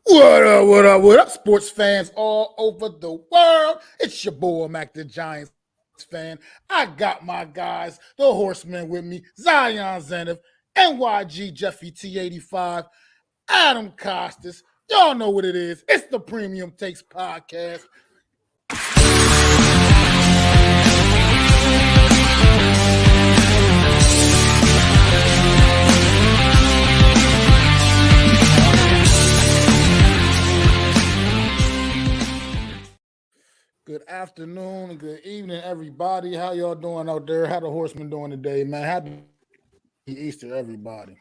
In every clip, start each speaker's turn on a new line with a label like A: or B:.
A: What up, what up, what up, sports fans all over the world? It's your boy, Mac the Giants fan. I got my guys, the Horsemen with me, Zion Zenith, NYG Jeffy T85, Adam Costas. Y'all know what it is. It's the Premium Takes Podcast. Good afternoon, good evening, everybody. How y'all doing out there? How the Horsemen doing today, man? Happy Easter, everybody.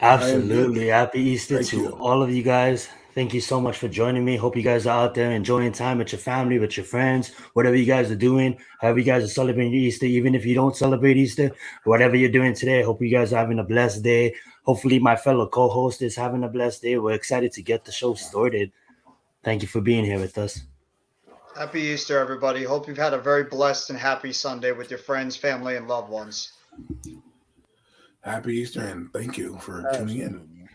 B: Absolutely. Happy Easter
C: Thank
B: to
C: you.
B: all of you guys. Thank you so much for joining me. Hope you guys are out there enjoying time with your family, with your friends, whatever you guys are doing, however you guys are celebrating Easter, even if you don't celebrate Easter, whatever you're doing today. Hope you guys are having a blessed day. Hopefully, my fellow co-host is having a blessed day. We're excited to get the show started. Thank you for being here with us.
D: Happy Easter, everybody. Hope you've had a very blessed and happy Sunday with your friends, family, and loved ones.
C: Happy Easter, and thank you for tuning in.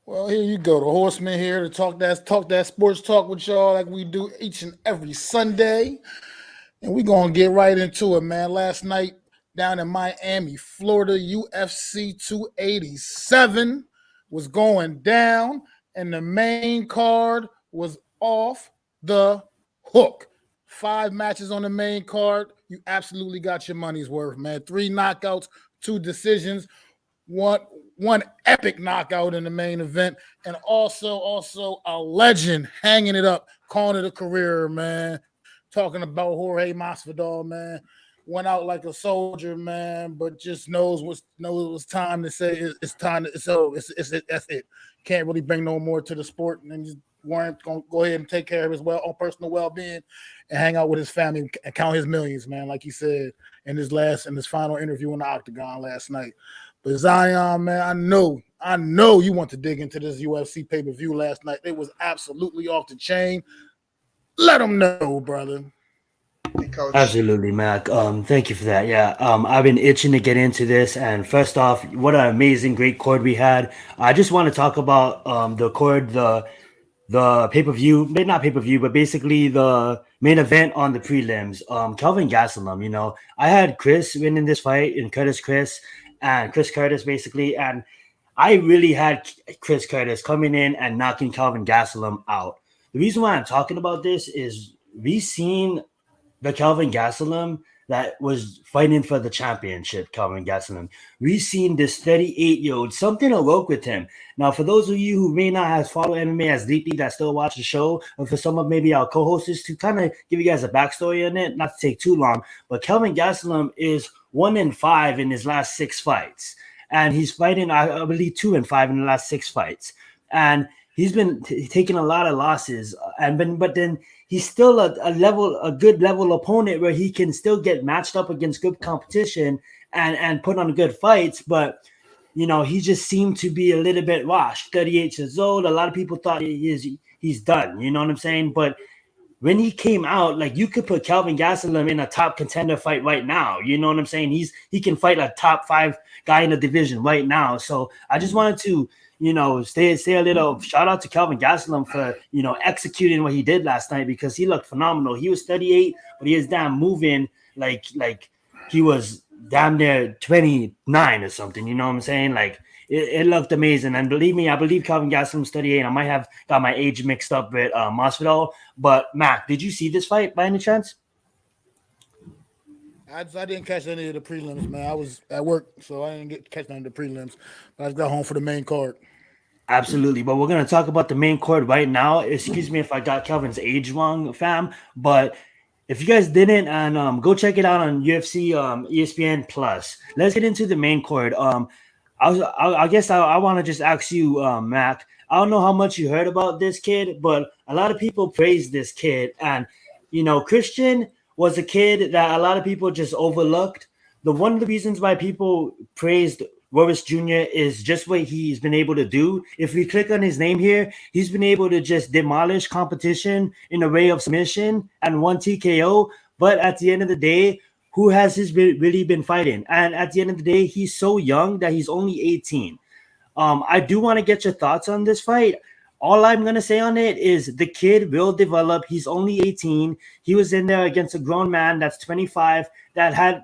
A: Well, here you go. The Horsemen here to talk that sports talk with y'all like we do each and every Sunday. And we're going to get right into it, man. Last night down in Miami, Florida, UFC 287 was going down, and the main card was off the hook. 5 matches on the main card. You absolutely got your money's worth, man. 3 knockouts, 2 decisions, one epic knockout in the main event, and also a legend hanging it up, calling it a career, man. Talking about Jorge Masvidal, man. Went out like a soldier, man, but just knows it was time to say it's time to that's it. Can't really bring no more to the sport, and then just weren't gonna go ahead and take care of his own personal well-being and hang out with his family and count his millions, man, like he said in his final interview in the Octagon last night. But Zion, man, I know you want to dig into this UFC pay-per-view last night. It was absolutely off the chain. Let them know, brother.
D: Hey, Coach.
B: Absolutely, Mac. Thank you for that. Yeah, I've been itching to get into this. And first off, what an amazing, great card we had. I just want to talk about the card, the pay-per-view, not pay-per-view, but basically the main event on the prelims. Kelvin Gastelum, I had Chris winning this fight and Chris Curtis basically, and I really had Chris Curtis coming in and knocking Kelvin Gastelum out. The reason why I'm talking about this is we've seen the Kelvin Gastelum that was fighting for the championship, Kelvin Gastelum. We've seen this 38-year-old, something awoke with him. Now, for those of you who may not have followed MMA as deeply that still watch the show, or for some of maybe our co-hosts to kind of give you guys a backstory on it, not to take too long, but Kelvin Gastelum is 1-5 in his last 6 fights. And he's fighting, I believe, 2-5 in the last 6 fights. And he's been taking a lot of losses, but then he's still a good level opponent where he can still get matched up against good competition and put on good fights. But he just seemed to be a little bit washed. 38 years old. A lot of people thought he's done. You know what I'm saying? But when he came out, like, you could put Kelvin Gastelum in a top contender fight right now. You know what I'm saying? He can fight a top 5 guy in the division right now. So I just wanted to say a little shout out to Kelvin Gastelum for, executing what he did last night, because he looked phenomenal. He was 38, but he is damn moving like he was damn near 29 or something. You know what I'm saying? Like, it looked amazing. And believe me, I believe Kelvin Gastelum's 38. I might have got my age mixed up with Masvidal. But Mac, did you see this fight by any chance?
A: I didn't catch any of the prelims, man. I was at work, so I didn't get to catch any of the prelims. But I just got home for the main card.
B: Absolutely. But we're going to talk about the main card right now. Excuse me if I got Kelvin's age wrong, fam. But if you guys didn't, and go check it out on UFC ESPN Plus. Let's get into the main card. I guess I want to just ask you, Mac. I don't know how much you heard about this kid, but a lot of people praise this kid. And, Christian was a kid that a lot of people just overlooked. One of the reasons why people praised Royce Jr. is just what he's been able to do. If we click on his name here, he's been able to just demolish competition in a way of submission and 1 TKO. But at the end of the day, who has really been fighting? And at the end of the day, he's so young that he's only 18. I do want to get your thoughts on this fight. All I'm gonna say on it is the kid will develop. He's only 18. He was in there against a grown man that's 25 that had,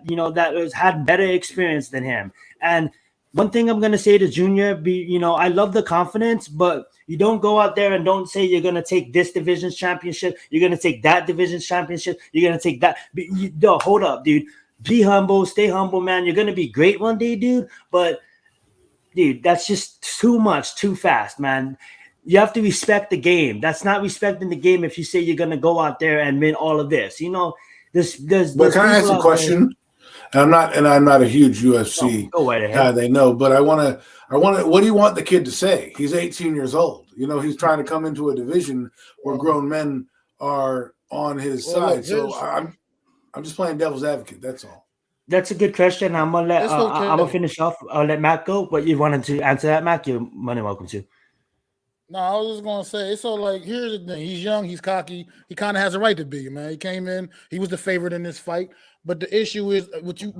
B: had better experience than him. And one thing I'm gonna say to Junior, I love the confidence, but you don't go out there and don't say you're gonna take this division's championship, you're gonna take that division's championship, you're gonna take that. No, hold up, dude. Be humble, stay humble, man. You're gonna be great one day, dude. But dude, that's just too much, too fast, man. You have to respect the game. That's not respecting the game if you say you're gonna go out there and win all of this. There's
C: But can I ask a question? I'm not a huge UFC guy, they know, but I want to. What do you want the kid to say? He's 18 years old. He's trying to come into a division where grown men are on his side. So I'm just playing devil's advocate. That's all.
B: That's a good question. I'm gonna finish off. I'll let Matt go. But you wanted to answer that, Matt? You're more than welcome to.
A: No, I was just gonna say, so like, here's the thing. He's young, he's cocky, he kind of has a right to be, man. He came in, he was the favorite in this fight. But the issue is what you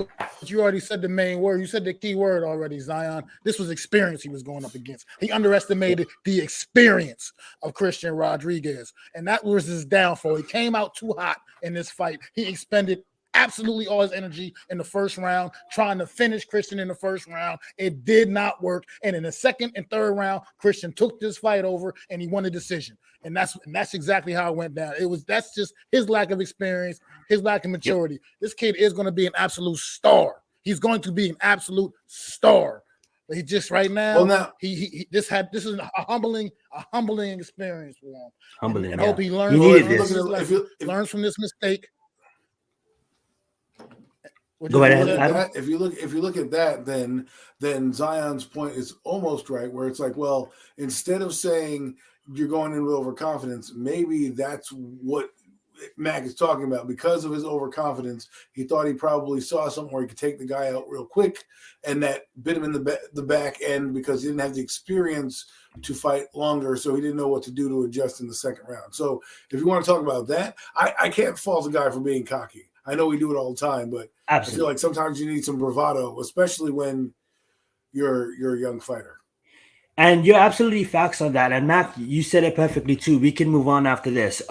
A: already said the main word. You said the key word already, Zion. This was experience he was going up against. He underestimated the experience of Christian Rodriguez, and that was his downfall. He came out too hot in this fight. He expended absolutely all his energy in the first round, trying to finish Christian in the first round. It did not work. And in the second and third round, Christian took this fight over and he won a decision. And that's exactly how it went down. That's just his lack of experience, his lack of maturity. Yep. This kid is going to be an absolute star. He's going to be an absolute star. But he just right now, this is a humbling experience for him.
B: Humbling.
A: And hope he learns from this mistake.
B: Go ahead.
C: If you look at that, then Zion's point is almost right, where it's like, well, instead of saying you're going in with overconfidence, maybe that's what Mac is talking about. Because of his overconfidence, he thought he probably saw something where he could take the guy out real quick, and that bit him in the back end because he didn't have the experience to fight longer, so he didn't know what to do to adjust in the second round. So if you want to talk about that, I can't fault the guy for being cocky. I know we do it all the time, but absolutely. I feel like sometimes you need some bravado, especially when you're a young fighter.
B: And you're absolutely facts on that. And Mac, you said it perfectly too. We can move on after this.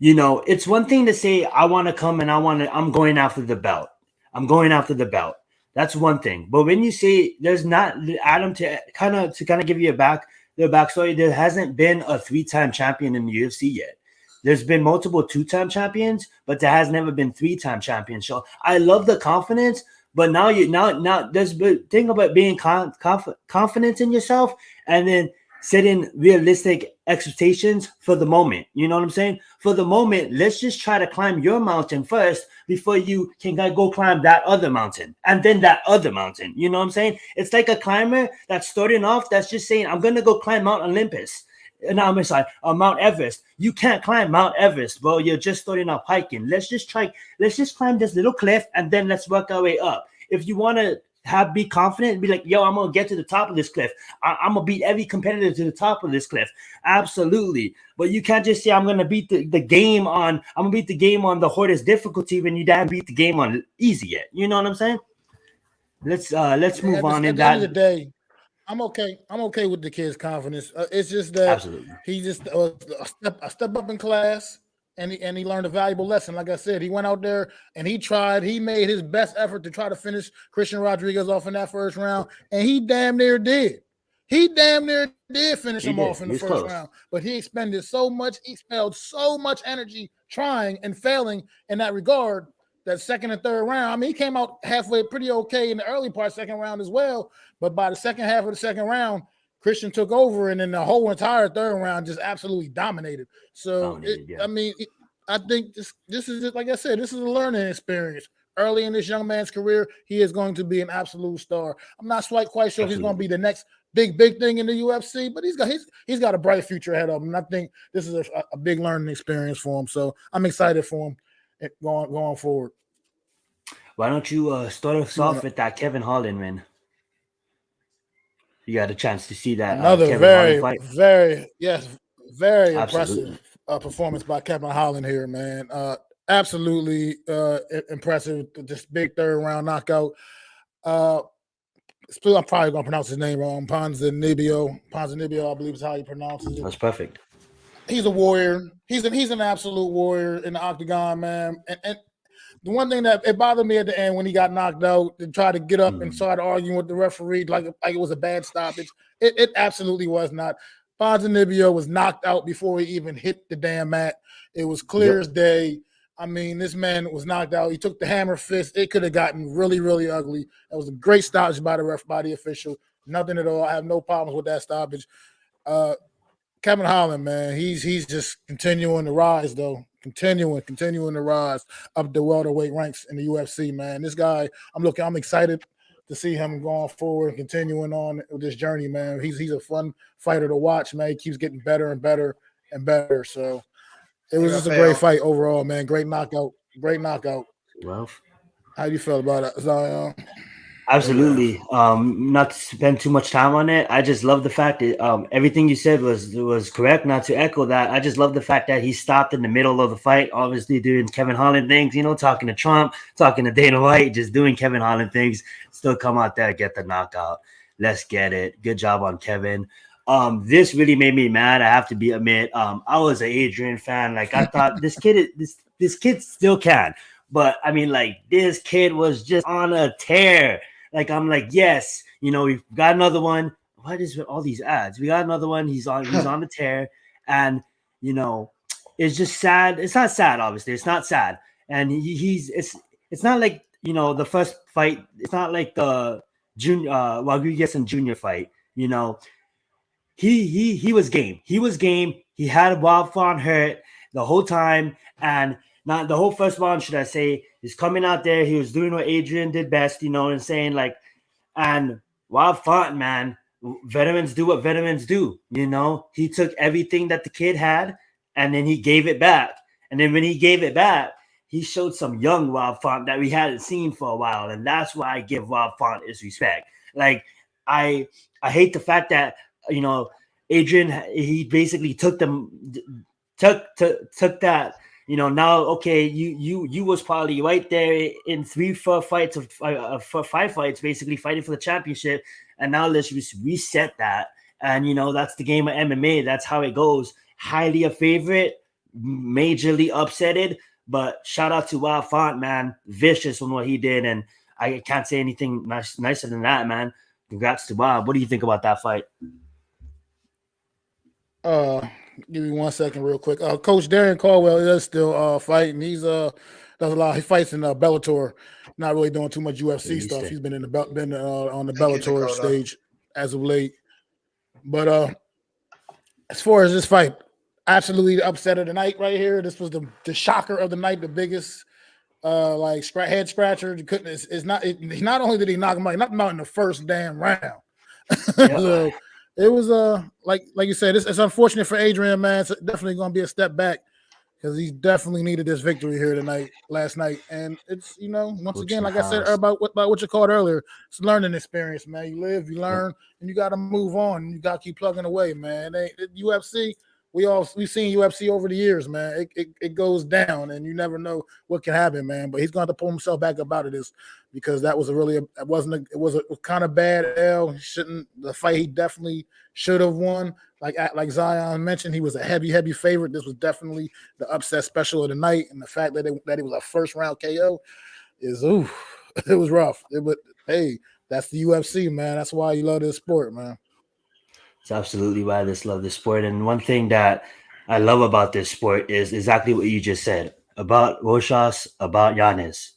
B: It's one thing to say, I want to come and I'm going after the belt. I'm going after the belt. That's one thing. But when you say there's not, Adam, to kind of give you the backstory, there hasn't been a 3-time champion in the UFC yet. There's been multiple 2-time champions, but there has never been 3-time champions. So I love the confidence, but now there's the thing about being confident in yourself and then setting realistic expectations for the moment. You know what I'm saying? For the moment, let's just try to climb your mountain first before you can go climb that other mountain and then that other mountain. You know what I'm saying? It's like a climber that's starting off, that's just saying, I'm going to go climb Mount Olympus. No, I'm sorry, Mount Everest. You can't climb Mount Everest, bro. You're just starting off hiking. Let's just climb this little cliff and then let's work our way up. If you want to be confident and be like, yo, I'm gonna get to the top of this cliff. I'm gonna beat every competitor to the top of this cliff. Absolutely. But you can't just say I'm gonna beat the game on the hardest difficulty when you didn't beat the game on easy yet. You know what I'm saying? Let's move on in that.
A: At the end of the day, I'm okay with the kid's confidence. It's just that absolutely. He just a step up in class, and he learned a valuable lesson. Like I said, he went out there and he made his best effort to try to finish Christian Rodriguez off in that first round, and he damn near did. He damn near did finish him off in the first round, but he expended so much energy trying and failing in that regard. That second and third round, I mean, he came out halfway pretty okay in the early part, second round as well. But by the second half of the second round, Christian took over, and then the whole entire third round just absolutely dominated. So, I think this is just, like I said, this is a learning experience. Early in this young man's career, he is going to be an absolute star. I'm not quite sure if he's going to be the next big thing in the UFC, but he's got a bright future ahead of him. And I think this is a big learning experience for him. So I'm excited for him going forward.
B: Why don't you start us off with that Kevin Holland win? You got a chance to see that.
A: Another very
B: Absolutely.
A: impressive performance by Kevin Holland here, man. Absolutely impressive. This big third round knockout. Still, I'm probably gonna pronounce his name wrong. Ponzinibbio, I believe is how he pronounces it.
B: That's perfect.
A: He's a warrior. He's an absolute warrior in the octagon, man. And the one thing that it bothered me at the end when he got knocked out to try to get up and start arguing with the referee like it was a bad stoppage. It absolutely was not. Ponzinibbio was knocked out before he even hit the damn mat. It was clear as day. I mean, this man was knocked out. He took the hammer fist. It could have gotten really, really ugly. That was a great stoppage by the official. Nothing at all. I have no problems with that stoppage. Kevin Holland, man, he's just continuing to rise, though. Continuing to rise up the welterweight ranks in the UFC, man. This guy, I'm excited to see him going forward, continuing on with this journey, man. He's a fun fighter to watch, man. He keeps getting better and better and better. So it was just a great fight overall, man. Great knockout.
B: Well,
A: how do you feel about it, Zion?
B: Absolutely. Not to spend too much time on it. I just love the fact that everything you said was correct. Not to echo that. I just love the fact that he stopped in the middle of the fight, obviously doing Kevin Holland things, talking to Trump, talking to Dana White, just doing Kevin Holland things, still come out there, get the knockout. Let's get it. Good job on Kevin. This really made me mad. I have to admit, I was an Adrian fan. Like I thought this kid still can. But I mean, like this kid was just on a tear. Like I'm like, yes, we've got another one. What is with all these ads? We got another one. He's on the tear, and it's just sad. It's not sad, obviously. It's not sad, and it's not like the first fight. It's not like the Rodriguez and Junior fight. He was game. He was game. He had Wild Fawn hurt the whole time, and not the whole first round, should I say, is coming out there. He was doing what Adrian did best, and saying like, and Wild Font, man, veterans do what veterans do. He took everything that the kid had and then he gave it back. And then when he gave it back, he showed some young Wild Font that we hadn't seen for a while. And that's why I give Wild Font his respect. Like, I hate the fact that, Adrian, he basically took that. Now, okay, you was probably right there in 3-4 fights for 5 fights, basically fighting for the championship. And now let's just reset that. And, that's the game of MMA. That's how it goes. Highly a favorite, majorly upsetted. But shout out to Wild Font, man. Vicious on what he did. And I can't say anything nicer than that, man. Congrats to Wild. What do you think about that fight?
A: Give me 1 second real quick. Coach Darren Caldwell is still fighting. He's does a lot. He fights in Bellator. Not really doing too much UFC stuff. He's been on the Bellator stage as of late. But as far as this fight, absolutely the upset of the night right here. This was the shocker of the night, the biggest head scratcher. Not only did he knock him out, he knocked him out in the first damn round. So, it was like you said, it's unfortunate for Adrian, man. It's definitely going to be a step back because he definitely needed this victory here last night. And it's once again, like I said about what you called earlier, it's a learning experience, man. You live, you learn, and you got to move on. And you got to keep plugging away, man. UFC, we've seen UFC over the years, man. It goes down, and you never know what can happen, man. But he's going to pull himself back up out of this because that was it was a kind of bad L. The fight he definitely should have won. Like Zion mentioned, he was a heavy favorite. This was definitely the upset special of the night, and the fact that it was a first round KO is it was rough. But hey, that's the UFC, man. That's why you love this sport, man.
B: It's absolutely why I love this sport. And one thing that I love about this sport is exactly what you just said about Rochas, about Giannis.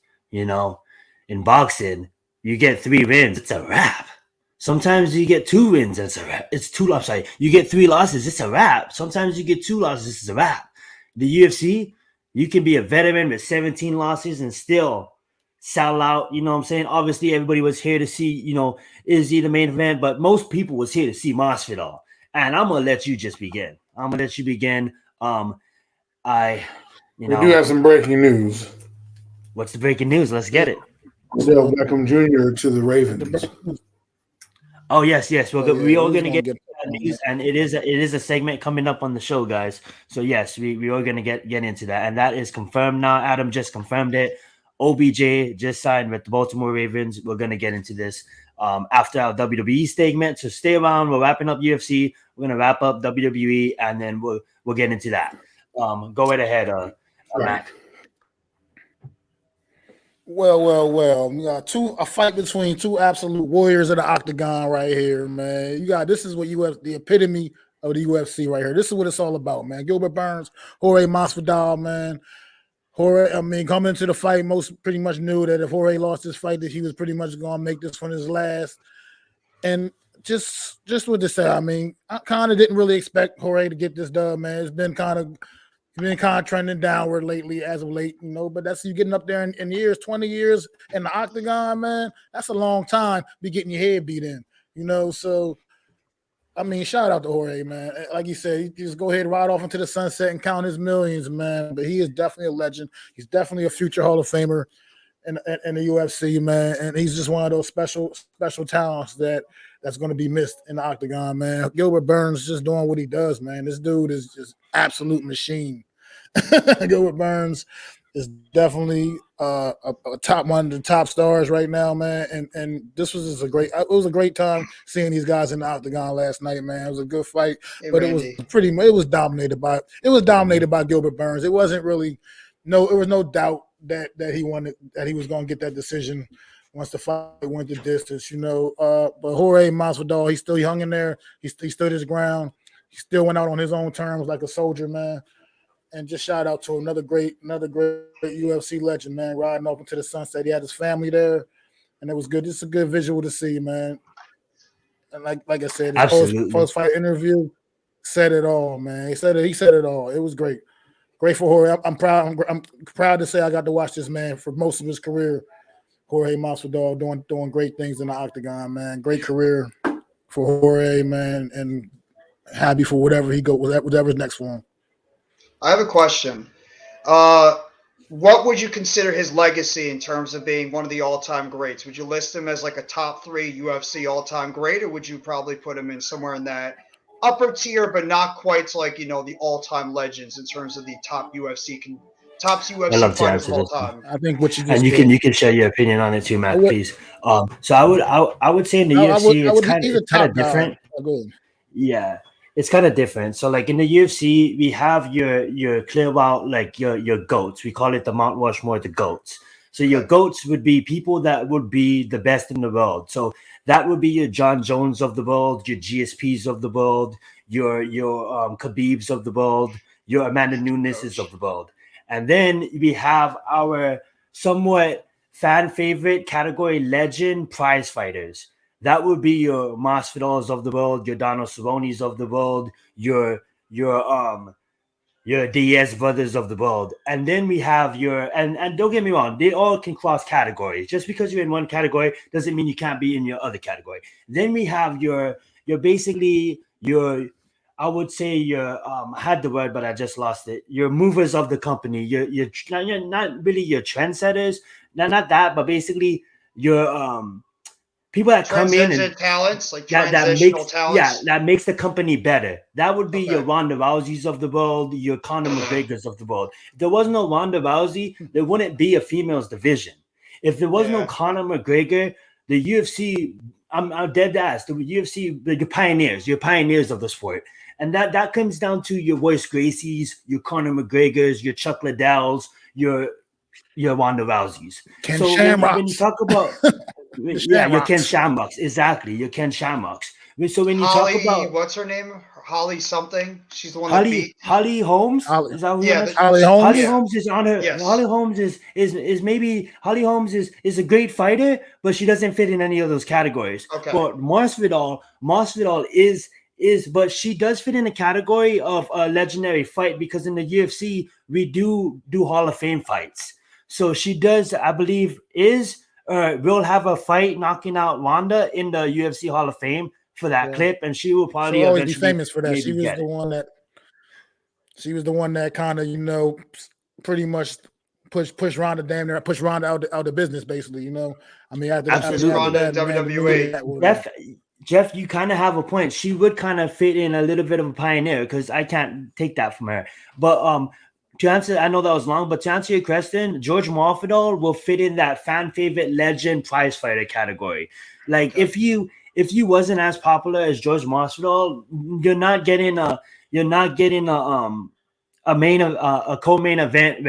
B: In boxing, you get 3 wins, it's a wrap. Sometimes you get 2 wins, it's a wrap. It's 2 losses. Sorry. You get 3 losses, it's a wrap. Sometimes you get 2 losses, it's a wrap. The UFC, you can be a veteran with 17 losses and still sell out. You know what I'm saying? Obviously, everybody was here to see, Izzy the main event, but most people was here to see Masvidal. And I'm gonna let you just begin. We
C: do have some breaking news.
B: What's the breaking news? Let's get it.
C: Odell Beckham Jr. to the Ravens.
B: Oh yes. We are going to get that news, and it is a segment coming up on the show, guys. So yes, we are going to get into that, and that is confirmed now. Adam just confirmed it. OBJ just signed with the Baltimore Ravens. We're going to get into this. after our WWE segment. So stay around. We're wrapping up UFC. We're gonna wrap up WWE, and then we'll get into that. Go right ahead, Mac.
A: Well. We got a fight between two absolute warriors of the octagon right here, man. This is what the epitome of the UFC right here. This is what it's all about, man. Gilbert Burns, Jorge Masvidal, man. Jorge, coming into the fight, most pretty much knew that if Jorge lost this fight, that he was pretty much going to make this one his last. And just what to say, I kind of didn't really expect Jorge to get this dub, man. It's been kind of trending downward lately, as of late, but that's you getting up there in years, 20 years in the octagon, man. That's a long time be getting your head beat in, So, shout out to Jorge, man. Like you said, he just go ahead and ride off into the sunset and count his millions, man. But he is definitely a legend. He's definitely a future Hall of Famer in the UFC, man. And he's just one of those special talents that's going to be missed in the octagon, man. Gilbert Burns just doing what he does, man. This dude is just absolute machine. Gilbert Burns is definitely one of the top stars right now, man. And this was just it was a great time seeing these guys in the octagon last night, man. It was a good fight, but it was dominated by Gilbert Burns. It wasn't really there was no doubt that he was going to get that decision once the fight went the distance, But Jorge Masvidal, he still hung in there. He stood his ground. He still went out on his own terms like a soldier, man. And just shout out to another great UFC legend, man, riding off into the sunset. He had his family there, and it was good. It's a good visual to see, man. And like I said, his post-fight interview said it all, man. He said it all. It was great. Great for Jorge. I'm proud to say I got to watch this man for most of his career. Jorge Masvidal doing great things in the octagon, man. Great career for Jorge, man, and happy for whatever's next for him.
D: I have a question. What would you consider his legacy in terms of being one of the all-time greats? Would you list him as like a top 3 UFC all-time great, or would you probably put him in somewhere in that upper tier, but not quite to like, the all-time legends in terms of the top UFC fighters of all time?
A: I think what you just
B: and you can share your opinion on it too, Matt, please. So I would say in the UFC it's kind of different. Yeah. It's kind of different. So like in the UFC, we have your clear out, like your GOATs. We call it the Mount Rushmore, the GOATs. So your GOATs would be people that would be the best in the world. So that would be your John Jones of the world, your GSPs of the world, your Khabibs of the world, your Amanda Nunes's of the world. And then we have our somewhat fan favorite category legend prize fighters. That would be your Masvidals of the world, your Donald Cerrone's of the world, your Diaz brothers of the world. And then we have and don't get me wrong, they all can cross categories. Just because you're in one category doesn't mean you can't be in your other category. Then we have I would say I had the word, but I just lost it. Your movers of the company. You're not really your trendsetters. Not that, but basically your people that come in and
D: talents, like transitional talents.
B: Yeah, that makes the company better. That would be your Ronda Rouseys of the world, your Conor McGregors of the world. If there was no Ronda Rousey, there wouldn't be a females division. If there was no Conor McGregor, the UFC, I'm dead ass. The UFC, you're pioneers of the sport. And that comes down to your Royce Gracies, your Conor McGregors, your Chuck Liddells, your Ronda Rouseys.
A: Ken
B: so
A: Shamrocks.
B: When you talk about your Ken Shamrocks, exactly, your Ken Shamrocks. So when you talk about
D: what's her name, Holly something, she's the one that beat
B: Holly Holmes.
A: Holly.
B: Is that who
A: Holly Holmes?
B: Holly Holmes is on her.
D: Yes.
B: Holly Holmes is maybe Holly Holmes is a great fighter, but she doesn't fit in any of those categories.
D: Okay.
B: But Masvidal is but she does fit in the category of a legendary fight because in the UFC we do Hall of Fame fights. So she does, I believe, will have a fight knocking out Ronda in the UFC Hall of Fame for that clip, and she will probably
A: She'll always be famous for that. She was the one that kind of, pretty much push Ronda out of business, basically. After
D: Ronda WWE.
B: Jeff, you kind of have a point. She would kind of fit in a little bit of a pioneer because I can't take that from her. But to answer, I know that was long, but to answer your question, George Masvidal will fit in that fan favorite legend prize fighter category. Like
D: Okay.
B: if you wasn't as popular as George Masvidal, you're not getting a co-main event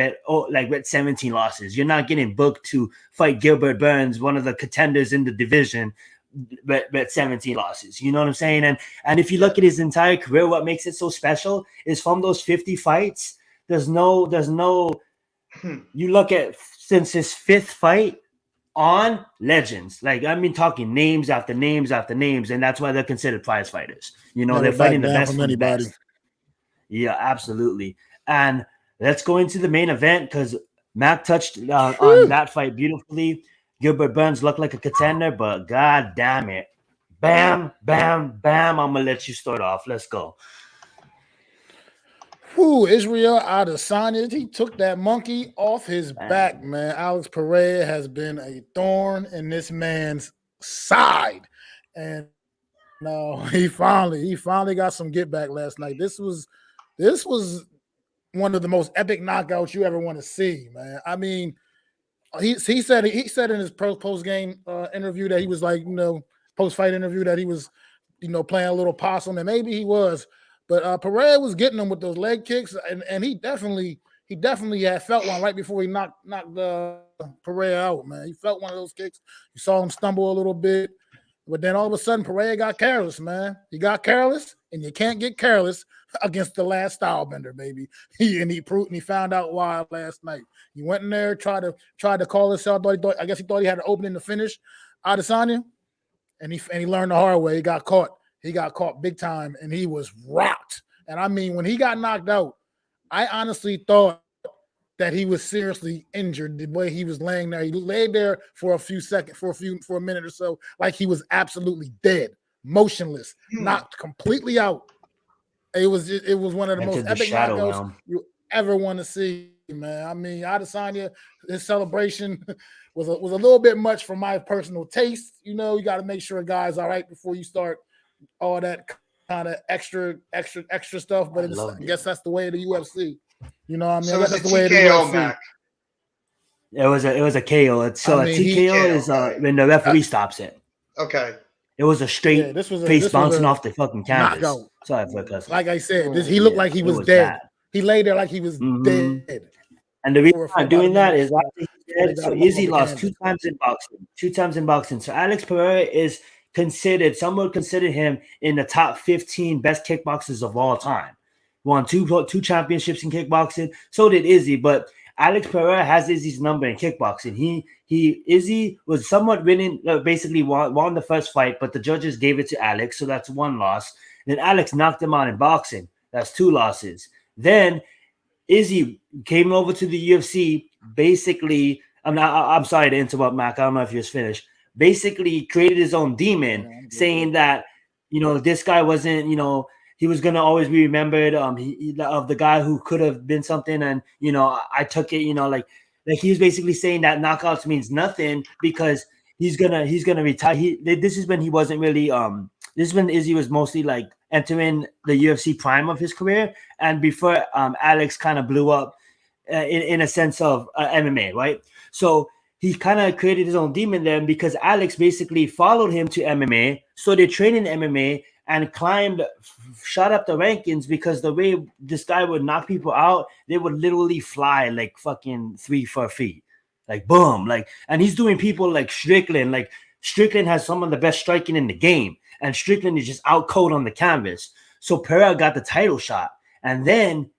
B: with 17 losses. You're not getting booked to fight Gilbert Burns, one of the contenders in the division, with 17 losses. You know what I'm saying? And if you
D: Yeah.
B: look at his entire career, what makes it so special is from those 50 fights, there's no you look at since his fifth fight on legends. Like I mean talking names after names after names, and that's why they're considered prize fighters. You know,
A: Never
B: they're
A: back
B: fighting the
A: down
B: best
A: from
B: from the
A: anybody.
B: best. Yeah, absolutely. And let's go into the main event because Mac touched on
A: Whew.
B: that fight beautifully. Gilbert Burns looked like a contender, but god damn it. Bam, bam, bam. I'm gonna let you start off. Let's go.
A: Whew, Israel Adesanya, he took that monkey off his back,
B: Bam.
A: man. Alex Pereira has been a thorn in this man's side, and he finally got some get back last night. This was one of the most epic knockouts you ever want to see, man. I mean, he said in his post game interview that he was like, post fight interview that he was, playing a little possum, and maybe he was, but Pereira was getting him with those leg kicks, and he definitely had felt one right before he knocked Pereira out, man. He felt one of those kicks. You saw him stumble a little bit, but then all of a sudden Pereira got careless, man. He got careless, and you can't get careless against the last style bender, baby. He found out why last night. He went in there, tried to call himself. I guess he thought he had an opening to finish Adesanya, and he learned the hard way. He got caught. He got caught big time, and he was rocked. And I mean, when he got knocked out, I honestly thought that he was seriously injured the way he was laying there. He laid there for a few seconds, for a minute or so, like he was absolutely dead, motionless, knocked completely out. It was one of the most
B: Entered the
A: epic
B: shadow
A: knockouts
B: realm.
A: you ever want to see, man. I mean, Adesanya, his celebration was a little bit much for my personal taste. You got to make sure a guy's all right before you start all that kind of extra stuff. But I guess that's the way of the UFC. You know what I mean?
D: So
A: I guess
D: it's a
A: that's the way of the
D: TKO,
A: UFC.
D: Mac.
B: It was a KO. So
A: I
B: a
A: mean,
B: TKO is
D: okay.
B: when the referee stops it.
D: Okay.
B: It was a straight
A: this was
B: face bouncing
A: a
B: off the fucking canvas.
A: knockout.
B: Sorry for cussing.
A: Like I said, he looked like he was dead.
B: Bad.
A: He lay there like he was dead.
B: And the reason
A: For
B: I'm
A: about a
B: doing that
A: minute
B: is after he's
A: before they
B: dead,
A: got
B: so
A: him off
B: Izzy
A: the
B: lost
A: canvas.
B: two times in boxing. So Alex Pereira is considered, some would consider him in the top 15 best kickboxers of all time. Won two championships in kickboxing. So did Izzy, but Alex Pereira has Izzy's number in kickboxing. Izzy was somewhat winning, basically won the first fight, but the judges gave it to Alex, so that's one loss. Then Alex knocked him out in boxing. That's two losses. Then Izzy came over to the UFC. Basically, I'm sorry to interrupt, Mac. I don't know if you're finished. Basically, created his own demon, saying that this guy wasn't, he was gonna always be remembered. Of the guy who could have been something, and I took it. Like he was basically saying that knockouts means nothing because he's gonna retire. This is when he wasn't really This is when Izzy was mostly like entering the UFC prime of his career, and before Alex kind of blew up in a sense of MMA, right? So he kind of created his own demon then because Alex basically followed him to MMA, started training MMA, and shot up the rankings because the way this guy would knock people out, they would literally fly like fucking 3-4 feet, like boom, like. And he's doing people like Strickland. Like Strickland has some of the best striking in the game, and Strickland is just out cold on the canvas. So Pereira got the title shot, and then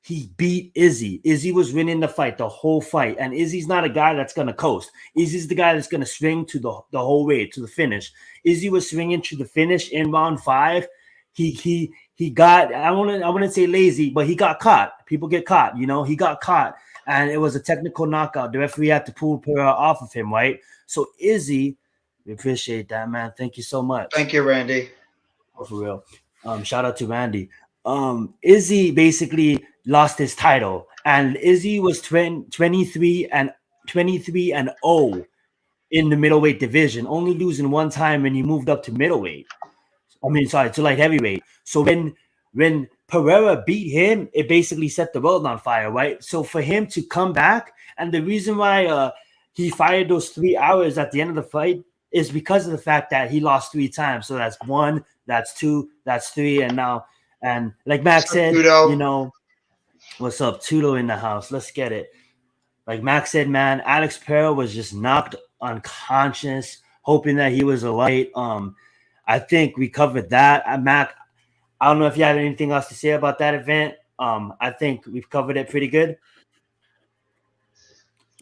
B: he beat Izzy. Izzy was winning the fight, the whole fight. And Izzy's not a guy that's going to coast. Izzy's the guy that's going to swing to the whole way to the finish. Izzy was swinging to the finish in round 5. He got, I wouldn't say lazy, but he got caught. People get caught, he got caught. And it was a technical knockout. The referee had to pull Pereira off of him, right? So Izzy, we appreciate that, man. Thank you so much.
D: Thank you, Randy.
B: Oh, for real. Shout out to Randy. Izzy basically lost his title, and Izzy was 23 and 0 in the middleweight division, only losing one time when he moved up to middleweight. To light heavyweight. So when Pereira beat him, it basically set the world on fire, right? So for him to come back, and the reason why he fired those 3 hours at the end of the fight is because of the fact that he lost 3 times. So that's 1, that's 2, that's 3, and now, and like Max said,
D: Tudo.
B: what's up, Tudo in the house? Let's get it. Like Max said, man, Alex Pereira was just knocked unconscious, hoping that he was alight. I think we covered that. Mac, I don't know if you have anything else to say about that event. I think we've covered it pretty good.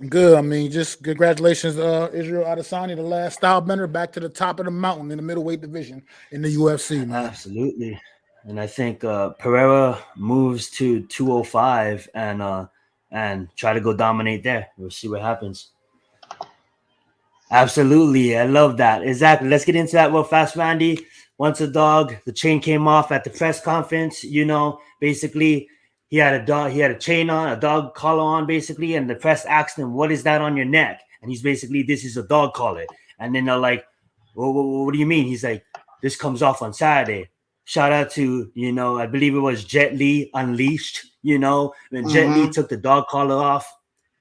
A: Good. I mean, just congratulations, Israel Adesanya, the last style bender, back to the top of the mountain in the middleweight division in the UFC, man.
B: Absolutely. And I think Pereira moves to 205 and try to go dominate there. We'll see what happens. Absolutely. I love that. Exactly. Let's get into that real fast, Randy. Once a dog, the chain came off at the press conference. Basically, he had a chain on, a dog collar on, basically, and the press asked him, "What is that on your neck?" And he's basically, "This is a dog collar." And then they're like, well, what do you mean? He's like, "This comes off on Saturday." Shout out to, I believe it was Jet Li Unleashed, when Jet Li took the dog collar off.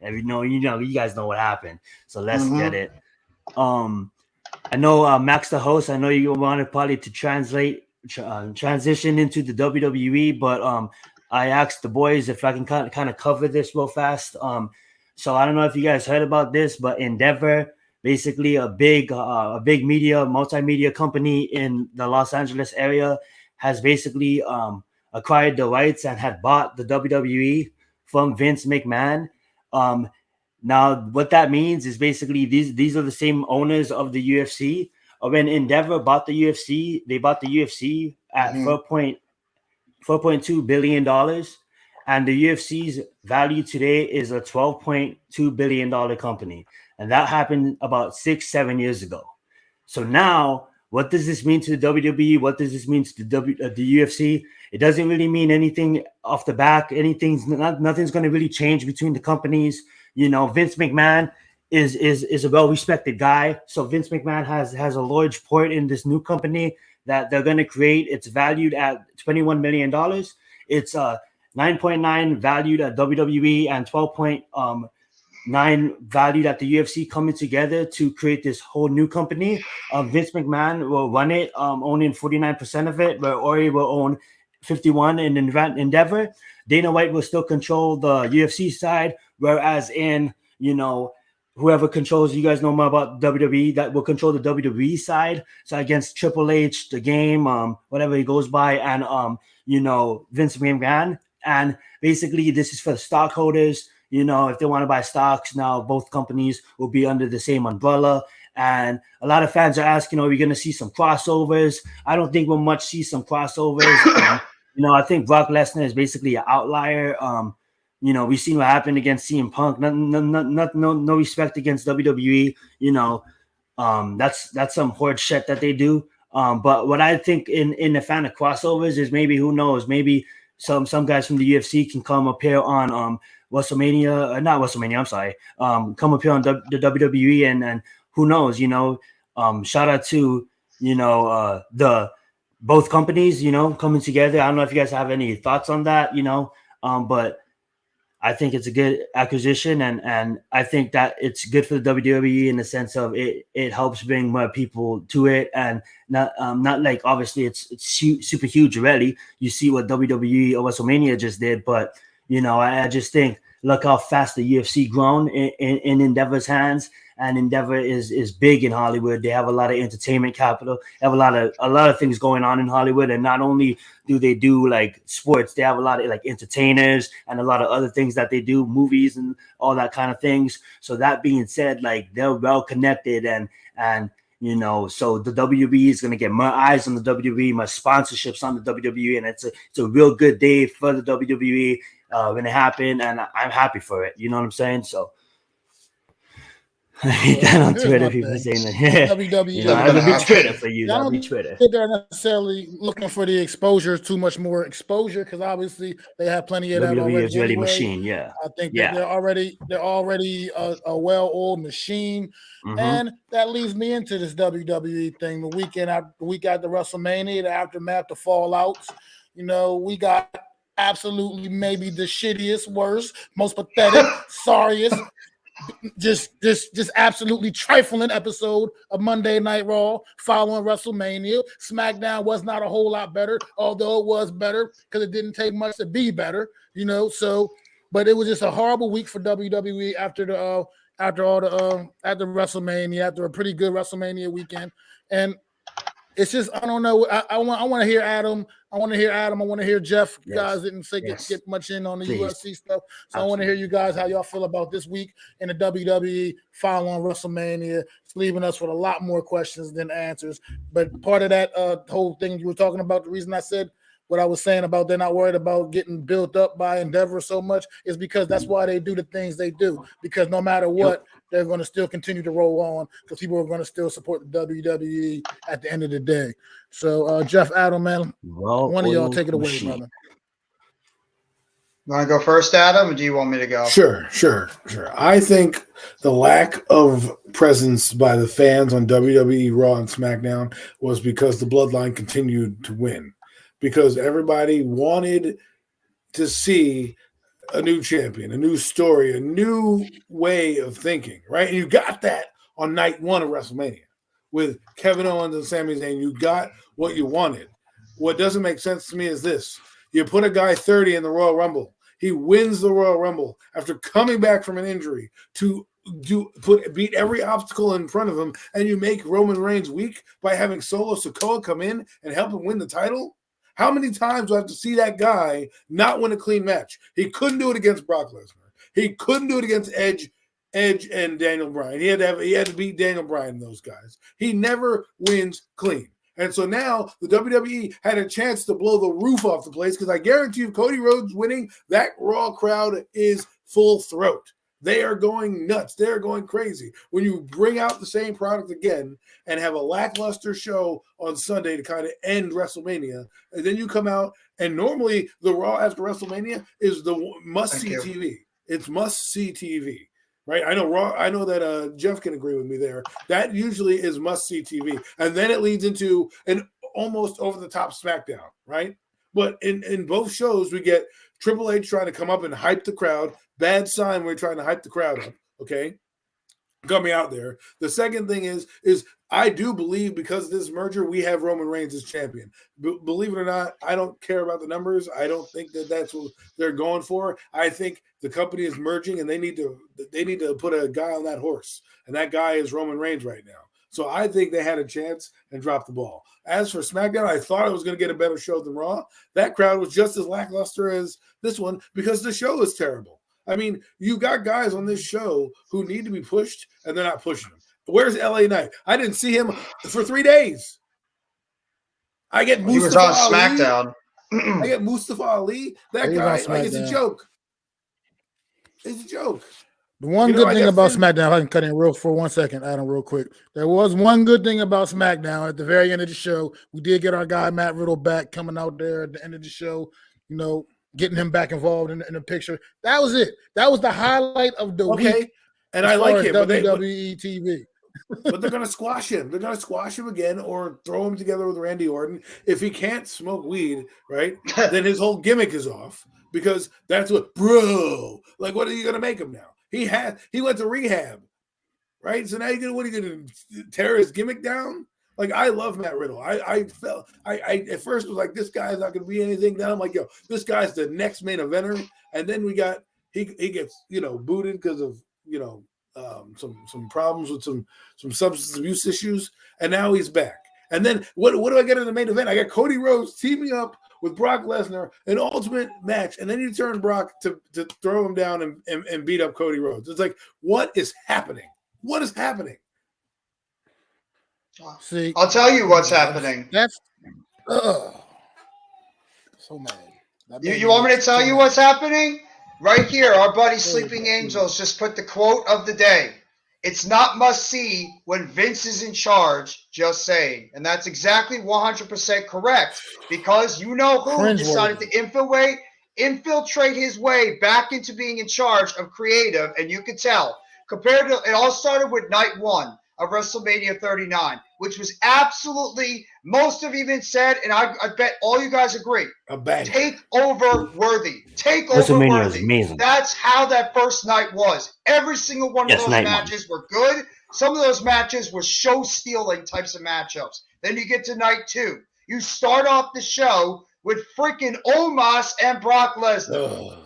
B: And you guys know what happened. So let's get it. I know Max the host, I know you wanted probably to transition into the WWE, but I asked the boys if I can kind of cover this real fast. So I don't know if you guys heard about this, but Endeavor, basically a big multimedia company in the Los Angeles area, has basically acquired the rights and had bought the WWE from Vince McMahon. Now, what that means is basically these are the same owners of the UFC. When Endeavor bought the UFC, they bought the UFC at $4.2 billion. And the UFC's value today is a $12.2 billion company. And that happened about 6-7 years ago. So now, what does this mean to the WWE? What does this mean to the UFC? It doesn't really mean anything off the back. Nothing's going to really change between the companies. Vince McMahon is a well-respected guy. So Vince McMahon has a large part in this new company that they're going to create. It's valued at $21 million. It's 9.9 valued at WWE and 12.9 valued at the UFC, coming together to create this whole new company. Vince McMahon will run it, owning 49% of it, but Ori will own 51 in Endeavor. Dana White will still control the UFC side, whereas in, whoever controls, you guys know more about WWE, that will control the WWE side. So against Triple H, the game, whatever he goes by, and Vince McMahon. And basically, this is for the stockholders. If they want to buy stocks, now both companies will be under the same umbrella. And a lot of fans are asking, are we going to see some crossovers? I don't think we'll much see some crossovers. I think Brock Lesnar is basically an outlier. We've seen what happened against CM Punk. No respect against WWE. That's some horde shit that they do. But what I think in the fan of crossovers is maybe, who knows, maybe some guys from the UFC can come up here on not WrestleMania, I'm sorry. Come up here on the WWE and who knows, shout out to, the both companies, coming together. I don't know if you guys have any thoughts on that, but I think it's a good acquisition, and I think that it's good for the WWE in the sense of it helps bring more people to it, and not like, obviously it's super huge already. You see what WWE or WrestleMania just did, but I just think, look how fast the UFC grown in Endeavor's hands. And Endeavor is big in Hollywood. They have a lot of entertainment capital. They have a lot of things going on in Hollywood. And not only do they do like sports, they have a lot of like entertainers and a lot of other things that they do, movies and all that kind of things. So that being said, like, they're well connected, and so the WWE is going to get more eyes on the WWE, more sponsorships on the WWE, and it's a real good day for the WWE when it happened, and I'm happy for it. You know what I'm saying? So. I hate that on Twitter, people saying that.
A: WWE.
B: That'll be Twitter for you.
A: That'll
B: be Twitter.
A: They're necessarily looking for the exposure, too much more exposure, because obviously they have plenty of that
B: WWE is really
A: anyway.
B: Machine, yeah.
A: I think that they're already a well-oiled machine, and that leads me into this WWE thing. The week after WrestleMania, the aftermath, the fallouts. We got absolutely maybe the shittiest, worst, most pathetic, sorriest just absolutely trifling episode of Monday Night Raw following WrestleMania. SmackDown was not a whole lot better, although it was better because it didn't take much to be better, So, but it was just a horrible week for WWE after WrestleMania, after a pretty good WrestleMania weekend, and it's just I don't know. I want to hear Adam. I want to hear Jeff. You guys didn't say get much in on the UFC stuff, so I want to hear you guys how y'all feel about this week in the WWE following WrestleMania. It's leaving us with a lot more questions than answers. But part of that whole thing you were talking about, the reason I said what I was saying about they're not worried about getting built up by Endeavor so much is because that's why they do the things they do. Because no matter what, they're going to still continue to roll on because people are going to still support the WWE at the end of the day. So, Jeff, Adam, man, one of y'all take it away, brother.
D: You want to go first, Adam, or do you want me to go?
C: Sure. I think the lack of presence by the fans on WWE Raw and SmackDown was because the Bloodline continued to win. Because everybody wanted to see a new champion, a new story, a new way of thinking, right? And you got that on night one of WrestleMania with Kevin Owens and Sami Zayn. You got what you wanted. What doesn't make sense to me is this. You put a guy 30 in the Royal Rumble. He wins the Royal Rumble after coming back from an injury to beat every obstacle in front of him, and you make Roman Reigns weak by having Solo Sikoa come in and help him win the title? How many times do I have to see that guy not win a clean match? He couldn't do it against Brock Lesnar. He couldn't do it against Edge and Daniel Bryan. He had to beat Daniel Bryan and those guys. He never wins clean. And so now the WWE had a chance to blow the roof off the place because I guarantee you Cody Rhodes winning, that Raw crowd is full throat. They are going nuts. They're going crazy. When you bring out the same product again and have a lackluster show on Sunday to kind of end WrestleMania, and then you come out and normally the Raw after WrestleMania is the must-see TV. It's must-see TV, right? I know that Jeff can agree with me there. That usually is must-see TV. And then it leads into an almost over-the-top SmackDown, right? But in both shows, we get Triple H trying to come up and hype the crowd. Bad sign when we're trying to hype the crowd up, okay? Coming out there. The second thing is I do believe because of this merger, we have Roman Reigns as champion. Believe it or not, I don't care about the numbers. I don't think that that's what they're going for. I think the company is merging, and they need to put a guy on that horse, and that guy is Roman Reigns right now. So I think they had a chance and dropped the ball. As for SmackDown, I thought it was going to get a better show than Raw. That crowd was just as lackluster as this one because the show is terrible. I mean, you got guys on this show who need to be pushed, and they're not pushing them. Where's LA Knight? I didn't see him for 3 days. I get Mustafa
D: He was on
C: Ali.
D: SmackDown.
C: I get Mustafa Ali. That guy, like, it's a joke. It's a joke.
A: The one good thing about SmackDown, if I can cut in for 1 second, Adam, real quick. There was one good thing about SmackDown at the very end of the show. We did get our guy Matt Riddle back coming out there at the end of the show, getting him back involved in the picture. That was it. That was the highlight of the week. And I like it. WWE TV.
C: But they're going to squash him. They're going to squash him again or throw him together with Randy Orton. If he can't smoke weed, right, then his whole gimmick is off because that's what, bro, like, what are you going to make him now? He went to rehab, right? So now what are you going to tear his gimmick down? Like, I love Matt Riddle. I at first was like, this guy's not going to be anything. Then I'm like, yo, this guy's the next main eventer. And then he gets, booted because of, some problems with some substance abuse issues. And now he's back. And then what do I get in the main event? I got Cody Rhodes teaming up with Brock Lesnar, an ultimate match. And then you turn Brock to throw him down and beat up Cody Rhodes. It's like, what is happening? What is happening?
D: See, I'll tell you what's happening.
A: That's so mad.
D: You want me to tell you what's happening? Right here, our buddy Sleeping Angels just put the quote of the day. It's not must see when Vince is in charge, just saying. And that's exactly 100% correct because you know who decided to infiltrate his way back into being in charge of creative, and you could tell. Compared to, it all started with night one. of WrestleMania 39, which was absolutely, most have even said, and I bet all you guys agree,
C: A bang.
D: takeover worthy. Takeover
B: WrestleMania was
D: worthy.
B: amazing.
D: That's how that first night was. Every single one of those
B: night
D: matches were good. Some of those matches were show-stealing types of matchups. Then you get to night 2. You start off the show with freaking Omos and Brock Lesnar.
C: Ugh.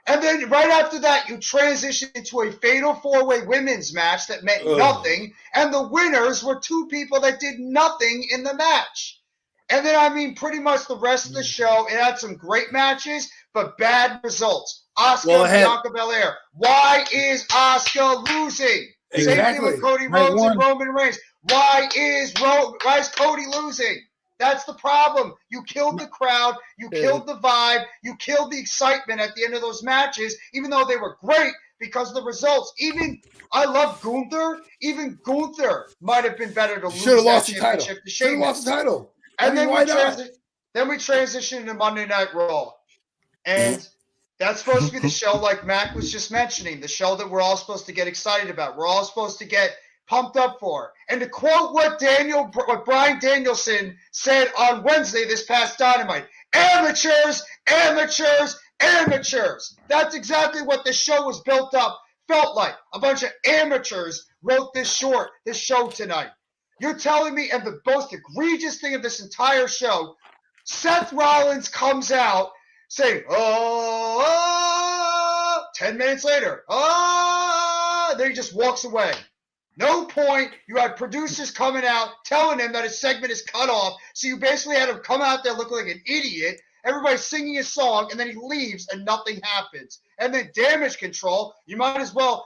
D: And then right after that, you transition into a fatal 4-way women's match that meant nothing. And the winners were 2 people that did nothing in the match. And then, I mean, pretty much the rest of the show, it had some great matches, but bad results. Asuka and Bianca Belair. Why is Asuka losing?
C: Exactly.
D: Same thing with Cody Rhodes and Roman Reigns. Why is Cody losing? That's the problem. You killed the crowd. You killed the vibe. You killed the excitement at the end of those matches, even though they were great because of the results. I love Gunther. Even Gunther might have been better to lose that championship to Sheamus.
C: Should have lost the title.
D: And then
C: why not?
D: Then we transitioned to Monday Night Raw. And that's supposed to be the show like Mac was just mentioning, the show that we're all supposed to get excited about. We're all supposed to get pumped up for. And to quote what Bryan Danielson said on Wednesday this past Dynamite, amateurs, amateurs, amateurs. That's exactly what the show was felt like. A bunch of amateurs wrote this show tonight. You're telling me, and the most egregious thing of this entire show, Seth Rollins comes out saying, 10 minutes later, then he just walks away. No point. You had producers coming out telling him that his segment is cut off. So you basically had him come out there looking like an idiot. Everybody's singing a song, and then he leaves, and nothing happens. And then Damage Control, you might as well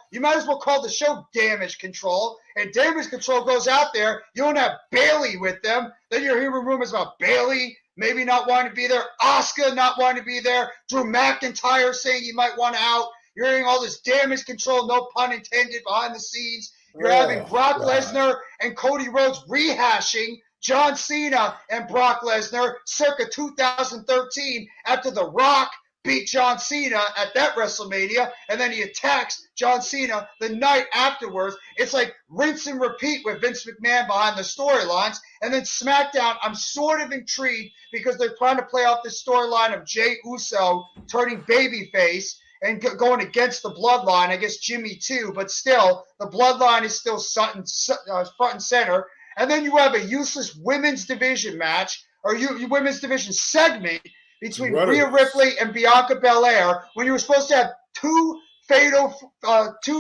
D: call the show Damage Control. And Damage Control goes out there. You don't have Bayley with them. Then you're hearing rumors about Bayley maybe not wanting to be there, Asuka not wanting to be there, Drew McIntyre saying he might want out. You're hearing all this Damage Control, no pun intended, behind the scenes. You're having Brock Lesnar and Cody Rhodes rehashing John Cena and Brock Lesnar circa 2013 after The Rock beat John Cena at that WrestleMania, and then he attacks John Cena the night afterwards. It's like rinse and repeat with Vince McMahon behind the storylines. And then SmackDown, I'm sort of intrigued because they're trying to play off this storyline of Jey Uso turning babyface and going against the bloodline. I guess Jimmy too, but still, the bloodline is still front and center. And then you have a useless women's division match, or women's division segment between Rhea Ripley and Bianca Belair when you were supposed to have 2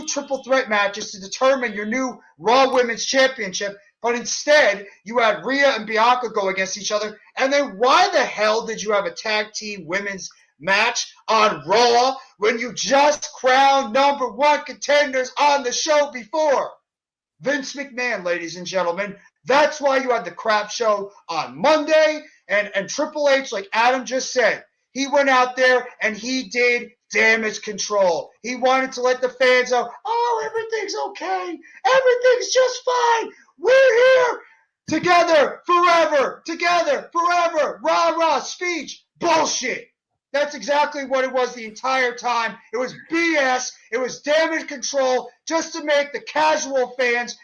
D: triple threat matches to determine your new Raw Women's Championship. But instead, you had Rhea and Bianca go against each other. And then why the hell did you have a tag team women's match on Raw when you just crowned number 1 contenders on the show before? Vince McMahon, ladies and gentlemen. That's why you had the crap show on Monday. And Triple H, like Adam just said, he went out there and he did Damage Control. He wanted to let the fans know, everything's okay. Everything's just fine. We're here together forever. Together forever. Rah, rah, speech. Bullshit. That's exactly what it was the entire time. It was BS. It was Damage Control just to make the casual fans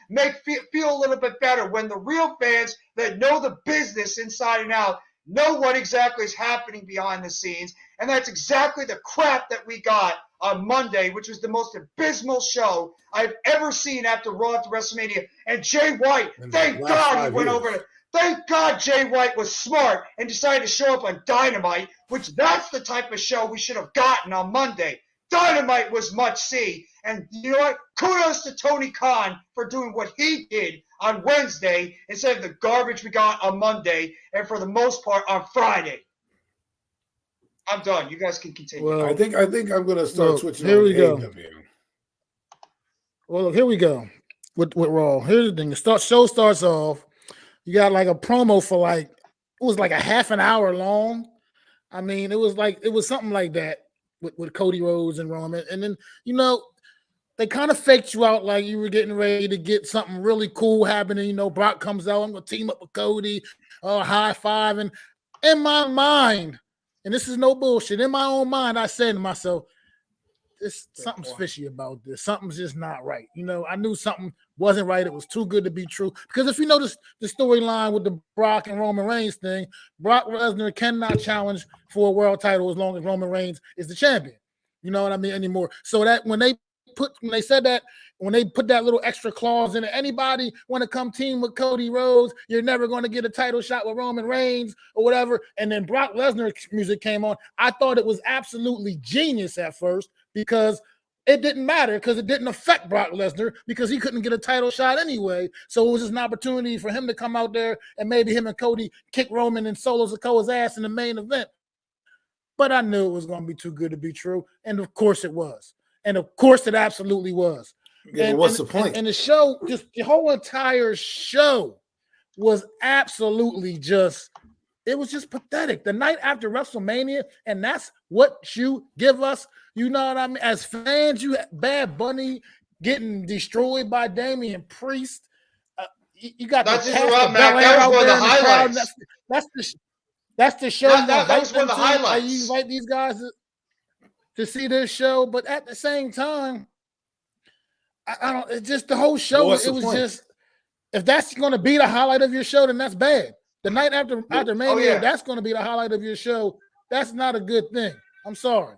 D: feel a little bit better when the real fans that know the business inside and out know what exactly is happening behind the scenes. And that's exactly the crap that we got on Monday, which was the most abysmal show I've ever seen after Raw after WrestleMania. And Jay White, thank God he went over to Thank God Jay White was smart and decided to show up on Dynamite, which that's the type of show we should have gotten on Monday. Dynamite was must-see. And you know what? Kudos to Tony Khan for doing what he did on Wednesday instead of the garbage we got on Monday and for the most part on Friday. I'm done. You guys can continue.
C: Well, I think I'm going to start switching
A: here
C: on
A: we go.
C: AEW.
A: Well, look, here we go with Raw. Here's the thing. The show starts off. You got like a promo for it was like a half an hour long. I mean, it was something like that with Cody Rhodes and Roman. And then, they kind of faked you out like you were getting ready to get something really cool happening. Brock comes out, I'm going to team up with Cody, high five. And in my mind, and this is no bullshit, in my own mind, I said to myself, something's fishy about this. Something's just not right. I knew something wasn't right. It was too good to be true. Because if you notice the storyline with the Brock and Roman Reigns thing, Brock Lesnar cannot challenge for a world title as long as Roman Reigns is the champion. You know what I mean? Anymore. So that when they put that little extra clause in it, anybody want to come team with Cody Rhodes, you're never going to get a title shot with Roman Reigns or whatever. And then Brock Lesnar music came on. I thought it was absolutely genius at first because it didn't matter because it didn't affect Brock Lesnar because he couldn't get a title shot anyway. So it was just an opportunity for him to come out there and maybe him and Cody kick Roman and Solo Sikoa's ass in the main event. But I knew it was going to be too good to be true. And of course it was. And of course it absolutely was.
C: Yeah,
A: and
C: what's the point?
A: And the show, just the whole entire show was absolutely it was just pathetic. The night after WrestleMania, and that's what you give us. You know what I mean? As fans, you Bad Bunny getting destroyed by Damian Priest. You got
D: That's
A: the
D: just
A: cast
D: about
A: of
D: Mac.
A: Bel Air
D: That was
A: out
D: one of
A: there
D: the
A: in the crowd.
D: highlights.
A: That's the show.
D: That was one of the highlights.
A: You invite these guys to see this show, but at the same time, I don't. It's just the whole show.
C: Well,
A: It was just, if that's going to be the highlight of your show, then that's bad. The night after Mania, that's going to be the highlight of your show. That's not a good thing. I'm sorry.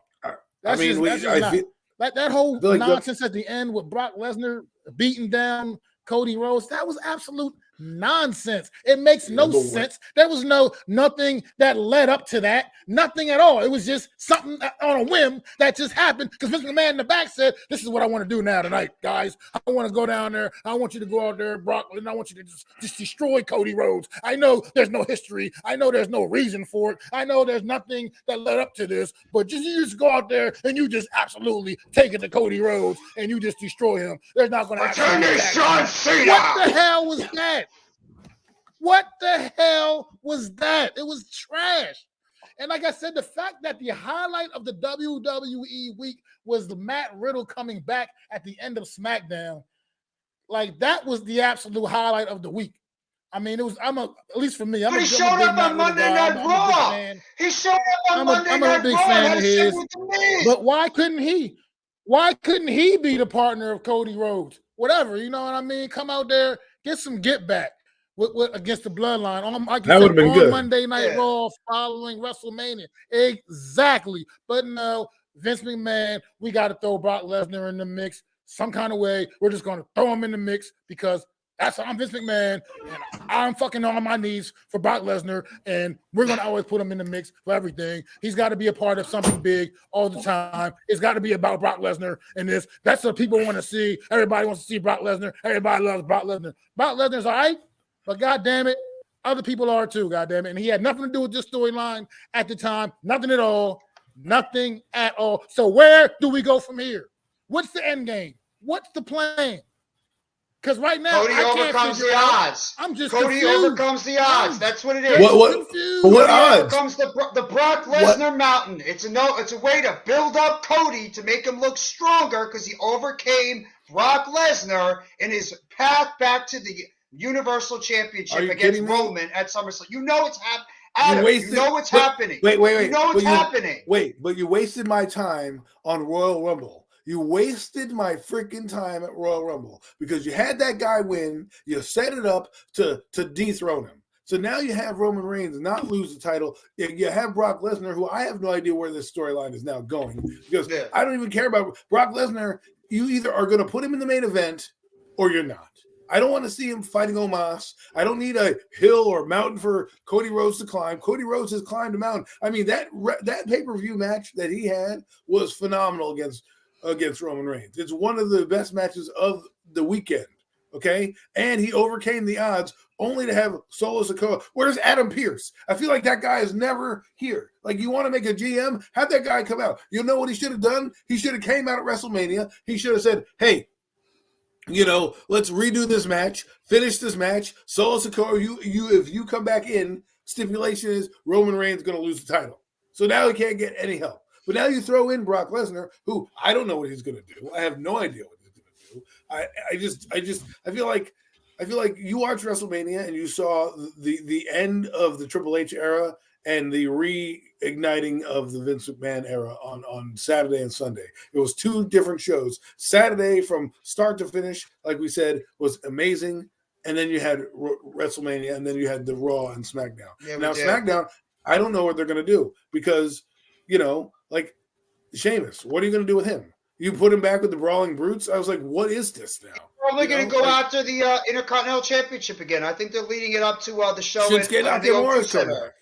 A: That whole nonsense at the end with Brock Lesnar beating down Cody Rhodes, that was absolute nonsense. It makes no sense. There was nothing that led up to that. Nothing at all. It was just something on a whim that just happened because Vince McMahon in the back said, "This is what I want to do now tonight, guys. I want to go down there. I want you to go out there, Brock, and I want you to just destroy Cody Rhodes. I know there's no history. I know there's no reason for it. I know there's nothing that led up to this, but you just go out there and you just absolutely take it to Cody Rhodes and you just destroy him. There's not going to happen." What the hell was that? What the hell was that? It was trash. And like I said, the fact that the highlight of the WWE week was Matt Riddle coming back at the end of SmackDown, like that was the absolute highlight of the week. I mean, it was. At least for me,
D: he showed up on Monday Night Raw. He showed up on Monday Night Raw. I'm a big fan of his.
A: But why couldn't he? Why couldn't he be the partner of Cody Rhodes? Whatever, you know what I mean? Come out there, get some get back. With against the Bloodline
C: that would have been good.
A: Monday Night Raw following WrestleMania. Exactly. But no, Vince McMahon, we got to throw Brock Lesnar in the mix some kind of way. We're just going to throw him in the mix because I'm Vince McMahon and I'm fucking on my knees for Brock Lesnar and we're going to always put him in the mix for everything. He's got to be a part of something big all the time. It's got to be about Brock Lesnar and this. That's what people want to see. Everybody wants to see Brock Lesnar. Everybody loves Brock Lesnar. Brock Lesnar's all right. But God damn it, other people are too, God damn it. And he had nothing to do with this storyline at the time. Nothing at all. Nothing at all. So where do we go from here? What's the end game? What's the plan? Because right now,
D: Cody overcomes the odds.
A: I'm just
D: Cody
A: confused.
D: overcomes the odds. That's what it is.
C: What odds?
D: Overcomes the Brock Lesnar mountain. It's a way to build up Cody to make him look stronger because he overcame Brock Lesnar in his path back to the Universal Championship against Roman at SummerSlam. You know it's happening. You know what's happening.
C: Wait.
D: You know what's happening.
C: But you wasted my time on Royal Rumble. You wasted my freaking time at Royal Rumble because you had that guy win. You set it up to dethrone him. So now you have Roman Reigns not lose the title. You have Brock Lesnar, who I have no idea where this storyline is now going because I don't even care about Brock Lesnar. You either are going to put him in the main event or you're not. I don't want to see him fighting Omos. I don't need a hill or mountain for Cody Rhodes to climb. Cody Rhodes has climbed a mountain. I mean, that pay-per-view match that he had was phenomenal against Roman Reigns. It's one of the best matches of the weekend, okay? And he overcame the odds only to have Solo Sikoa. Where's Adam Pearce? I feel like that guy is never here. Like, you want to make a GM? Have that guy come out. You know what he should have done? He should have came out at WrestleMania. He should have said, hey, let's redo this match, finish this match. Solo Sikoa, if you come back in, stipulation is Roman Reigns going to lose the title. So now he can't get any help. But now you throw in Brock Lesnar, who I don't know what he's going to do. I have no idea what he's going to do. I feel like you watched WrestleMania and you saw the end of the Triple H era, and the reigniting of the Vince McMahon era on Saturday and Sunday. It was two different shows. Saturday from start to finish, like we said, was amazing. And then you had WrestleMania, and then you had the Raw and SmackDown.
D: Yeah,
C: now, SmackDown, I don't know what they're going to do because, like Sheamus, what are you going to do with him? You put him back with the Brawling Brutes? I was like, what is this now?
D: Probably going to go after the Intercontinental Championship again. I think they're leading it up to the show at the O2 Center.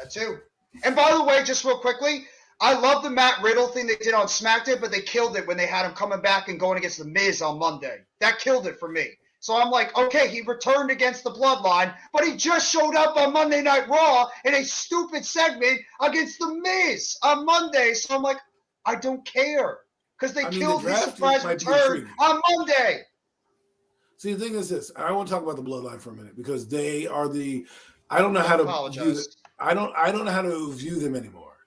D: That too. And by the way, just real quickly, I love the Matt Riddle thing they did on SmackDown, but they killed it when they had him coming back and going against The Miz on Monday. That killed it for me. So I'm like, okay, he returned against the Bloodline, but he just showed up on Monday Night Raw in a stupid segment against The Miz on Monday. So I'm like, I don't care because they killed his surprise return on Monday.
C: See, the thing is this. I want to talk about the Bloodline for a minute because they are I don't know how to view I don't know how to view them anymore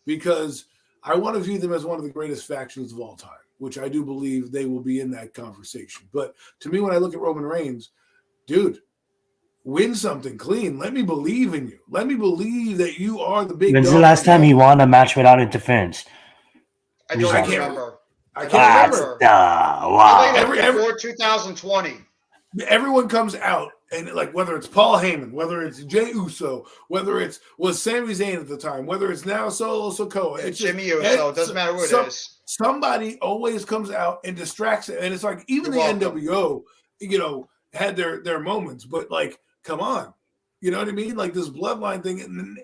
C: because I want to view them as one of the greatest factions of all time, which I do believe they will be in that conversation. But to me, when I look at Roman Reigns, dude, win something clean. Let me believe in you. Let me believe that you are the big.
B: When's the last time he won a match without interference?
D: I can't remember.
C: I can't remember.
D: Wow. Before 2020.
C: Everyone comes out and like whether it's Paul Heyman, whether it's Jey Uso, whether was Sami Zayn at the time, whether it's now Solo Sikoa,
D: it's Jimmy Uso. It doesn't matter who it is.
C: Somebody always comes out and distracts it, and it's like even the NWO, had their moments, but like, come on, you know what I mean? Like this Bloodline thing, and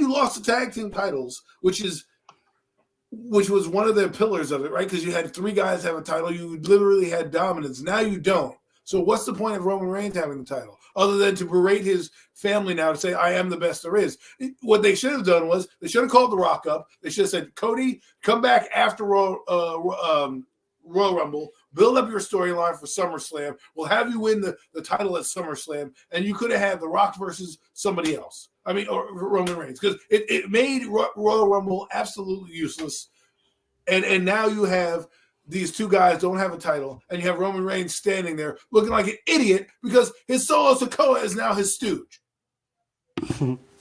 C: you lost the tag team titles, which was one of the pillars of it, right? Because you had three guys have a title, you literally had dominance. Now you don't. So what's the point of Roman Reigns having the title other than to berate his family now to say, I am the best there is? What they should have done was they should have called The Rock up. They should have said, Cody, come back after Royal Rumble, build up your storyline for SummerSlam. We'll have you win the title at SummerSlam, and you could have had The Rock versus somebody else. I mean, or Roman Reigns, because it made Royal Rumble absolutely useless. And now you have these two guys don't have a title, and you have Roman Reigns standing there looking like an idiot because his Solo Sikoa is now his stooge.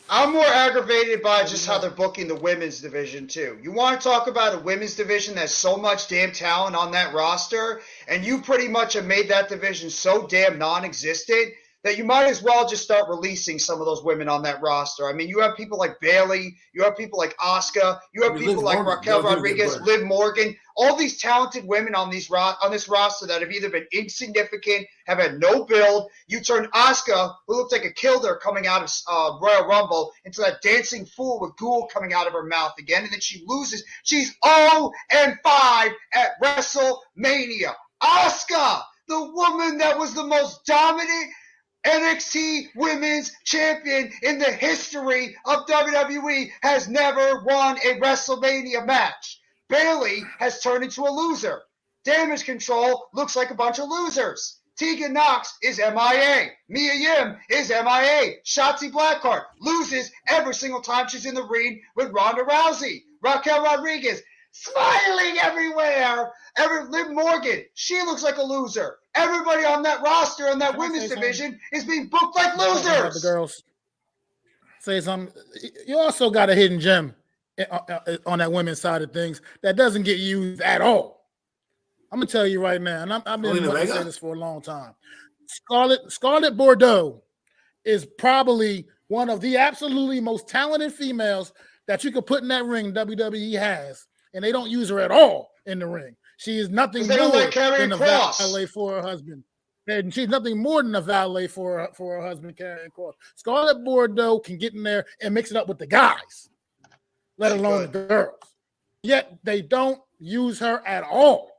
D: I'm more aggravated by just how they're booking the women's division, too. You want to talk about a women's division that's so much damn talent on that roster, and you pretty much have made that division so damn non-existent that you might as well just start releasing some of those women on that roster. I mean, you have people like Bayley, you have people like Asuka, you have people like Raquel Rodriguez, Liv Morgan, all these talented women on this roster that have either been insignificant, have had no build. You turn Asuka, who looked like a killer coming out of Royal Rumble, into that dancing fool with ghoul coming out of her mouth again, and then she loses. She's 0-5 at WrestleMania. Asuka, the woman that was the most dominant NXT Women's Champion in the history of WWE, has never won a WrestleMania match. Bayley has turned into a loser. Damage Control looks like a bunch of losers. Tegan Nox is MIA. Mia Yim is MIA. Shotzi Blackheart loses every single time she's in the ring with Ronda Rousey. Raquel Rodriguez smiling everywhere. Liv Morgan, she looks like a loser. Everybody on that roster on that women's division is being booked like losers.
A: The girls say something. You also got a hidden gem on that women's side of things that doesn't get used at all. I'm gonna tell you right now, and I've been saying this for a long time. Scarlett Bordeaux is probably one of the absolutely most talented females that you could put in that ring WWE has, and they don't use her at all in the ring. She is nothing more than a valet for her husband. And she's nothing more than a valet for her husband carrying cross. Scarlett Bordeaux can get in there and mix it up with the guys, let alone the girls. Yet they don't use her at all.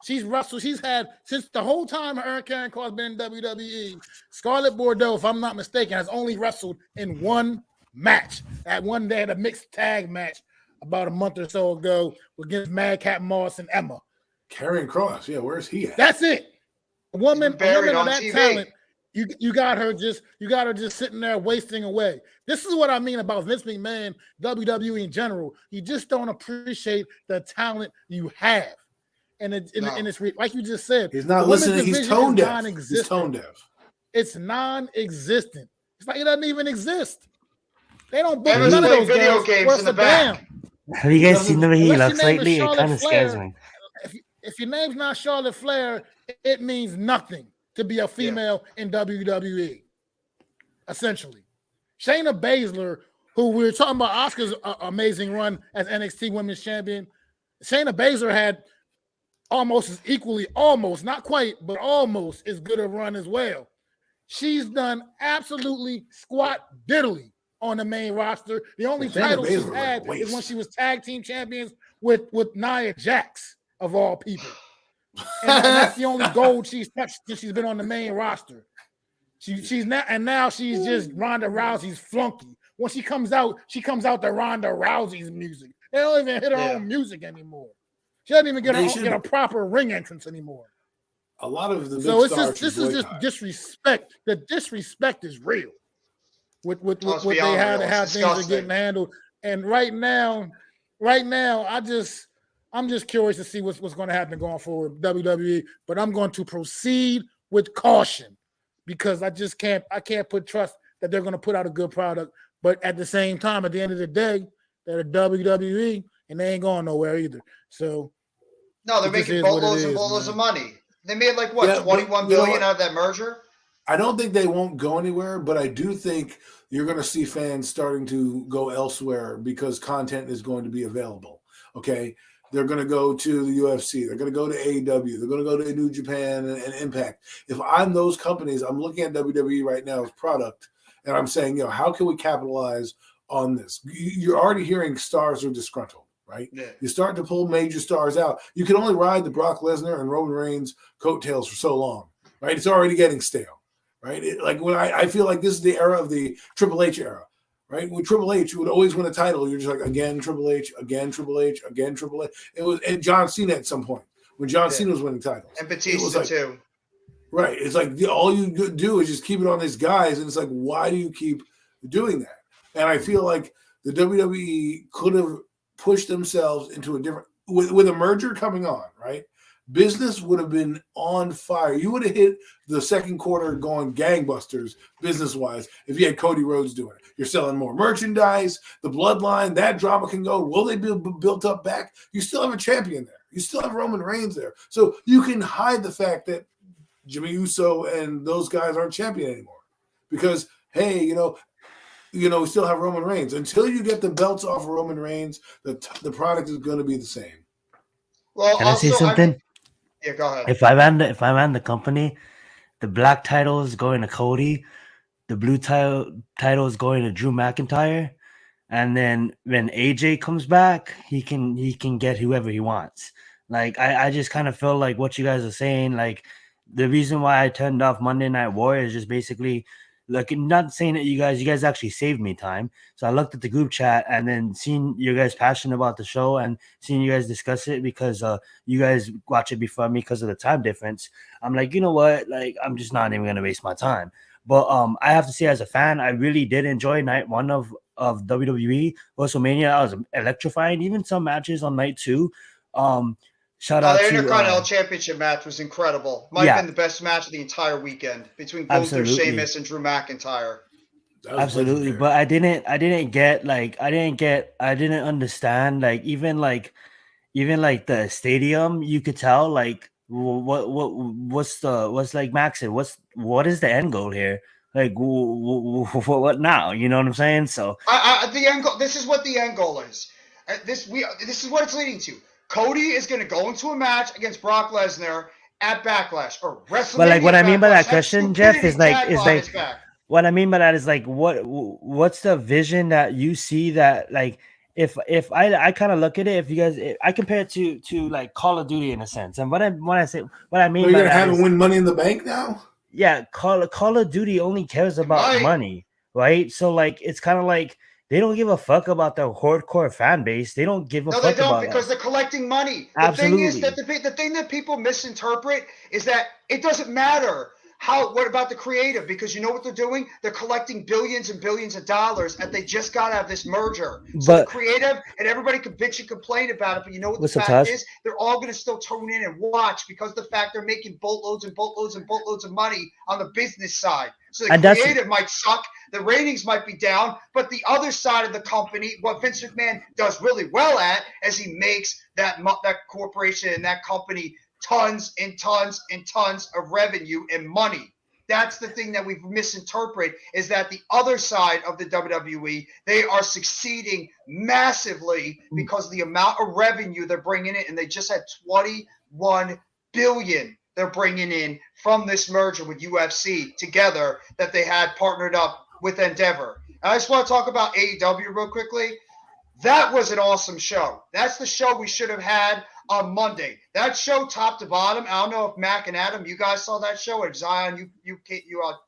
A: She's wrestled. She's had since the whole time her carrying cross been in WWE. Scarlett Bordeaux, if I'm not mistaken, has only wrestled in one match. At one day, a mixed tag match about a month or so ago against Madcap Moss and Emma.
C: Carrying cross, yeah. Where's he at?
A: That's it. A woman of that TV. Talent. You got her just sitting there wasting away. This is what I mean about Vince McMahon, WWE in general. You just don't appreciate the talent you have, and it's like you just said.
C: He's not listening. He's tone deaf. He's tone deaf.
A: It's non-existent. It's like it doesn't even exist. They don't book
D: Emma's
A: none of
D: playing
A: those
D: video
A: girls
D: games
A: worth
D: in the
A: a
D: back.
A: damn.
B: Have you guys seen the way he
A: Unless
B: looks
A: your name is
B: lately? It
A: Charlotte
B: kind of scares
A: Flair,
B: me.
A: if your name's not Charlotte Flair, it means nothing to be a female in WWE. Essentially, Shayna Baszler, who we were talking about Oscar's amazing run as NXT Women's Champion, Shayna Baszler had almost as equally, almost not quite, but almost as good a run as well. She's done absolutely squat diddly on the main roster. The only
C: Shayna
A: title she's
C: Baszler
A: had
C: was a
A: is when
C: waste.
A: she was tag team champions with Nia Jax, of all people. And that's the only gold she's touched since she's been on the main roster. She's now she's just Ronda Rousey's flunky. When she comes out to Ronda Rousey's music. They don't even hit her own music anymore. She doesn't even get a proper ring entrance anymore.
C: A lot of the big
A: So it's
C: stars
A: just this is just disrespect. The disrespect is real with what they had to have things are getting handled. And right now, I'm just curious to see what's going to happen going forward with WWE. But I'm going to proceed with caution because I can't put trust that they're going to put out a good product. But at the same time, at the end of the day, they're a WWE and they ain't going nowhere either. So
D: no, they're making boatloads and boatloads of money. They made like what, $21 billion out of that merger?
C: I don't think they won't go anywhere, but I do think you're going to see fans starting to go elsewhere because content is going to be available. Okay. They're going to go to the UFC. They're going to go to AEW. They're going to go to New Japan and Impact. If I'm those companies, I'm looking at WWE right now as product, and I'm saying, how can we capitalize on this? You're already hearing stars are disgruntled, right?
D: Yeah.
C: You start to pull major stars out. You can only ride the Brock Lesnar and Roman Reigns coattails for so long, right? It's already getting stale, right? When I feel like this is the era of the Triple H era. Right, with Triple H, you would always win a title. You're just like again Triple H, again Triple H, again Triple H. It was and John Cena at some point when John Cena was winning titles,
D: and Batista too.
C: Right, it's like all you do is just keep it on these guys, and it's like why do you keep doing that? And I feel like the WWE could have pushed themselves into a different with a merger coming on. Right, business would have been on fire. You would have hit the second quarter going gangbusters business-wise if you had Cody Rhodes doing it. You're selling more merchandise, the bloodline, that drama can go. Will they be built up back? You still have a champion there. You still have Roman Reigns there. So you can hide the fact that Jimmy Uso and those guys aren't champion anymore. Because, hey, we still have Roman Reigns. Until you get the belts off of Roman Reigns, the product is going to be the same.
D: Well,
B: Can I say something?
D: Yeah, go ahead.
B: If I ran the company, the black title is going to Cody, the blue title is going to Drew McIntyre, and then when AJ comes back, he can get whoever he wants. Like I just kind of feel like what you guys are saying. Like the reason why I turned off Monday Night War is just basically like not saying that you guys actually saved me time. So I looked at the group chat and then seeing you guys passionate about the show and seeing you guys discuss it because you guys watch it before me because of the time difference. I'm like, you know what? Like I'm just not even gonna waste my time. But I have to say, as a fan, I really did enjoy night one of WWE WrestleMania. I was electrifying. Even some matches on night two. Shout out
D: the
B: to
D: Intercontinental Championship match was incredible. Might have been the best match of the entire weekend between Gunther, Sheamus, and Drew McIntyre.
B: Absolutely, legendary. But I didn't understand even the stadium. You could tell like what's like Max said. What is the end goal here? Like what now? You know what I'm saying? So
D: the end goal. This is what the end goal is. This is what it's leading to. Cody is going to go into a match against Brock Lesnar at Backlash or WrestleMania.
B: But like what I mean by that question, Jeff, is like what I mean by that is like what's the vision that you see that like if I kind of look at it, I compare it to like Call of Duty in a sense, and what I mean by
C: you're gonna have him win Money in the Bank now.
B: Yeah, Call of Duty only cares about money, right? So like it's kind of like. They don't give a fuck about their hardcore fan base. They don't give a fuck about it. No, they don't
D: because they're collecting money.
B: Absolutely.
D: The thing is that the thing that people misinterpret is that it doesn't matter what about the creative because you know what they're doing? They're collecting billions and billions of dollars and they just got to have this merger. So the creative and everybody can bitch and complain about it, but you know what the fact is? They're all going to still tune in and watch because of the fact they're making boatloads and boatloads and boatloads of money on the business side. So the creative might suck, the ratings might be down, but the other side of the company, what Vince McMahon does really well at, is he makes that corporation and that company tons and tons and tons of revenue and money. That's the thing that we've misinterpreted, is that the other side of the WWE, they are succeeding massively because of the amount of revenue they're bringing in, and they just had $21 billion they're bringing in from this merger with UFC together that they had partnered up with Endeavor. And I just want to talk about AEW real quickly. That was an awesome show. That's the show we should have had on Monday. That show, top to bottom. I don't know if Mac and Adam, you guys saw that show, or Zion, you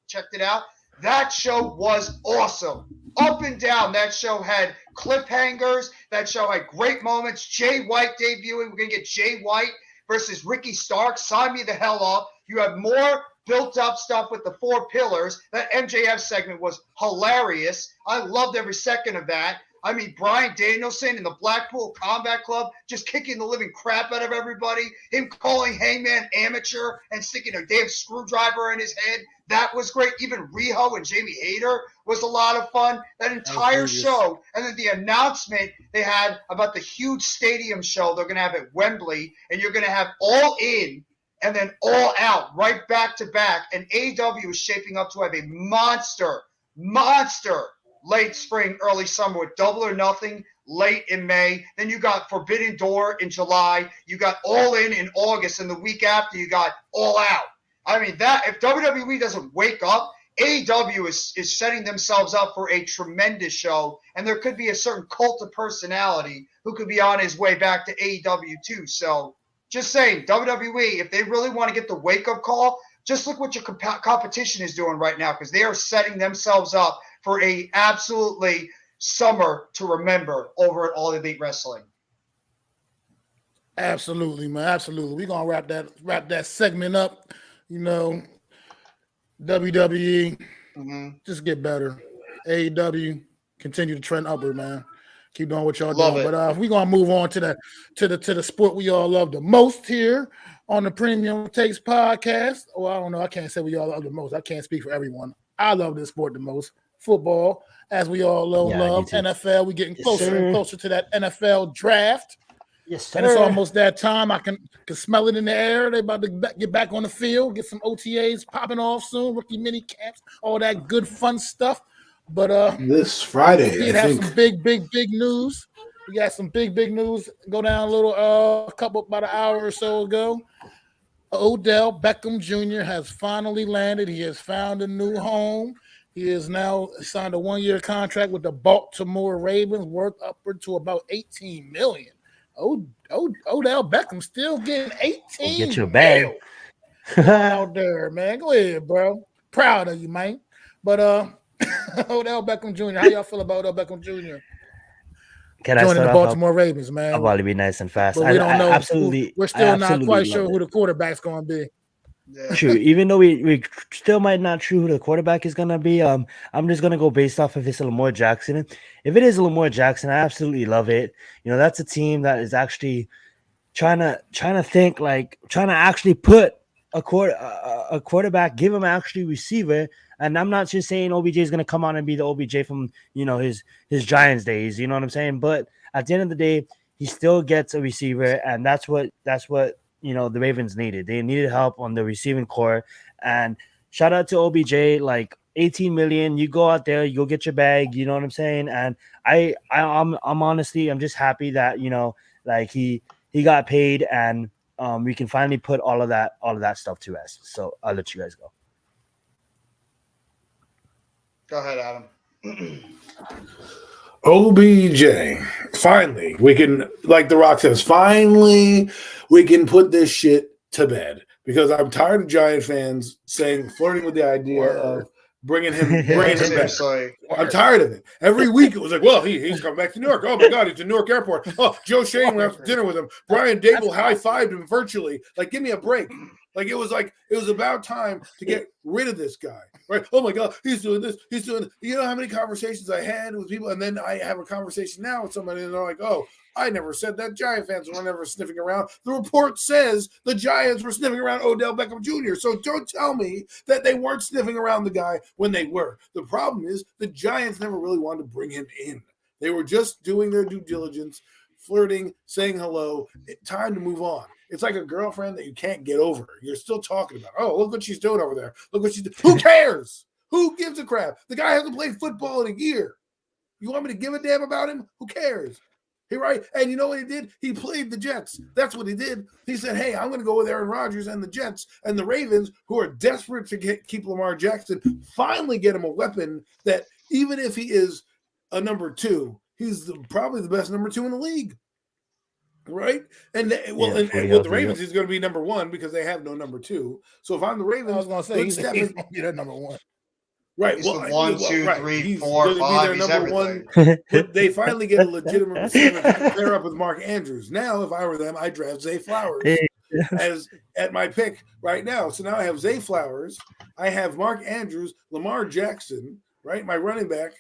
D: checked it out. That show was awesome. Up and down, that show had cliffhangers. That show had great moments. Jay White debuting. We're gonna get Jay White versus Ricky Stark. Sign me the hell up. You have more built-up stuff with the 4 pillars. That MJF segment was hilarious. I loved every second of that. I mean, Bryan Danielson in the Blackpool Combat Club just kicking the living crap out of everybody. Him calling Hangman amateur and sticking a damn screwdriver in his head. That was great. Even Riho and Jamie Hayter was a lot of fun. That entire show. And then the announcement they had about the huge stadium show they're going to have at Wembley. And you're going to have All In and then All Out right back to back. And AEW is shaping up to have a monster late spring, early summer with Double or Nothing late in May. Then you got Forbidden Door in July. You got All In August. And the week after, you got All Out. I mean, that if WWE doesn't wake up, AEW is setting themselves up for a tremendous show. And there could be a certain cult of personality who could be on his way back to AEW too. So just saying, WWE, if they really want to get the wake-up call, just look what your competition is doing right now, because they are setting themselves up for a absolutely summer to remember over at All Elite Wrestling.
A: Absolutely, man. Absolutely. We're gonna wrap that segment up. You know, WWE, just get better. AEW, continue to trend upward, man. Keep doing what y'all doing. But we're gonna move on to the sport we all love the most here on the Premium Takes podcast. Oh, I don't know. I can't say we all love the most. I can't speak for everyone. I love this sport the most. Football, as we all love. NFL, we're getting closer and closer to that NFL draft.
B: Yes, sir.
A: And it's almost that time. I can smell it in the air. They about to get back on the field, get some OTAs popping off soon, rookie mini camps, all that good fun stuff. But
C: this Friday,
A: we did have some big news. We got some big news. Go down a little, about an hour or so ago. Odell Beckham Jr. has finally landed. He has found a new home. He has now signed a 1-year contract with the Baltimore Ravens, worth upward to about $18 million. Odell Beckham still getting $18
B: Get your bag
A: out there, man. Go ahead, bro. Proud of you, man. But Odell Beckham Jr. How y'all feel about Odell Beckham Jr.?
B: Can
A: joining
B: I
A: the Baltimore Ravens, man?
B: I'll probably be nice and fast.
A: But we don't know.
B: Absolutely,
A: we're still not quite sure who the quarterback's going to be.
D: Yeah.
B: True. Even though we still might not true who the quarterback is gonna be. I'm just gonna go based off if it's Lamar Jackson. If it is Lamar Jackson, I absolutely love it. You know, that's a team that is actually trying to think, like trying to actually put a quarterback, give him actually receiver. And I'm not just saying OBJ is gonna come on and be the OBJ from his Giants days. You know what I'm saying? But at the end of the day, he still gets a receiver, and that's what the Ravens needed. They needed help on the receiving core. And shout out to OBJ, like $18 million. You go out there, you go get your bag. You know what I'm saying? And I'm honestly, I'm just happy that like he got paid, and we can finally put all of that stuff to rest. So I'll let you guys go.
D: Go ahead, Adam.
C: OBJ. Finally, we can, like The Rock says, finally we can put this shit to bed, because I'm tired of Giant fans flirting with the idea of bringing him back. I'm tired of it. Every week it was like, well, he's coming back to New York. Oh my God, he's in Newark Airport. Oh, Joe Shane went out to dinner with him. Brian Dable high-fived him virtually. Like, give me a break. Like, it was about time to get rid of this guy, right? Oh my God, he's doing this. He's doing this. You know how many conversations I had with people, and then I have a conversation now with somebody, and they're like, oh, I never said that Giant fans were never sniffing around. The report says the Giants were sniffing around Odell Beckham Jr. So don't tell me that they weren't sniffing around the guy when they were. The problem is the Giants never really wanted to bring him in. They were just doing their due diligence, flirting, saying hello. Time to move on. It's like a girlfriend that you can't get over. You're still talking about, oh, look what she's doing over there. Look what she's doing. Who cares? Who gives a crap? The guy hasn't played football in a year. You want me to give a damn about him? Who cares? He right. And you know what he did? He played the Jets. That's what he did. He said, hey, I'm going to go with Aaron Rodgers and the Jets and the Ravens, who are desperate to keep Lamar Jackson, finally get him a weapon that even if he is a number 2, he's probably the best number 2 in the league. Right? And with the Ravens, he's going to be number 1 because they have no number 2. So if I'm the Ravens,
A: I was going to say, he's going to be their number 1.
C: Right.
D: He's the 1, 2, 3, 4, 5.
C: Be their number 1. But they finally get a legitimate receiver to pair up with Mark Andrews. Now, if I were them, I'd draft Zay Flowers as at my pick right now. So now I have Zay Flowers. I have Mark Andrews, Lamar Jackson, right? My running back,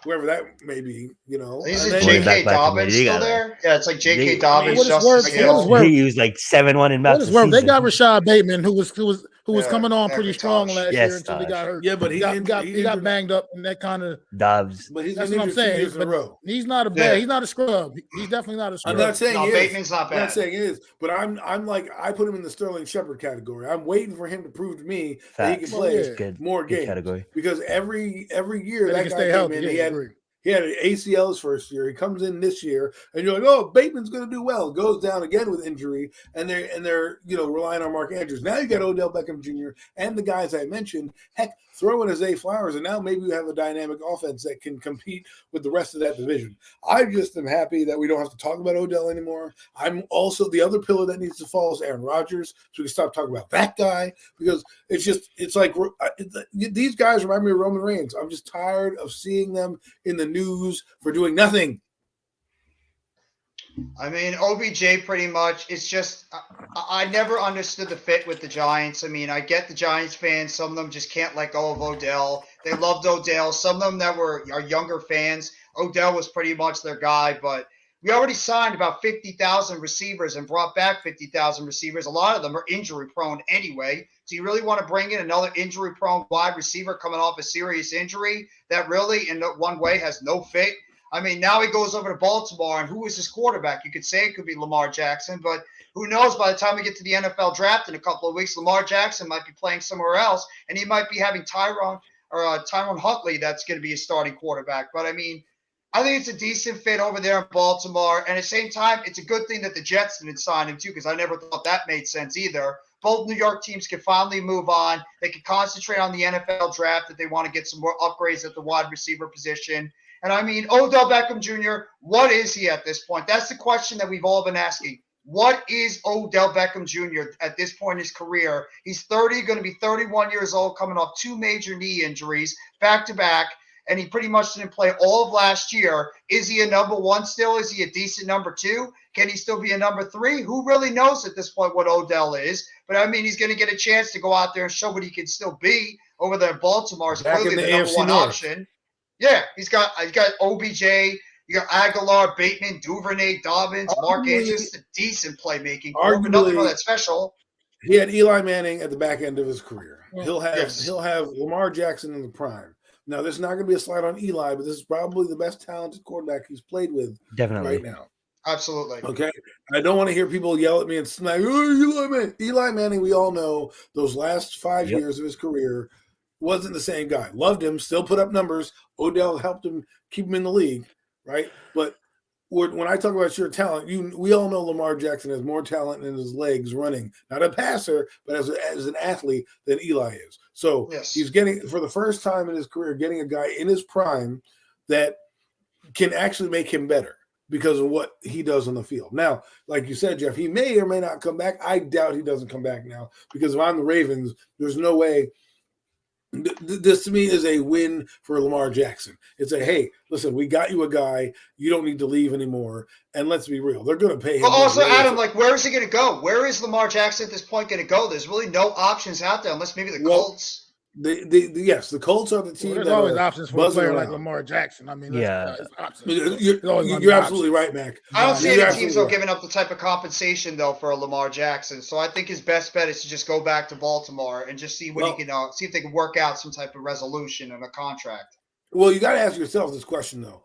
C: whoever that may be,
D: Isn't J.K. Dobbins still there? Yeah, it's like J.K. Dobbins.
B: He was like 7-1 in matches.
A: They got Rashad Bateman, who was coming on pretty strong last year until he got hurt.
C: Yeah, but he
A: got banged up, and that kind of
B: Dobbs.
C: But
A: that's what I'm saying. He's not a bad. He's not a scrub. He's definitely not a scrub.
C: I'm not saying
D: Bateman's not bad.
C: I'm not saying it is, but I'm like I put him in the Sterling Shepard category. I'm waiting for him to prove to me that he can play more games category. Because every year that guy came in, he had an ACL his first year. He comes in this year, and you're like, "Oh, Bateman's going to do well." Goes down again with injury, and they're relying on Mark Andrews. Now you got Odell Beckham Jr. and the guys I mentioned. Heck, throw in a Zay Flowers, and now maybe you have a dynamic offense that can compete with the rest of that division. I just am happy that we don't have to talk about Odell anymore. I'm also the other pillar that needs to fall is Aaron Rodgers, so we can stop talking about that guy because it's like these guys remind me of Roman Reigns. I'm just tired of seeing them in the news for doing nothing.
D: I mean, OBJ pretty much, it's just, I never understood the fit with the Giants. I mean, I get the Giants fans. Some of them just can't let go of Odell. They loved Odell. Some of them that are younger fans, Odell was pretty much their guy, but we already signed about 50,000 receivers and brought back 50,000 receivers. A lot of them are injury prone anyway. So you really want to bring in another injury prone wide receiver coming off a serious injury that really in one way has no fit? I mean, now he goes over to Baltimore, and who is his quarterback? You could say it could be Lamar Jackson, but who knows? By the time we get to the NFL draft in a couple of weeks, Lamar Jackson might be playing somewhere else, and he might be having Tyron Huntley that's going to be a starting quarterback. But, I mean, I think it's a decent fit over there in Baltimore, and at the same time, it's a good thing that the Jets didn't sign him, too, because I never thought that made sense either. Both New York teams can finally move on. They can concentrate on the NFL draft if they want to get some more upgrades at the wide receiver position. And I mean, Odell Beckham Jr., what is he at this point? That's the question that we've all been asking. What is Odell Beckham Jr. at this point in his career? He's 30, going to be 31 years old, coming off 2 major knee injuries back-to-back, and he pretty much didn't play all of last year. Is he a number 1 still? Is he a decent number 2? Can he still be a number 3? Who really knows at this point what Odell is? But, I mean, he's going to get a chance to go out there and show what he can still be over there in Baltimore. Is clearly the number 1 option. Yeah, he's got OBJ, you got Aguilar, Bateman, Duvernay, Dobbins, Mark Andrews, a decent playmaking. Nothing that special.
C: He had Eli Manning at the back end of his career. He'll have Lamar Jackson in the prime. Now, this is not going to be a slide on Eli, but this is probably the best talented quarterback he's played with right now.
D: Absolutely.
C: Okay. I don't want to hear people yell at me and snag, oh, Eli Manning. Eli Manning, we all know those last 5 years of his career wasn't the same guy. Loved him, still put up numbers. Odell helped him keep him in the league, right? But when I talk about sheer talent, we all know Lamar Jackson has more talent in his legs running. Not a passer, but as an athlete than Eli is. So he's getting, for the first time in his career, getting a guy in his prime that can actually make him better because of what he does on the field. Now, like you said, Jeff, he may or may not come back. I doubt he doesn't come back now because if I'm the Ravens, there's no way. This to me is a win for Lamar Jackson. It's a, hey, listen, we got you a guy. You don't need to leave anymore. And let's be real. They're going to pay him.
D: But also, Adam, where is he going to go? Where is Lamar Jackson at this point going to go? There's really no options out there unless maybe the Colts.
C: Yes, the Colts are the team.
A: There's
C: that
A: always
C: are
A: options for a
C: buzzing
A: player like
C: around.
A: Lamar Jackson. I mean,
B: Yeah.
A: it's options.
C: You're,
A: There's always gonna
C: you're
A: be
C: absolutely
A: options.
C: right, Mac.
D: I don't see
C: You're
D: any teams though
C: absolutely right.
D: giving up the type of compensation though for a Lamar Jackson. So I think his best bet is to just go back to Baltimore and just see what he can see if they can work out some type of resolution and a contract.
C: Well, you got to ask yourself this question though.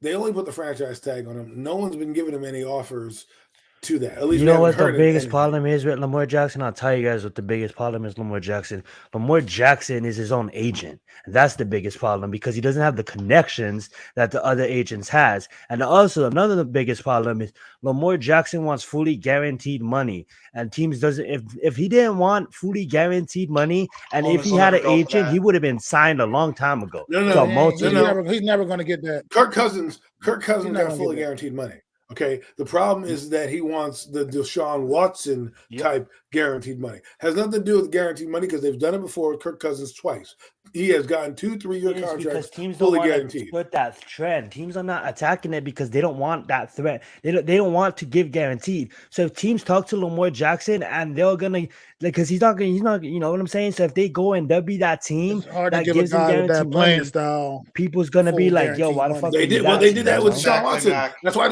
C: They only put the franchise tag on him. No one's been giving him any offers to that. At least
B: You
C: we
B: know
C: haven't
B: what the
C: heard
B: biggest
C: anything.
B: problem is with Lamar Jackson? I'll tell you guys what the biggest problem is. Lamar Jackson. Lamar Jackson is his own agent. And that's the biggest problem because he doesn't have the connections that the other agents has. And also another the biggest problem is Lamar Jackson wants fully guaranteed money, and teams doesn't. If he didn't want fully guaranteed money, and if
D: Owners
B: he
D: will
B: had
D: never
B: an
D: go for
B: agent,
D: that.
B: he would have been signed a long time ago.
C: No,
B: So
A: He's never going to get that.
C: Kirk Cousins
A: not
C: got
A: gonna
C: fully
A: get that.
C: guaranteed money. Okay. The problem is that he wants the Deshaun Watson type guaranteed money. Has nothing to do with guaranteed money because they've done it before with Kirk Cousins twice. He has gotten 2-3 year
B: It's
C: contracts
B: because teams
C: fully
B: don't want
C: guaranteed.
B: to split that trend. Teams are not attacking it because they don't want that threat. They don't want to give guaranteed. So if teams talk to Lamar Jackson and they're gonna because he's not you know what I'm saying. So if they go and they'll be that team
A: It's hard to
B: that
A: give a
B: gives them
A: guy with that
B: guaranteed
A: playing
B: money,
A: style.
B: people's gonna be
A: full
B: like, yo,
A: guaranteed
B: why the
A: money.
B: fuck
C: They
B: do
C: did.
B: that?
C: Well, they did that
B: you
C: with
B: know?
C: Deshaun
D: Exactly,
C: Watson.
D: Mac.
C: That's why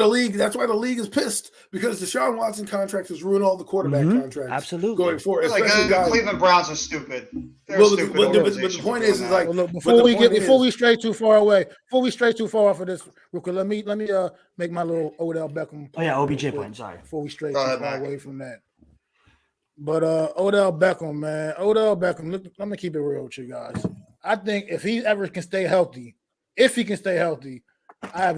C: the league is pissed because Deshaun Watson contract has ruined all the quarterback contracts.
B: Absolutely.
C: Going forward,
D: Like
C: especially
D: the
C: guys.
D: Cleveland Browns are stupid. They're
C: Well,
D: a stupid
C: but the
D: organization
C: point
D: for
C: is
D: doing
C: like
D: that.
A: Well, look,
C: but
A: before
C: the
A: we
C: point is-
A: stray too far away, before we stray too far off of this, real quick, let me make my little Odell Beckham.
B: Oh yeah,
A: point
B: OBJ
A: real quick
B: point. Sorry.
A: Before we stray
D: Go
A: too
D: ahead,
A: far
D: Mac.
A: away from that. But Odell Beckham, man, Odell Beckham. Look, let me keep it real with you guys. I think if he ever can stay healthy, I have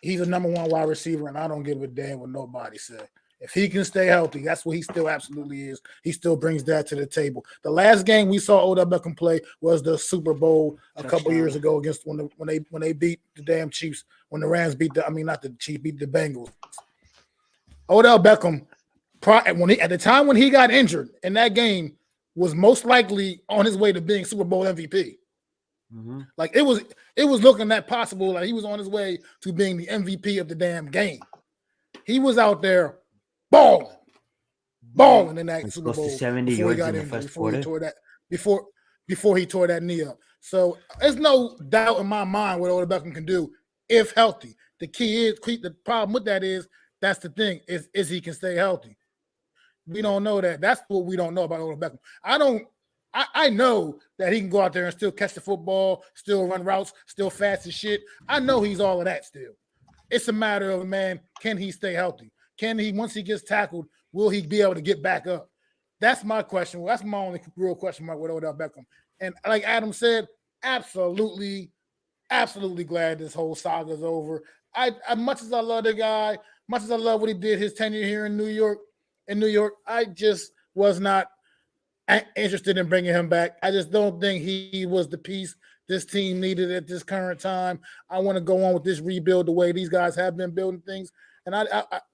A: he's a number one wide receiver, and I don't give a damn what nobody said. If he can stay healthy, that's what he still absolutely is. He still brings that to the table. The last game we saw Odell Beckham play was the Super Bowl a couple years ago against when they beat the damn Chiefs, when the Rams beat not the Chiefs, beat the Bengals. Odell Beckham, at the time when he got injured in that game, was most likely on his way to being Super Bowl MVP.
B: Mm-hmm.
A: Like it was looking that possible. Like he was on his way to being the MVP of the damn game. He was out there balling in that Super
B: Close to
A: Bowl
B: 70
A: before he
B: yards
A: got
B: in the
A: injured,
B: first
A: before he
B: quarter.
A: tore that before he tore that knee up. So there's no doubt in my mind what Odell Beckham can do if healthy. The problem with that is that's the thing is he can stay healthy. We don't know that. That's what we don't know about Odell Beckham. I know that he can go out there and still catch the football, still run routes, still fast as shit. I know he's all of that still. It's a matter of, man, can he stay healthy? Can he, once he gets tackled, will he be able to get back up? That's my question. That's my only real question mark with Odell Beckham. And like Adam said, absolutely glad this whole saga is over. I much as I love the guy, much as I love what he did his tenure here in New York, I just was not interested in bringing him back. I just don't think he was the piece this team needed at this current time. I want to go on with this rebuild the way these guys have been building things. And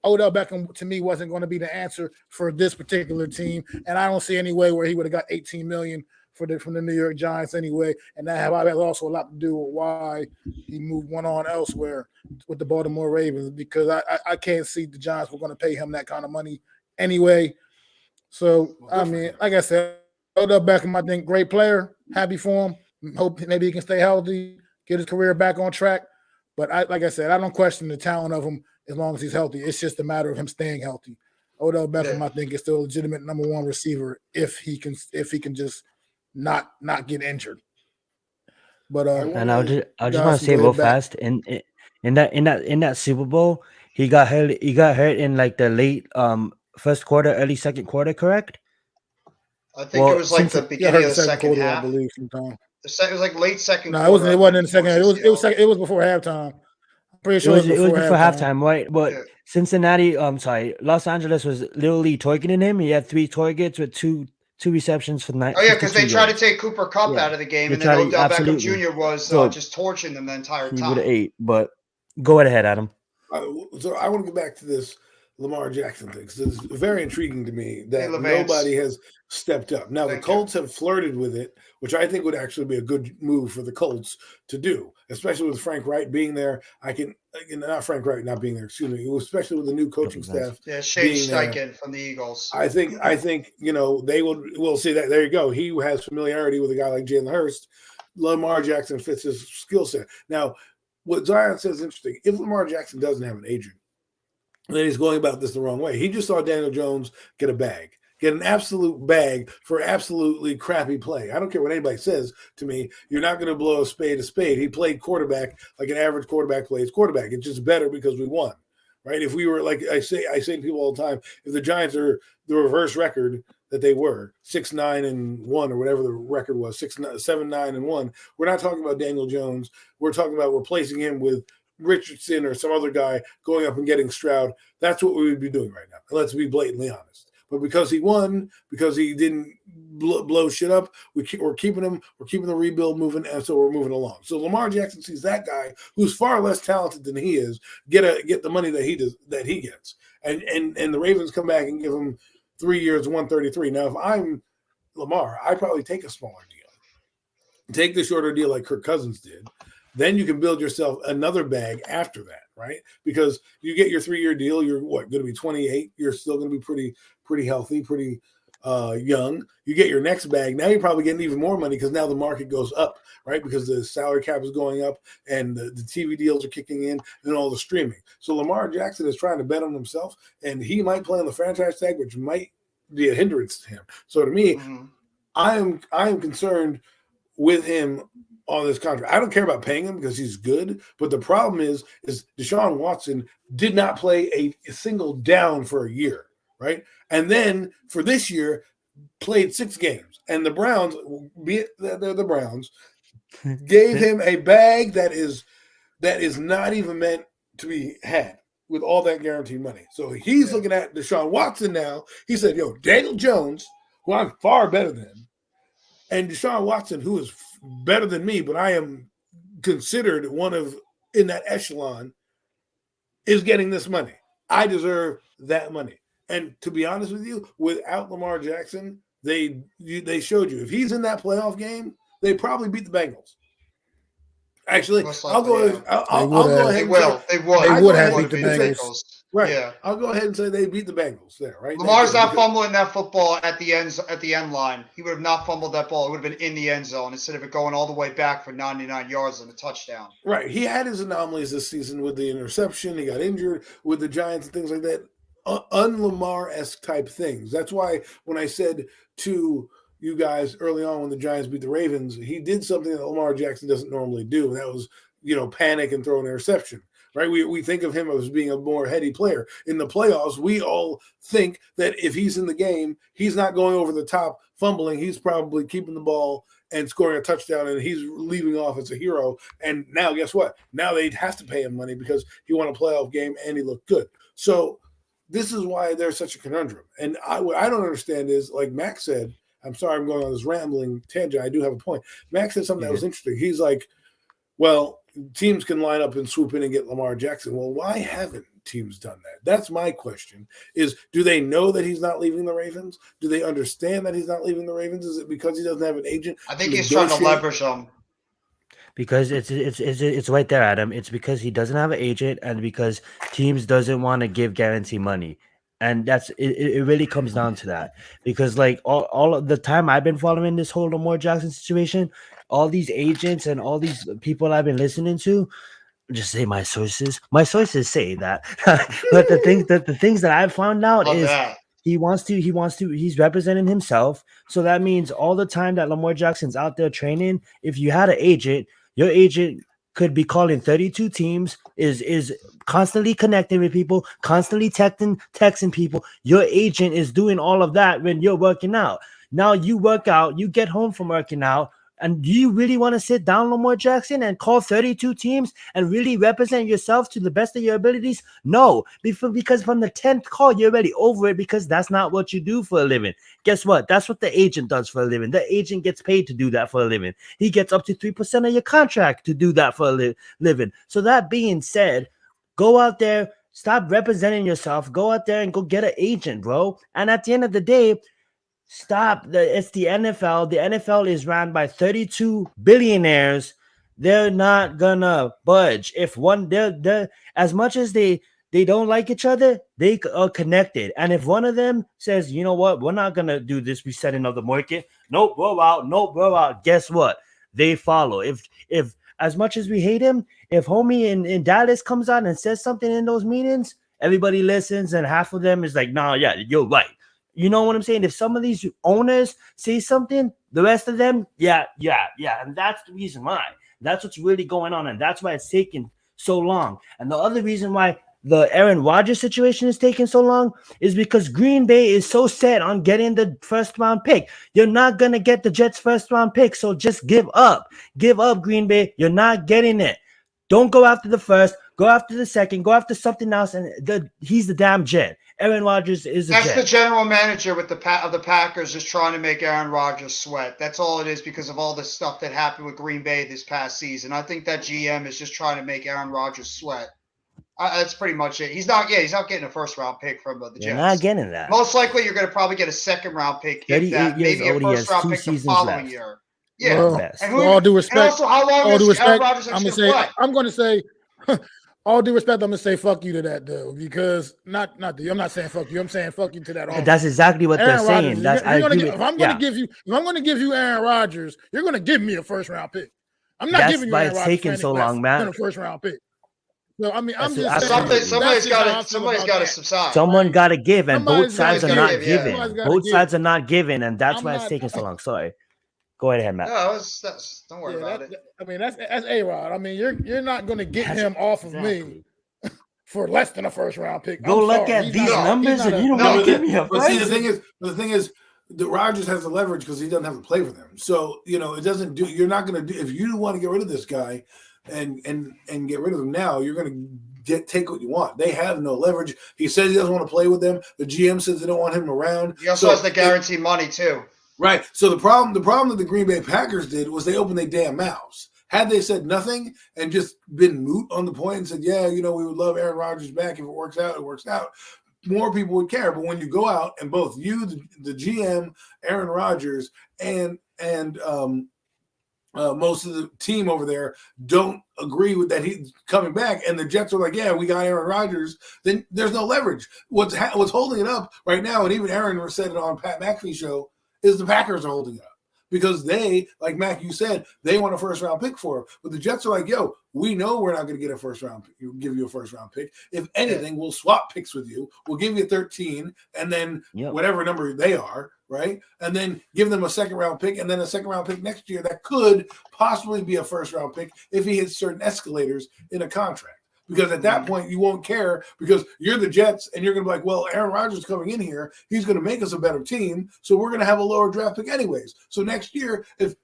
A: Odell Beckham, to me, wasn't going to be the answer for this particular team. And I don't see any way where he would have got $18 million from the New York Giants anyway. And that has also a lot to do with why he went on elsewhere with the Baltimore Ravens, because I can't see the Giants were going to pay him that kind of money anyway. So, I mean, like I said, Odell Beckham, I think, great player. Happy for him. Hope maybe he can stay healthy, get his career back on track. But like I said, I don't question the talent of him as long as he's healthy. It's just a matter of him staying healthy. Odell Beckham, I think, is still a legitimate number one receiver if he can just not get injured. But
B: and I just want to say real fast in that Super Bowl, he got hurt in like the late first quarter, early second quarter, correct?
D: I think it was like the beginning of the second
A: quarter,
D: half.
A: I believe, sometime.
D: It was like late second quarter.
A: No, it wasn't in the second. It was before halftime. I'm pretty sure
B: it was before halftime, right? But Cincinnati, Los Angeles was literally targeting him. He had 3 targets with two receptions for 9.
D: Oh yeah, because they tried to take Cooper Kupp out of the game, and then Odell Beckham Jr. was just torching them the entire time.
B: He would have ate, but go ahead, Adam.
C: So I want to go back to this Lamar Jackson thing. So it's very intriguing to me that
D: Levance.
C: nobody has stepped up. Now, the
D: Thank you.
C: Colts have flirted with it, which I think would actually be a good move for the Colts to do, especially with Frank Wright being there. Not Frank Wright not being there, excuse me, especially with the new coaching staff
D: Yeah, Shane
C: being there.
D: Steichen from the Eagles.
C: I think we'll see that. There you go. He has familiarity with a guy like Jalen Hurst. Lamar Jackson fits his skill set. Now, what Zion says is interesting. If Lamar Jackson doesn't have an agent, then he's going about this the wrong way. He just saw Daniel Jones get an absolute bag for absolutely crappy play. I don't care what anybody says to me. You're not going to blow a spade a spade. He played quarterback like an average quarterback plays quarterback. It's just better because we won, right? If we were like I say to people all the time, if the Giants are the reverse record that they were 6-9-1 or whatever the record was 7-9-1, we're not talking about Daniel Jones. We're talking about replacing him with Richardson or some other guy going up and getting Stroud. That's what we would be doing right now. And let's be blatantly honest. But because he won, because he didn't blow shit up, we're keeping him. We're keeping the rebuild moving, and so we're moving along. So Lamar Jackson sees that guy who's far less talented than he is get the money that he gets, and the Ravens come back and give him 3 years, 133. Now, if I'm Lamar, I'd probably take a smaller deal, take the shorter deal like Kirk Cousins did. Then you can build yourself another bag after that, right? Because you get your 3-year deal, you're going to be 28. You're still going to be pretty healthy, pretty young. You get your next bag. Now you're probably getting even more money because now the market goes up, right? Because the salary cap is going up and the TV deals are kicking in and all the streaming. So Lamar Jackson is trying to bet on himself, and he might play on the franchise tag, which might be a hindrance to him. So to me, I am concerned with him on this contract. I don't care about paying him because he's good, but the problem is Deshaun Watson did not play a single down for a year, right? And then for this year, played 6 games. And the Browns, be it they're the Browns, gave him a bag that is not even meant to be had with all that guaranteed money. So he's looking at Deshaun Watson now. He said, yo, Daniel Jones, who I'm far better than, and Deshaun Watson, who is better than me, but I am considered one of in that echelon, is getting this money. I deserve that money. And to be honest with you, without Lamar Jackson, they showed you if he's in that playoff game, they probably beat the Bengals. Actually, I'll go ahead and
D: They
A: would have beat the Bengals.
C: Right.
D: Yeah.
C: I'll go ahead and say they beat the Bengals there, right?
D: Lamar's not fumbling that football at the end line. He would have not fumbled that ball. It would have been in the end zone instead of it going all the way back for 99 yards and a touchdown.
C: Right. He had his anomalies this season with the interception. He got injured with the Giants and things like that. Un-Lamar-esque type things. That's why when I said to you guys early on when the Giants beat the Ravens, he did something that Lamar Jackson doesn't normally do, and that was, panic and throw an interception. Right, we think of him as being a more heady player. In the playoffs, we all think that if he's in the game, he's not going over the top, fumbling. He's probably keeping the ball and scoring a touchdown, and he's leaving off as a hero. And now, guess what? Now they'd have to pay him money because he won a playoff game and he looked good. So this is why there's such a conundrum. And what I don't understand is, like Max said, I'm sorry I'm going on this rambling tangent. I do have a point. Max said something that was interesting. He's like, well, teams can line up and swoop in and get Lamar Jackson. Well, why haven't teams done that? That's my question. Is do they know that he's not leaving the Ravens? Do they understand that he's not leaving the Ravens? Is it because he doesn't have an agent?
D: I think he's trying to leverage them.
B: Because it's right there, Adam. It's because he doesn't have an agent, and because teams doesn't want to give guarantee money, and that's it. It really comes down to that. Because like all of the time I've been following this whole Lamar Jackson situation, all these agents and all these people I've been listening to, just say my sources. My sources say that, but the things that I've found out
D: Love
B: is
D: that.
B: he's representing himself. So that means all the time that Lamar Jackson's out there training, if you had an agent, your agent could be calling 32 teams, is constantly connecting with people, constantly texting people. Your agent is doing all of that when you're working out. Now you work out, you get home from working out, and do you really want to sit down, Lamar Jackson, and call 32 teams and really represent yourself to the best of your abilities? No, because from the 10th call, you're already over it because that's not what you do for a living. Guess what? That's what the agent does for a living. The agent gets paid to do that for a living. He gets up to 3% of your contract to do that for a living. So that being said, go out there, Stop representing yourself. Go out there and go get an agent, bro. And at the end of the day, it's the NFL. The NFL is ran by 32 billionaires. They're not gonna budge. If one, they're as much as they don't like each other, they are connected. And if one of them says, you know what, we're not gonna do this resetting of the market. Nope, we're out. Nope, we're out. Guess what? They follow. If as much as we hate him, if homie in Dallas comes out and says something in those meetings, everybody listens, and half of them is like, nah, yeah, you're right. You know what I'm saying? If some of these owners say something, the rest of them, yeah. And that's the reason why. That's what's really going on. And that's why it's taking so long. And the other reason why the Aaron Rodgers situation is taking so long is because Green Bay is so set on getting the first round pick. You're not going to get the Jets' first round pick. So just give up. Give up, Green Bay. You're not getting it. Don't go after the first. Go after the second. Go after something else. And he's the damn Jet. Aaron Rodgers is a
D: That's
B: Jet.
D: the general manager with the Packers just trying to make Aaron Rodgers sweat. That's all it is because of all the stuff that happened with Green Bay this past season. I think that GM is just trying to make Aaron Rodgers sweat. That's pretty much it. He's not getting a first round pick from the Jets.
B: You're not getting that.
D: Most likely, you're going to probably get a second round pick. If that, maybe a first round pick the following year. Yeah.
A: Well,
D: and
A: all due respect,
D: and also, how long is Aaron Rodgers going to play?
A: I'm going to say. All due respect, I'm gonna say fuck you to that though, because I'm not saying fuck you. I'm saying fuck you to that. Offer.
B: That's exactly what
A: Aaron
B: they're saying.
A: If I'm gonna give you Aaron Rodgers, you're gonna give me a first round pick. I'm not giving you Aaron Rodgers. That's why it's taking so long, man. A first round pick. So I mean, I'm just saying,
D: somebody's got to subside.
B: Someone got to give, and both sides are not giving. Both sides are not giving, and that's why it's taking so long. Sorry. Go ahead, Matt.
D: No, don't worry about it.
A: I mean, that's A-Rod. I mean, you're not going to get him off of me for less than a first round pick.
B: Go look at these numbers, and you don't want to give me a
C: first. But see, the thing is, the Rodgers has the leverage because he doesn't have to play for them. So it doesn't do. You're not going to do if you want to get rid of this guy, and get rid of him now. You're going to take what you want. They have no leverage. He says he doesn't want to play with them. The GM says they don't want him around.
D: He also has the guaranteed money too.
C: Right. So the problem that the Green Bay Packers did was they opened their damn mouths. Had they said nothing and just been moot on the point and said, yeah, we would love Aaron Rodgers back. If it works out, it works out. More people would care. But when you go out and both you, the GM, Aaron Rodgers, and most of the team over there don't agree with that he's coming back, and the Jets are like, yeah, we got Aaron Rodgers, then there's no leverage. What's holding it up right now, and even Aaron said it on Pat McAfee show, is the Packers are holding it up because they, like Mac, you said, they want a first round pick for him. But the Jets are like, yo, we know we're not going to get a first round pick. We'll give you a first round pick. If anything, we'll swap picks with you. We'll give you 13 and then whatever number they are, right? And then give them a second round pick and then a second round pick next year that could possibly be a first round pick if he hits certain escalators in a contract. Because at that point, you won't care because you're the Jets and you're going to be like, well, Aaron Rodgers is coming in here. He's going to make us a better team. So we're going to have a lower draft pick anyways. So next year, if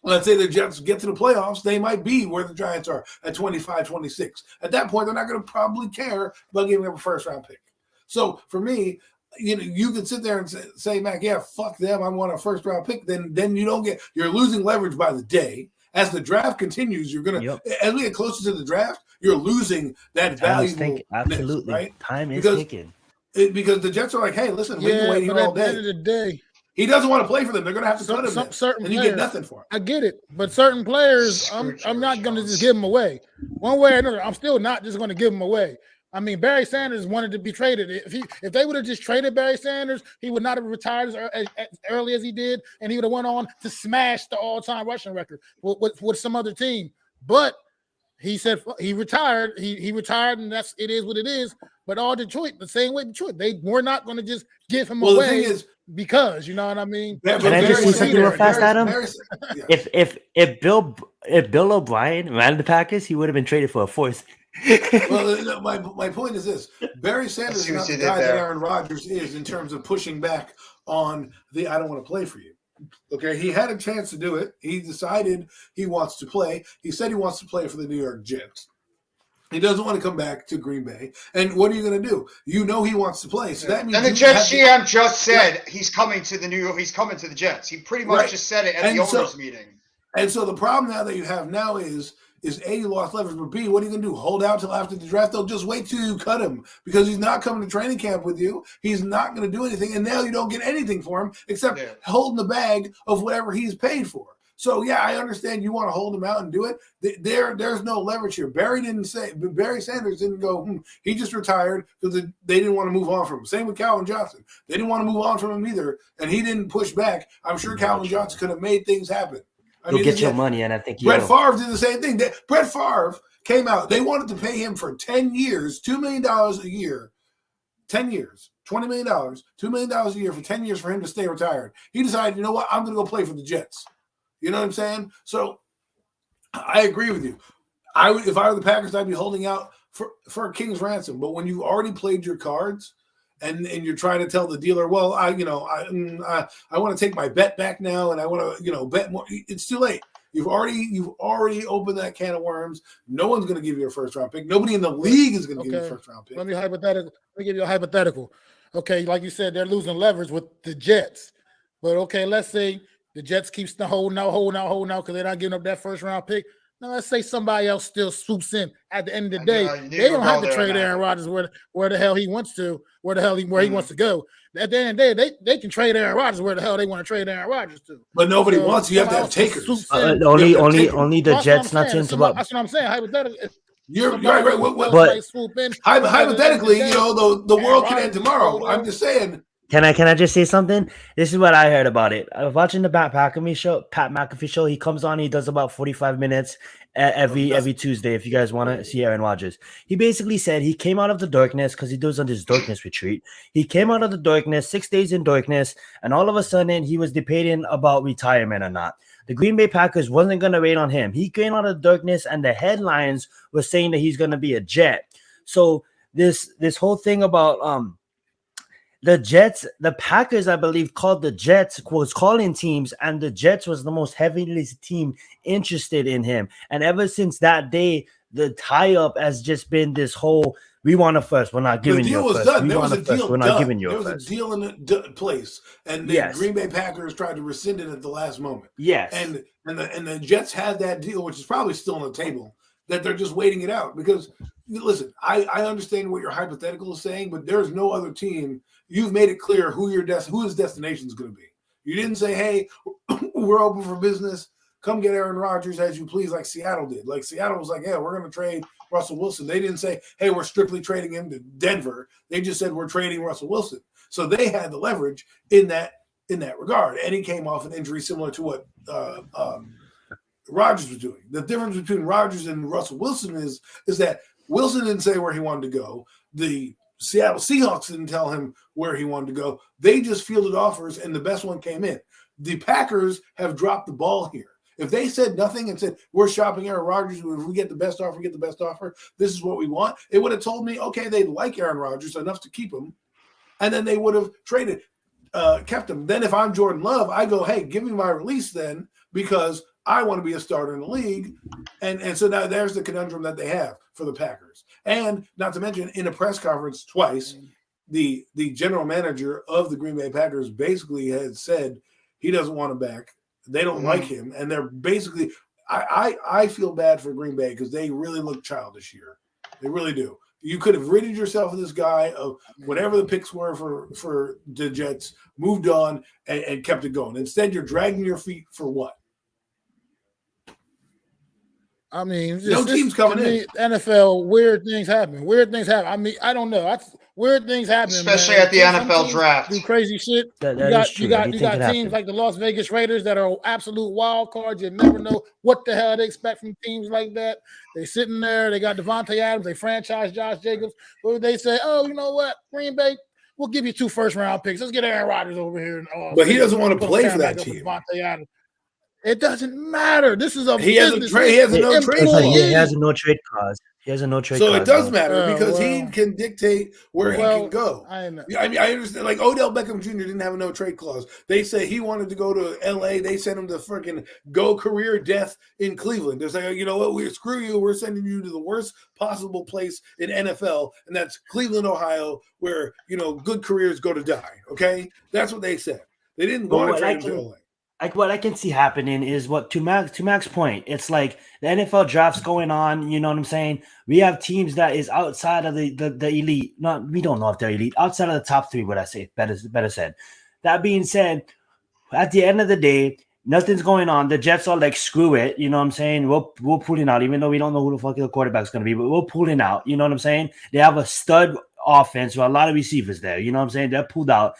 C: let's say the Jets get to the playoffs, they might be where the Giants are at 25, 26. At that point, they're not going to probably care about giving up a first round pick. So for me, you can sit there and say, Mac, yeah, fuck them. I want a first round pick. Then you don't get, you're losing leverage by the day. As the draft continues, you're going to, as we get closer to the draft, you're losing that value.
B: Absolutely.
C: Right?
B: Time is ticking.
C: Because the Jets are like, hey, listen, we can wait here all day.
A: At the end of the day,
C: he doesn't want to play for them. They're going to have to cut him. And you get nothing for him.
A: I get it. But certain players, I'm not going to just give them away. One way or another, I'm still not just going to give them away. I mean, Barry Sanders wanted to be traded. If they would have just traded Barry Sanders, he would not have retired as early as he did, and he would have went on to smash the all-time rushing record with some other team. But he said he retired. He retired, and it is what it is. But all Detroit, the same way Detroit, they were not going to just give him away. The thing is, because you know what I mean.
B: Can I just say something real fast, Adam? If Bill O'Brien ran the Packers, he would have been traded for a fourth.
C: Well, my point is this: Barry Sanders is not the guy that Aaron Rodgers is in terms of pushing back on the "I don't want to play for you." Okay, he had a chance to do it. He decided he wants to play. He said he wants to play for the New York Jets. He doesn't want to come back to Green Bay. And what are you going to do? You know he wants to play. So that means.
D: And the Jets GM just said he's coming to the New York. He's coming to the Jets. He pretty much just said it at the owners' meeting.
C: And so the problem now that you have now is is A, you lost leverage, but B, what are you going to do? Hold out till after the draft? They'll just wait till you cut him because he's not coming to training camp with you. He's not going to do anything. And now you don't get anything for him except holding the bag of whatever he's paid for. So, yeah, I understand you want to hold him out and do it. There's no leverage here. Barry Sanders didn't go, he just retired because they didn't want to move on from him. Same with Calvin Johnson. They didn't want to move on from him either, and he didn't push back. I'm sure Calvin Johnson could have made things happen.
B: You'll get your money, and I think
C: Brett Favre did the same thing. Brett Favre came out. They wanted to pay him for 10 years, $2 million a year, 10 years, $20 million, $2 million a year for 10 years for him to stay retired. He decided, you know what, I'm going to go play for the Jets. You know what I'm saying? So I agree with you. If I were the Packers, I'd be holding out for a king's ransom. But when you've already played your cards and you're trying to tell the dealer, well, I want to take my bet back now and I want to, bet more. It's too late. You've already opened that can of worms. No one's going to give you a first round pick. Nobody in the league is going to give you a first round pick.
A: Let me give you a hypothetical. Okay, like you said, they're losing leverage with the Jets. But okay, let's say the Jets keep holding out because they're not giving up that first round pick. Now let's say somebody else still swoops in. At the end of the day, they don't have to trade Aaron Rodgers where the hell he wants to, where he wants to go. At the end of the day, they can trade Aaron Rodgers where the hell they want to trade Aaron Rodgers to.
C: But nobody wants. You have to have takers.
B: Only the Jets not to interrupt.
A: That's what I'm saying. Hypothetically,
C: you're right. Hypothetically, the world can end tomorrow. I'm just saying.
B: Can I just say something? This is what I heard about it. I was watching the Pat McAfee show. He comes on. He does about 45 minutes every Tuesday. If you guys want to see Aaron Rodgers, he basically said he came out of the darkness because he does on his darkness retreat. He came out of the darkness, 6 days in darkness, and all of a sudden he was debating about retirement or not. The Green Bay Packers wasn't going to wait on him. He came out of the darkness, and the headlines were saying that he's going to be a Jet. So this whole thing about the Jets, the Packers, I believe, called the Jets, was calling teams, and the Jets was the most heavily team interested in him. And ever since that day, the tie-up has just been this whole, we want a first, we're not giving you a first.
C: Done. There was a deal
B: we're not giving you
C: a first. There was a deal in place, and the Green Bay Packers tried to rescind it at the last moment.
B: Yes.
C: And the Jets had that deal, which is probably still on the table, that they're just waiting it out. Because, listen, I understand what your hypothetical is saying, but there's no other team. You've made it clear who his destination is going to be. You didn't say, hey, we're open for business. Come get Aaron Rodgers as you please, like Seattle did. Like Seattle was like, yeah, we're going to trade Russell Wilson. They didn't say, hey, we're strictly trading him to Denver. They just said we're trading Russell Wilson. So they had the leverage in that regard. And he came off an injury similar to what Rodgers was doing. The difference between Rodgers and Russell Wilson is that Wilson didn't say where he wanted to go. The Seattle Seahawks didn't tell him where he wanted to go. They just fielded offers, and the best one came in. The Packers have dropped the ball here. If they said nothing and said, we're shopping Aaron Rodgers, if we get the best offer, this is what we want, it would have told me, okay, they like Aaron Rodgers enough to keep him, and then they would have kept him. Then if I'm Jordan Love, I go, hey, give me my release then, because I want to be a starter in the league. And so now there's the conundrum that they have for the Packers. And not to mention, in a press conference twice, the general manager of the Green Bay Packers basically had said he doesn't want him back. They don't like him. And they're basically I feel bad for Green Bay because they really look childish here. They really do. You could have ridded yourself of this guy of whatever the picks were for the Jets, moved on, and kept it going. Instead, you're dragging your feet for what?
A: I mean,
C: no team's coming in.
A: NFL, weird things happen. I mean, I don't know. Weird things happen,
D: especially
A: man.
D: at the NFL draft.
A: Do crazy shit. You got teams like the Las Vegas Raiders that are absolute wild cards. You never know what the hell they expect from teams like that. They sitting there. They got Devontae Adams. They franchise Josh Jacobs. Or they say, oh, you know what, Green Bay, we'll give you 2 first-round picks. Let's get Aaron Rodgers over here.
C: But he doesn't want to play for that team.
A: Devontae Adams. It doesn't matter. This is a
C: he has a no trade clause.
B: He has a no trade clause. So
C: it does matter because he can dictate where he can go. I mean, I understand. Like Odell Beckham Jr. didn't have a no trade clause. They say he wanted to go to L.A. They sent him to freaking go career death in Cleveland. They're saying, you know what? Screw you. We're sending you to the worst possible place in NFL, and that's Cleveland, Ohio, where good careers go to die. Okay, that's what they said. They didn't want to trade him to L.A.
B: like what I can see happening is what to Mac's point. It's like the NFL draft's going on. You know what I'm saying? We have teams that is outside of the elite. Not we don't know if they're elite. Outside of the top three. What I say better said. That being said, at the end of the day, nothing's going on. The Jets are like, screw it. You know what I'm saying? We'll pull it out, even though we don't know who the fuck the quarterback's going to be, but we'll pull it out. You know what I'm saying? They have a stud offense with a lot of receivers there. You know what I'm saying? They're pulled out.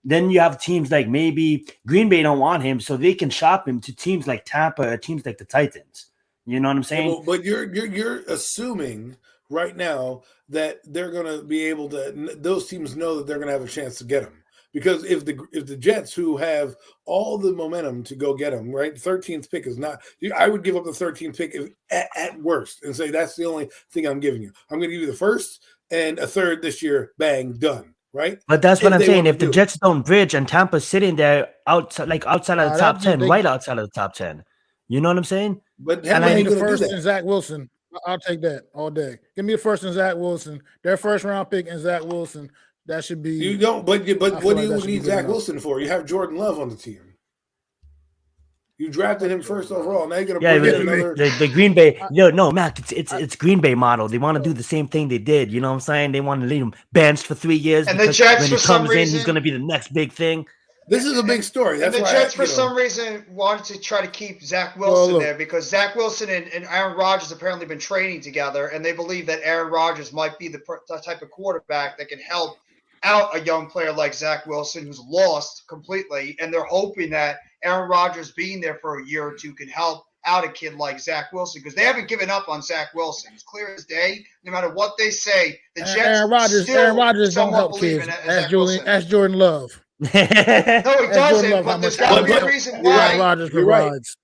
B: Then you have teams like maybe Green Bay don't want him, so they can shop him to teams like Tampa or teams like the Titans. You know what I'm saying?
C: Yeah, but you're assuming right now that they're going to be able to. Those teams know that they're going to have a chance to get him. Because if the Jets, who have all the momentum to go get him, right, 13th pick is not. I would give up the 13th pick at worst and say that's the only thing I'm giving you. I'm going to give you the first and a third this year. Bang, done. Right.
B: But that's what I'm saying. If the Jets don't bridge and Tampa's sitting there outside of the top 10, right outside of the top 10, you know what I'm saying?
A: But give me the first and Zach Wilson. I'll take that all day. Give me the first and Zach Wilson. Their first round pick and Zach Wilson. That should be.
C: You don't. But what do you need Zach Wilson for? You have Jordan Love on the team. You drafted him first overall. Now you're gonna bring in another.
B: The Green Bay. No, Mac. It's Green Bay model. They want to do the same thing they did. You know what I'm saying? They want to leave him benched for 3 years.
D: And the Jets,
B: when he comes in, he's going to be the next big thing.
C: This is a big story. That's
D: and the Jets, for some reason, wanted to try to keep Zach Wilson there because Zach Wilson and Aaron Rodgers apparently been training together, and they believe that Aaron Rodgers might be the type of quarterback that can help out a young player like Zach Wilson, who's lost completely, and they're hoping that Aaron Rodgers being there for a year or two can help out a kid like Zach Wilson because they haven't given up on Zach Wilson. It's clear as day. No matter what they say, the Jets
A: Aaron Rodgers don't help kids. Ask Jordan Love.
D: No, he doesn't. But there's got to be a reason why.
A: Rodgers provides.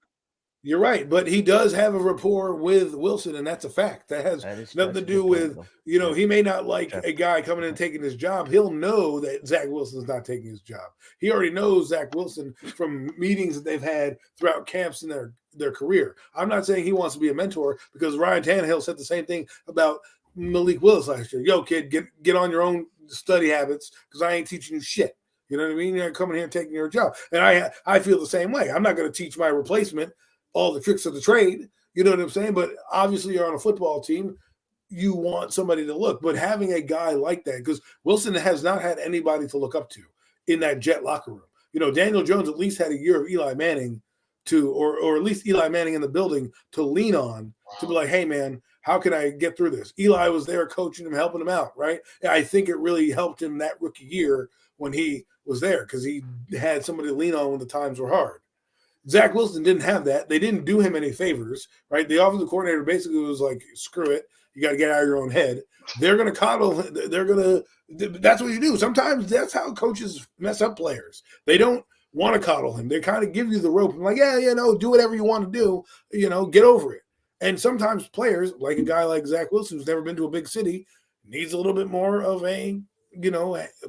C: You're right, but he does have a rapport with Wilson, and that's a fact. That has nothing to do with, he may not like a guy coming in and taking his job. He'll know that Zach Wilson's not taking his job. He already knows Zach Wilson from meetings that they've had throughout camps in their career. I'm not saying he wants to be a mentor because Ryan Tannehill said the same thing about Malik Willis last year. Yo, kid, get on your own study habits because I ain't teaching you shit. You know what I mean? You're coming here and taking your job. And I feel the same way. I'm not going to teach my replacement all the tricks of the trade, you know what I'm saying? But obviously you're on a football team. You want somebody to look. But having a guy like that, because Wilson has not had anybody to look up to in that Jet locker room. Daniel Jones at least had a year of Eli Manning or at least Eli Manning in the building to lean on to be like, hey, man, how can I get through this? Eli was there coaching him, helping him out, right? And I think it really helped him that rookie year when he was there because he had somebody to lean on when the times were hard. Zach Wilson didn't have that. They didn't do him any favors, right? The offensive coordinator basically was like, screw it. You got to get out of your own head. They're going to coddle. They're going to – that's what you do. Sometimes that's how coaches mess up players. They don't want to coddle him. They kind of give you the rope. I'm like, do whatever you want to do. Get over it. And sometimes players, like a guy like Zach Wilson who's never been to a big city, needs a little bit more of a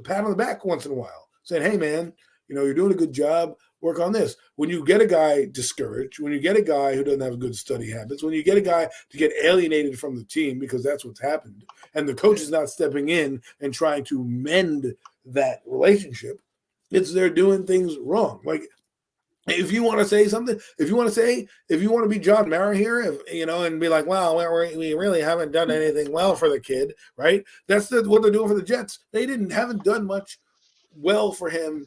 C: pat on the back once in a while. Saying, hey, man, you're doing a good job. Work on this. When you get a guy discouraged, when you get a guy who doesn't have good study habits, when you get a guy to get alienated from the team because that's what's happened, and the coach is not stepping in and trying to mend that relationship, it's they're doing things wrong. Like, if you want to say something, if you want to be John Mara here, and be like, wow, we really haven't done anything well for the kid, right? That's what they're doing for the Jets. They haven't done much well for him.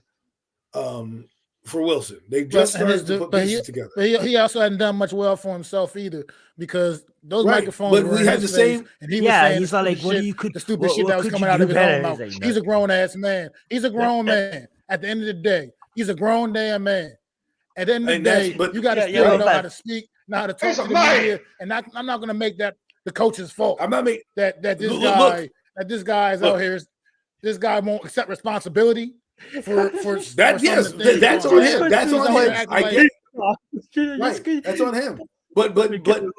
C: For Wilson, they just started to put pieces together.
A: But he also hadn't done much well for himself either because those microphones.
C: But we had the same,
A: and he was saying
B: he's like,
A: the stupid shit that was coming out of his own mouth. He's a grown ass man. He's a grown man. At the end of the day, he's a grown damn man. At the end of the day, you got to still know how to speak, know how to talk to the media, and I'm not going to make that the coach's fault.
C: I'm not making
A: that this guy is out here. This guy won't accept responsibility. For
C: that, yes, that's on him. That's on him. I get it. Right, that's on him. But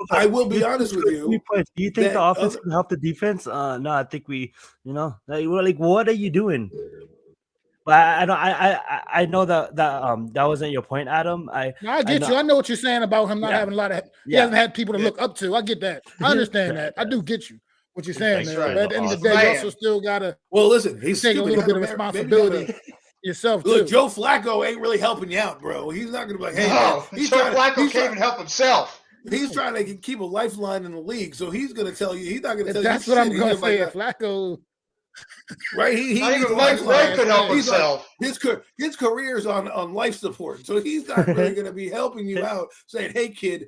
C: I will be honest with you.
B: Do you think the offense can help the defense? No, I think we, like, what are you doing? But I know that wasn't your point, Adam. I
A: get you. I know what you're saying about him not having a lot of. He hasn't had people to look up to. I get that. I understand that. I do get you. What you're saying, man. But at the end of the day, you also still gotta.
C: Well, listen, he's
A: take a little bit of responsibility yourself too.
C: Look, Joe Flacco ain't really helping you out, bro. He's not gonna be like, hey,
D: No,
C: man,
D: Joe Flacco can't even help himself.
C: He's trying to keep a lifeline in the league, so he's gonna tell you. He's not gonna tell
A: That's
C: you.
A: what
C: shit.
A: I'm gonna
C: He's
A: say.
C: like,
A: Flacco,
C: right? He
D: Not
C: needs
D: even
C: a
D: Mike
C: lifeline.
D: White could help
C: He's
D: himself.
C: like, his career's on life support, so he's not really going to be helping you out, saying, "Hey, kid,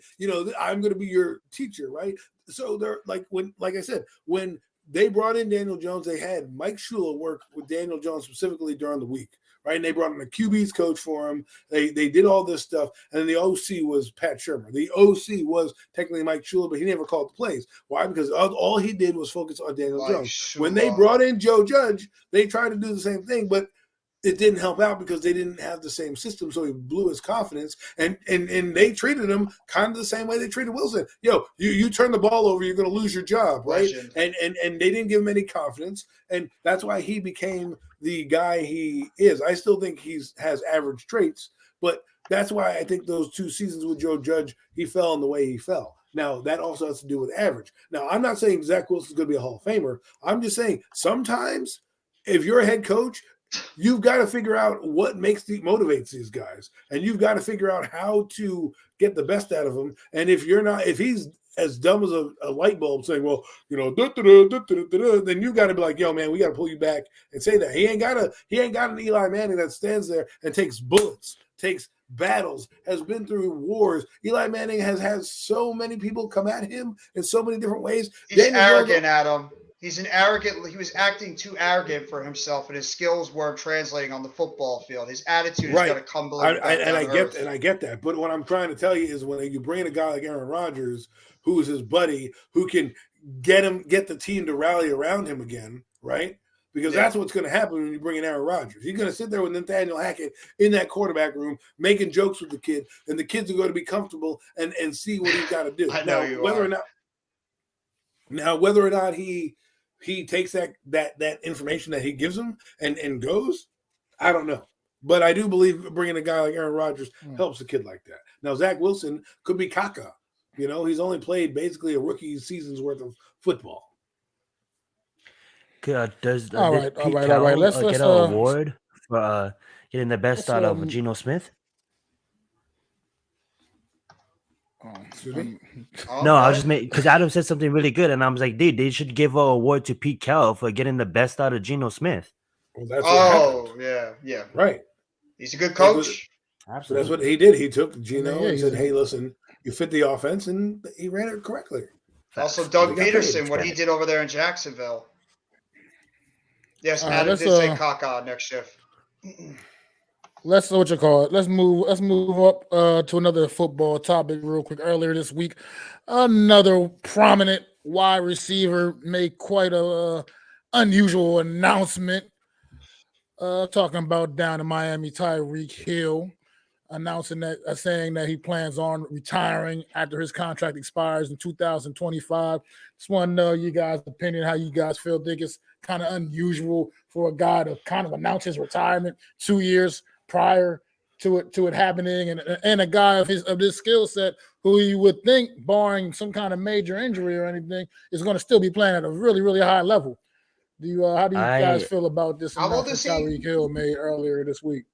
C: I'm going to be your teacher," right? So they're like I said, when they brought in Daniel Jones, they had Mike Shula work with Daniel Jones specifically during the week, right? And they brought in a QB's coach for him. They did all this stuff, and then the OC was Pat Shermer. The OC was technically Mike Shula, but he never called the plays. Why? Because all he did was focus on Daniel Jones.
D: Shula.
C: When they brought in Joe Judge, they tried to do the same thing, but it didn't help out because they didn't have the same system, so he blew his confidence, and they treated him kind of the same way they treated Wilson. Yo, you turn the ball over, you're going to lose your job, right? And they didn't give him any confidence, and that's why he became the guy he is. I still think has average traits, but that's why I think those 2 seasons with Joe Judge, he fell in the way he fell. Now, that also has to do with average. Now, I'm not saying Zach Wilson's going to be a Hall of Famer. I'm just saying sometimes if you're a head coach, you've got to figure out what motivates these guys, and you've got to figure out how to get the best out of them. And if he's as dumb as a light bulb saying, well, then you got to be like, yo, man, we got to pull you back and say that. He ain't got an Eli Manning that stands there and takes bullets, takes battles, has been through wars. Eli Manning has had so many people come at him in so many different ways.
D: He's arrogant, Adam. He was acting too arrogant for himself, and his skills weren't translating on the football field. His attitude is going to come below.
C: I get that. But what I'm trying to tell you is when you bring in a guy like Aaron Rodgers, who is his buddy, who can get the team to rally around him again, right? Because that's what's going to happen when you bring in Aaron Rodgers. He's going to sit there with Nathaniel Hackett in that quarterback room making jokes with the kid, and the kids are going to be comfortable and see what he's got to do. Whether or not he takes that information that he gives him and goes, I don't know. But I do believe bringing a guy like Aaron Rodgers helps a kid like that. Now, Zach Wilson could be caca. He's only played basically a rookie season's worth of football.
B: Does
A: all right.
B: Let's get an award for getting the best out of Geno Smith? No, I was just because Adam said something really good, and I was like, dude, they should give an award to Pete Carroll for getting the best out of Geno Smith.
C: Well, that's what
D: happened. Yeah,
C: right.
D: He's a good coach.
C: Absolutely, that's what he did. He took Geno and said, "Hey, listen, you fit the offense," and he ran it correctly.
D: Also, Doug Peterson, what he did over there in Jacksonville. Yes, Adam did say caca next shift.
A: Let's move up to another football topic real quick. Earlier this week, another prominent wide receiver made quite a unusual announcement. Talking about down in Miami, Tyreek Hill saying that he plans on retiring after his contract expires in 2025. Just want to know you guys' opinion, how you guys feel. Think it's kind of unusual for a guy to kind of announce his retirement 2 years prior to it happening, and a guy of this skill set who you would think, barring some kind of major injury or anything, is going to still be playing at a really, really high level. How do you guys feel about this announcement Tyreek Hill made earlier this week?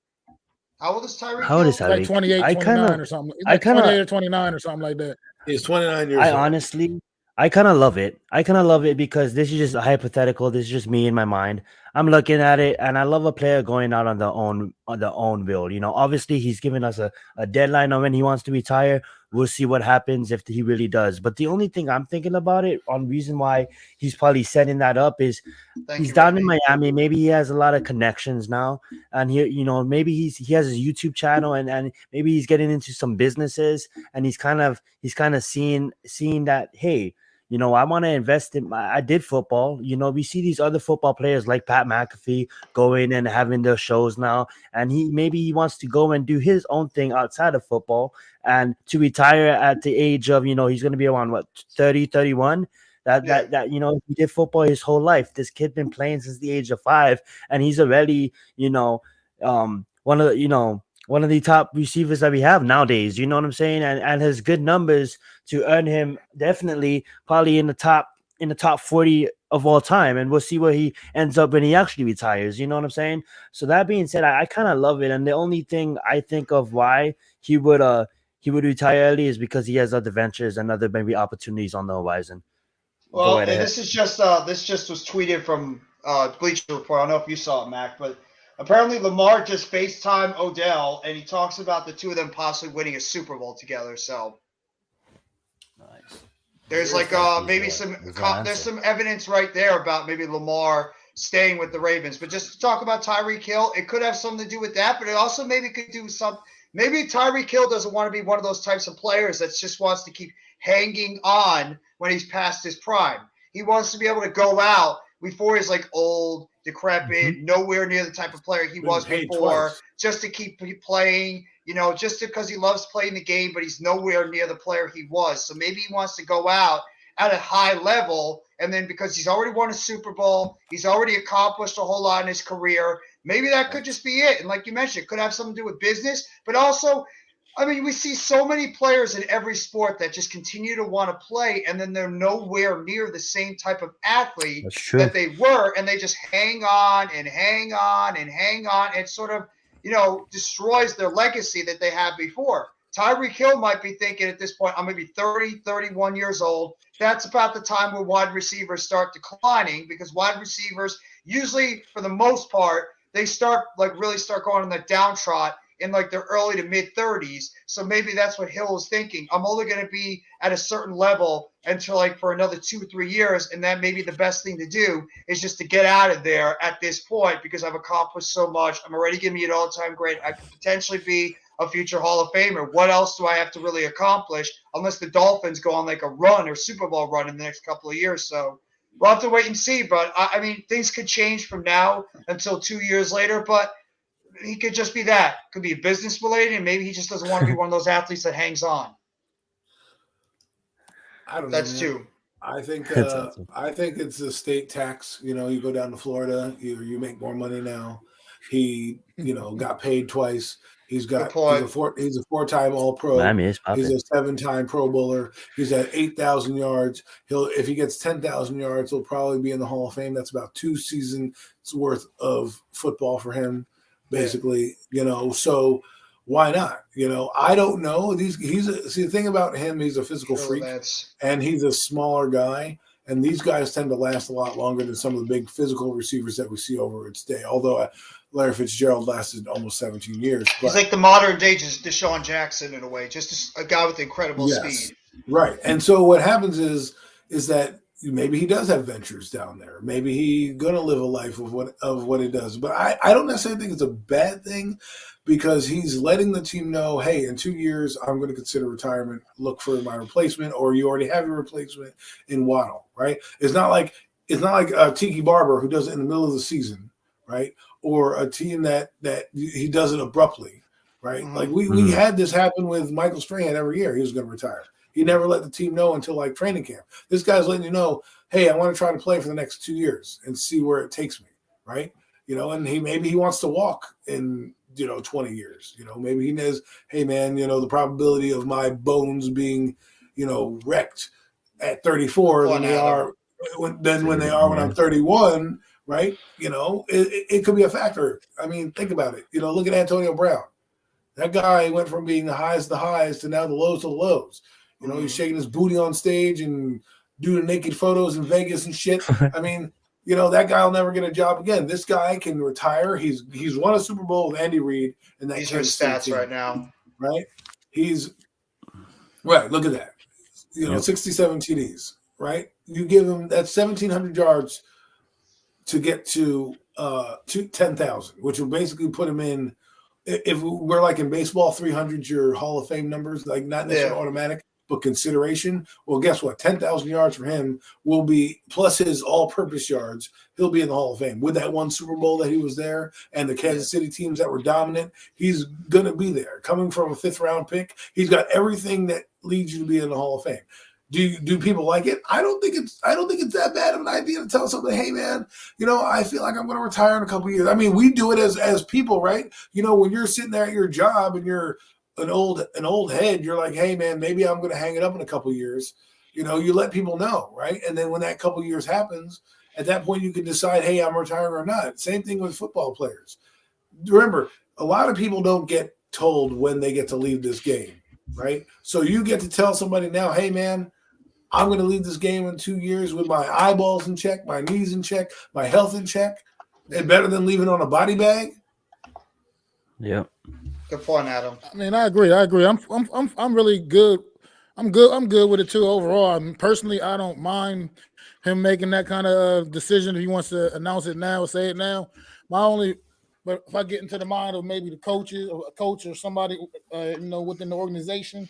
D: How old is Tyreek?
B: How old is Tyreek?
A: Like 28, 29 or something. Like 28 or 29 or something like that.
C: He's 29 years old.
B: I kind of love it because this is just a hypothetical. This is just me in my mind. I'm looking at it, and I love a player going out on their own build. Obviously he's given us a deadline on when he wants to retire. We'll see what happens if he really does. But the only thing I'm thinking about it, on reason why he's probably setting that up, is he's down in Miami. Maybe he has a lot of connections now, and maybe he has his YouTube channel, and maybe he's getting into some businesses, and he's kind of seeing that, hey, I want to invest in I did football. We see these other football players like Pat McAfee going and having their shows now. And he wants to go and do his own thing outside of football, and to retire at the age of, he's going to be around 30, 31. That he did football his whole life. This kid been playing since the age of 5, and he's already, one of the top receivers that we have nowadays, you know what I'm saying? And has good numbers to earn him definitely probably in the top 40 of all time, and we'll see where he ends up when he actually retires. You know what I'm saying? So that being said, I kind of love it, and the only thing I think of why he would retire early is because he has other ventures and other maybe opportunities on the horizon. Go
D: Well,
B: right
D: and
B: ahead.
D: this just was tweeted from Bleacher Report. I don't know if you saw it, Mac, but apparently Lamar just FaceTime Odell, and he talks about the two of them possibly winning a Super Bowl together. So
B: Nice.
D: there's like maybe there's some evidence right there about maybe Lamar staying with the Ravens. But just to talk about Tyreek Hill, it could have something to do with that, but it also maybe could do some. Maybe Tyreek Hill doesn't want to be one of those types of players that just wants to keep hanging on when he's past his prime. He wants to be able to go out before he's like old, decrepit, nowhere near the type of player he was before, just to keep playing, just because he loves playing the game, but he's nowhere near the player he was. So maybe he wants to go out at a high level, and then because he's already won a Super Bowl, he's already accomplished a whole lot in his career, maybe that could just be it. And like you mentioned, it could have something to do with business, but also, I mean, we see so many players in every sport that just continue to want to play, and then they're nowhere near the same type of athlete that they were, and they just hang on and hang on and hang on. It sort of, destroys their legacy that they had before. Tyreek Hill might be thinking at this point, I'm going to be 30, 31 years old. That's about the time where wide receivers start declining, because wide receivers usually, for the most part, they really start going on the downtrot in like their early to mid 30s. So maybe that's what Hill is thinking. I'm only going to be at a certain level until like for another 2 or 3 years. And then maybe the best thing to do is just to get out of there at this point, because I've accomplished so much. I'm already giving you an all-time great. I could potentially be a future Hall of Famer. What else do I have to really accomplish unless the Dolphins go on like a run or Super Bowl run in the next couple of years? So we'll have to wait and see. But I mean, things could change from now until 2 years later, but he could just be that. Could be business related, and maybe he just doesn't want to be one of those athletes that hangs on.
C: I don't know.
D: That's two.
C: I think
B: awesome.
C: I think it's a state tax. You go down to Florida, you make more money now. He, got paid twice. He's a four-time All-Pro.
B: Miami is
C: He's
B: popping.
C: a 7-time Pro Bowler. He's at 8,000 yards. If he gets 10,000 yards, he'll probably be in the Hall of Fame. That's about 2 seasons worth of football for him, basically. So why not? I don't know. See, the thing about him, he's a physical freak, and he's a smaller guy. And these guys tend to last a lot longer than some of the big physical receivers that we see over its day. Although Larry Fitzgerald lasted almost 17 years.
D: He's like the modern day Deshaun Jackson in a way, just a guy with incredible speed.
C: Right. And so what happens is that maybe he does have ventures down there. Maybe he's going to live a life of what he does. But I don't necessarily think it's a bad thing, because he's letting the team know, hey, in 2 years, I'm going to consider retirement, look for my replacement, or you already have your replacement in Waddle, right? It's not like Tiki Barber, who does it in the middle of the season, right? Or a team that he does it abruptly, right? Mm-hmm. Like we had this happen with Michael Strahan every year. He was going to retire. He never let the team know until like training camp. This guy's letting you know, hey, I want to try to play for the next 2 years and see where it takes me, right? And maybe he wants to walk in 20 years. Maybe he knows, hey man, the probability of my bones being, wrecked at 34 when they are when I'm 31, right? It could be a factor. I mean, think about it. Look at Antonio Brown. That guy went from being the highest of the highs to now the lowest of the lows. He's shaking his booty on stage and doing naked photos in Vegas and shit. I mean, that guy will never get a job again. This guy can retire. He's won a Super Bowl with Andy Reid, and
D: these are his stats right now.
C: Right? He's right. Look at that. 67 TDs. Right? You give him that's 1,700 yards to get to 10,000, which will basically put him in. If we're like in baseball, 300's your Hall of Fame numbers, like not necessarily automatic, but consideration. Well, guess what? 10,000 yards for him will be, plus his all-purpose yards, he'll be in the Hall of Fame. With that one Super Bowl that he was there and the Kansas City teams that were dominant, he's going to be there. Coming from a 5th-round pick, he's got everything that leads you to be in the Hall of Fame. Do people like it? I don't think it's that bad of an idea to tell somebody, hey man, I feel like I'm going to retire in a couple of years. I mean, we do it as people, right? When you're sitting there at your job and you're an old head, you're like, hey man, maybe I'm going to hang it up in a couple of years. You let people know, right? And then when that couple of years happens At that point, you can decide, hey, I'm retiring or not. Same thing with football players. Remember, a lot of people don't get told when they get to leave this game, right? So you get to tell somebody now, hey, man, I'm going to leave this game in 2 years with my eyeballs in check, my knees in check, my health in check, and better than leaving on a body bag.
B: Yep.
D: Good point, Adam.
A: I mean, I agree. I'm really good. I'm good with it too overall. I mean, personally, I don't mind him making that kind of decision if he wants to announce it now or say it now. But if I get into the mind of maybe the coaches or a coach or somebody, within the organization,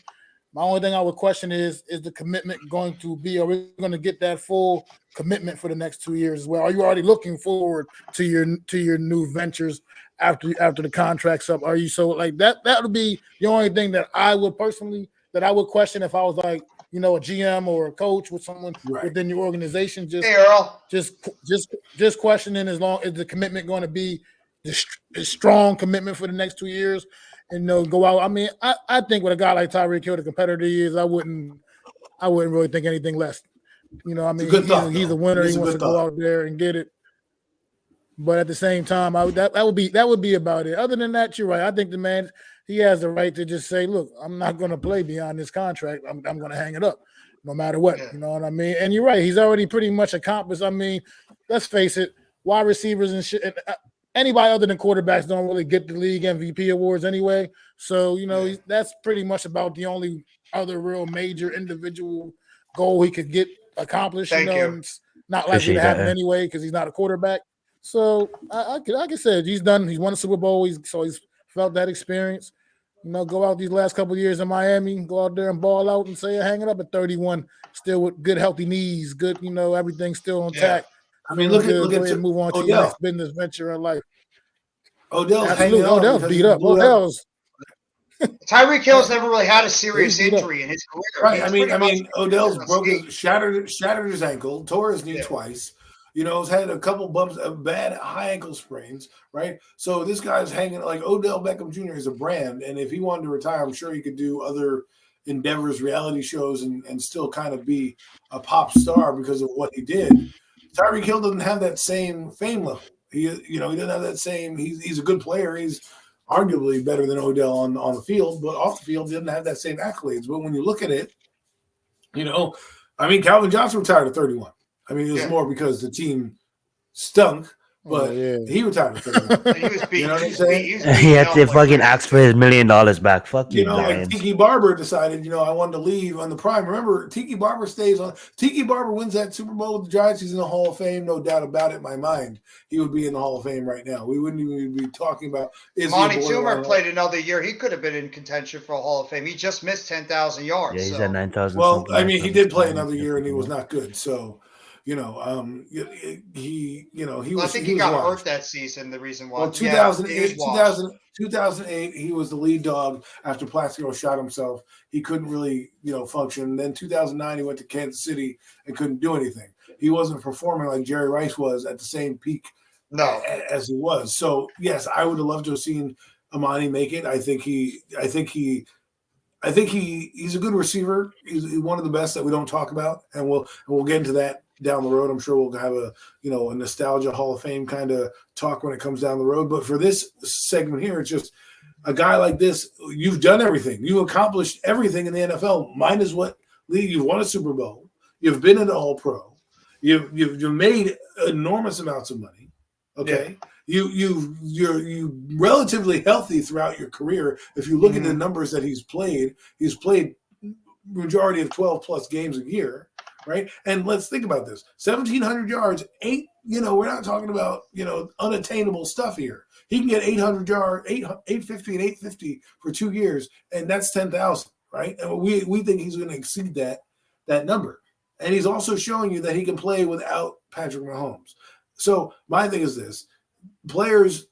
A: my only thing I would question is the commitment going to be? Are we going to get that full commitment for the next 2 years as well? Are you already looking forward to your new ventures after the contract's up? Are you so like that? That would be the only thing that I would question if I was like a GM or a coach with someone within your organization. Just questioning as long as the commitment going to be the strong commitment for the next 2 years. And go out. I mean, I think with a guy like Tyreek Hill, the competitor he is, I wouldn't really think anything less. I mean, he's a winner. He wants to go out there and get it. But at the same time, that would be about it. Other than that, you're right. I think the man, he has the right to just say, "Look, I'm not going to play beyond this contract. I'm going to hang it up, no matter what." You know what I mean? And you're right. He's already pretty much accomplished. I mean, let's face it, wide receivers and shit. Anybody other than quarterbacks don't really get the league MVP awards anyway. So, that's pretty much about the only other real major individual goal he could get accomplished. And it's not likely to happen anyway because he's not a quarterback. So I can say he's done. He's won a Super Bowl. He's felt that experience. Go out these last couple of years in Miami, go out there and ball out and say hang it up at 31, still with good healthy knees, good, everything's still intact.
C: I mean, look at
A: move on to your next business venture in life.
C: Odell's
A: beat up.
D: Tyreek Hill's never really had a serious injury in his career.
C: Right. I mean, Odell's shattered his ankle, tore his knee twice. Has had a couple bumps of bad high ankle sprains, right? So this guy's hanging like Odell Beckham Jr. is a brand, and if he wanted to retire, I'm sure he could do other endeavors, reality shows, and still kind of be a pop star because of what he did. Tyreek Hill doesn't have that same fame level. He doesn't have that same. He's a good player. He's arguably better than Odell on the field, but off the field, he doesn't have that same accolades. But when you look at it, Calvin Johnson retired at 31. I mean, it was more because the team stunk, but he retired at 31.
D: He was beat.
C: You know what I'm saying?
B: He had to fucking ask for his $1 million back. Fuck you,
C: like Tiki Barber decided, I wanted to leave on the prime. Remember, Tiki Barber stays on. Tiki Barber wins that Super Bowl with the Giants. He's in the Hall of Fame, no doubt about it in my mind. He would be in the Hall of Fame right now. We wouldn't even be talking about.
D: Monty Toomer played another year. He could have been in contention for a Hall of Fame. He just missed 10,000 yards.
B: Yeah, he's at 9,000.
C: Well, I mean, he did play another year and he was not good. So. He was.
D: I think he got hurt that season. The reason why.
C: Well, 2008, he was the lead dog after Plaxico shot himself. He couldn't really, function. Then 2009, he went to Kansas City and couldn't do anything. He wasn't performing like Jerry Rice was at the same peak as he was. So yes, I would have loved to have seen Amani make it. I think he's a good receiver. He's one of the best that we don't talk about, and we'll get into that down the road. I'm sure we'll have a nostalgia Hall of Fame kind of talk when it comes down the road. But for this segment here, it's just a guy like this. You've done everything. You accomplished everything in the NFL. Minus what league? You've won a Super Bowl. You've been an All-Pro. You've made enormous amounts of money. Okay. Yeah. You're relatively healthy throughout your career. If you look at the numbers that he's played majority of 12 plus games a year. Right. And let's think about this. 1,700 yards ain't, we're not talking about, unattainable stuff here. He can get 800 yards, 850 and 850 for 2 years. And that's 10,000. Right. And we think he's going to exceed that number. And he's also showing you that he can play without Patrick Mahomes. So my thing is this: players,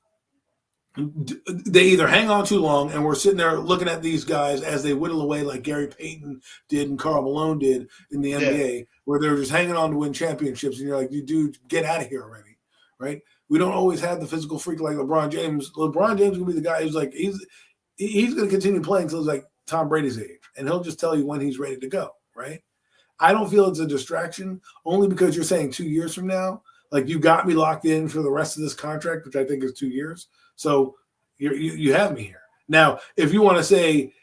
C: they either hang on too long, and we're sitting there looking at these guys as they whittle away like Gary Payton did and Karl Malone did in the NBA, where they're just hanging on to win championships, and you're like, you dude, get out of here already, right? We don't always have the physical freak like LeBron James. LeBron James will be the guy who's like, he's going to continue playing until he's like Tom Brady's age, and he'll just tell you when he's ready to go, right? I don't feel it's a distraction, only because you're saying 2 years from now. Like, you got me locked in for the rest of this contract, which I think is 2 years. So you have me here. Now, if you want to say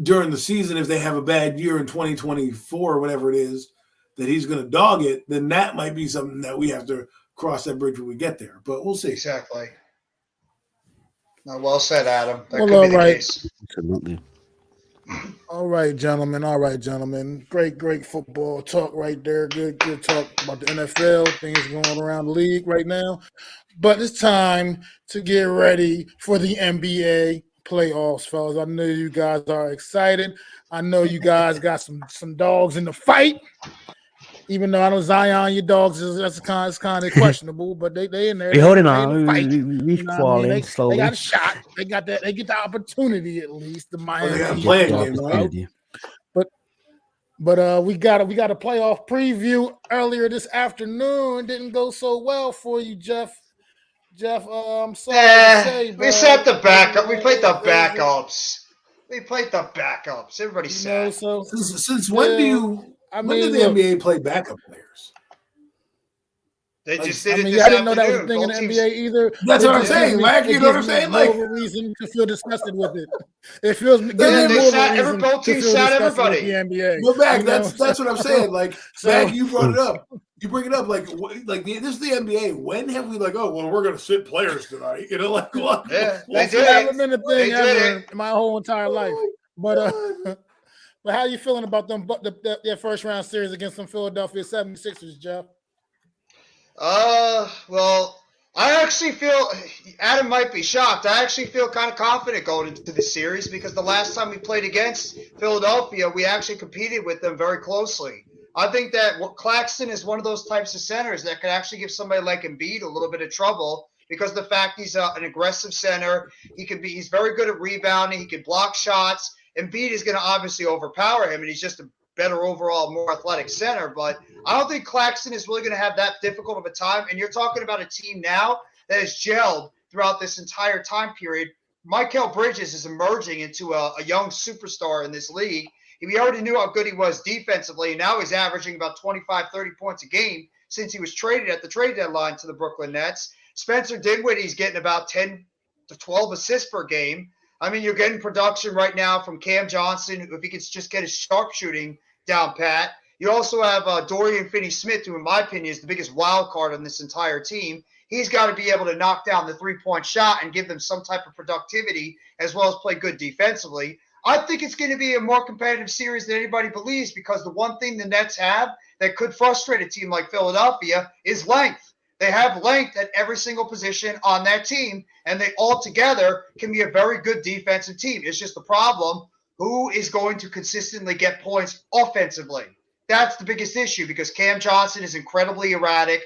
C: during the season, if they have a bad year in 2024 or whatever it is, that he's going to dog it, then that might be something that we have to cross that bridge when we get there. But we'll see.
D: Exactly. No, well said, Adam. That
A: Well,
D: could be the
A: all right.
D: case.
E: Absolutely.
A: All right, gentlemen. All right, gentlemen. Great football talk right there. Good talk about the NFL, things going around the league right now. But it's time to get ready for the NBA playoffs, fellas. I know you guys are excited. I know you guys got some dogs in the fight. Even though I know Zion, your dogs it's kind of questionable, but they in there.
E: We're holding
A: They in
E: on.
A: the fight.
E: We
A: You know what I
E: crawling
A: mean?
E: slowly.
A: They got a shot. They got that. They get the opportunity at least. The Miami
C: they got a
A: Heat
C: play-in
A: to
C: game,
A: go
C: right?
A: out. But we got a playoff preview earlier this afternoon. Didn't go so well for you, Jeff. I'm sorry to say,
D: We
A: but
D: set the backup. We played the
A: it was,
D: backups. We played the backups. Everybody's
A: you know,
D: sad.
A: so
C: Since when when did the
A: look,
C: NBA play backup players?
D: They
C: Like,
D: just
A: I
D: did it
A: mean,
D: this
A: I didn't know that was a
D: afternoon.
A: thing in
D: Both
A: the
D: teams.
A: NBA either.
C: That's
A: It
C: what I'm
A: just
C: saying,
A: gives me-
C: Mac.
A: it
C: You know what I'm
A: gives me
C: saying?
A: more
C: Like,
A: of a reason to feel disgusted with it. It feels gives me
D: They
A: more of
D: sat-
A: a reason
D: both
A: to
D: teams
A: feel
D: sat
A: disgusted with
D: everybody.
A: the NBA.
C: but Mac,
A: You know?
C: that's what I'm saying. Like,
A: So-
C: Mac, you brought it up. You bring it up like this is the NBA. When have we like, oh well, we're gonna sit players tonight? You know, like what?
D: Yeah, they
A: That's
D: did
A: never
D: it.
A: been a
D: They
A: thing
D: did
A: ever
D: it.
A: in my whole entire life.
C: Oh
A: But but how you feeling about them? Their first round series against some Philadelphia 76ers, Jeff?
D: Well, I actually feel Adam might be shocked. I actually feel kind of confident going into the series because the last time we played against Philadelphia, we actually competed with them very closely. I think that Claxton is one of those types of centers that could actually give somebody like Embiid a little bit of trouble because of the fact he's an aggressive center. He's very good at rebounding. He can block shots. Embiid is going to obviously overpower him, and he's just a better overall, more athletic center. But I don't think Claxton is really going to have that difficult of a time. And you're talking about a team now that has gelled throughout this entire time period. Mikal Bridges is emerging into a young superstar in this league. We already knew how good he was defensively, and now he's averaging about 25, 30 points a game since he was traded at the trade deadline to the Brooklyn Nets. Spencer Dinwiddie's getting about 10 to 12 assists per game. I mean, you're getting production right now from Cam Johnson, if he could just get his sharpshooting down pat. You also have Dorian Finney-Smith, who, in my opinion, is the biggest wild card on this entire team. He's got to be able to knock down the three-point shot and give them some type of productivity as well as play good defensively. I think it's going to be a more competitive series than anybody believes because the one thing the Nets have that could frustrate a team like Philadelphia is length. They have length at every single position on that team, and they all together can be a very good defensive team. It's just the problem, who is going to consistently get points offensively? That's the biggest issue because Cam Johnson is incredibly erratic.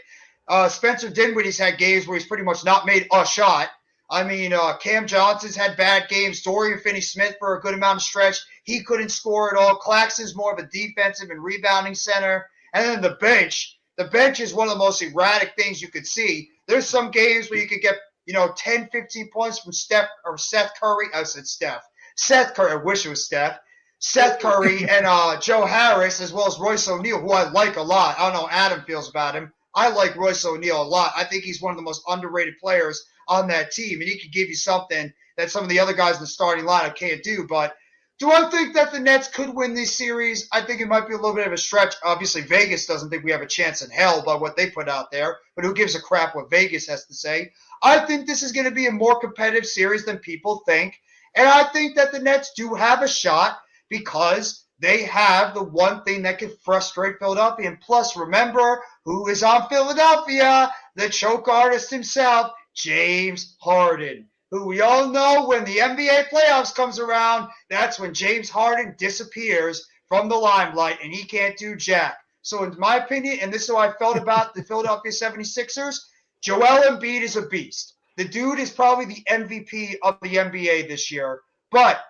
D: Spencer Dinwiddie's had games where he's pretty much not made a shot. I mean, Cam Johnson's had bad games. Dorian Finney-Smith for a good amount of stretch. He couldn't score at all. Claxton's more of a defensive and rebounding center. And then the bench. The bench is one of the most erratic things you could see. There's some games where you could get, 10, 15 points from Seth Curry. I said Steph. Seth Curry. I wish it was Steph. Seth Curry and Joe Harris, as well as Royce O'Neal, who I like a lot. I don't know how Adam feels about him. I like Royce O'Neal a lot. I think he's one of the most underrated players on that team, and he could give you something that some of the other guys in the starting lineup can't do. But do I think that the Nets could win this series? I think it might be a little bit of a stretch. Obviously, Vegas doesn't think we have a chance in hell by what they put out there, but who gives a crap what Vegas has to say? I think this is going to be a more competitive series than people think, and I think that the Nets do have a shot because they have the one thing that can frustrate Philadelphia. And plus, remember who is on Philadelphia? The choke artist himself, James Harden, who we all know when the NBA playoffs comes around, that's when James Harden disappears from the limelight and he can't do jack. So in my opinion, and this is how I felt about the Philadelphia 76ers, Joel Embiid is a beast. The dude is probably the MVP of the NBA this year. But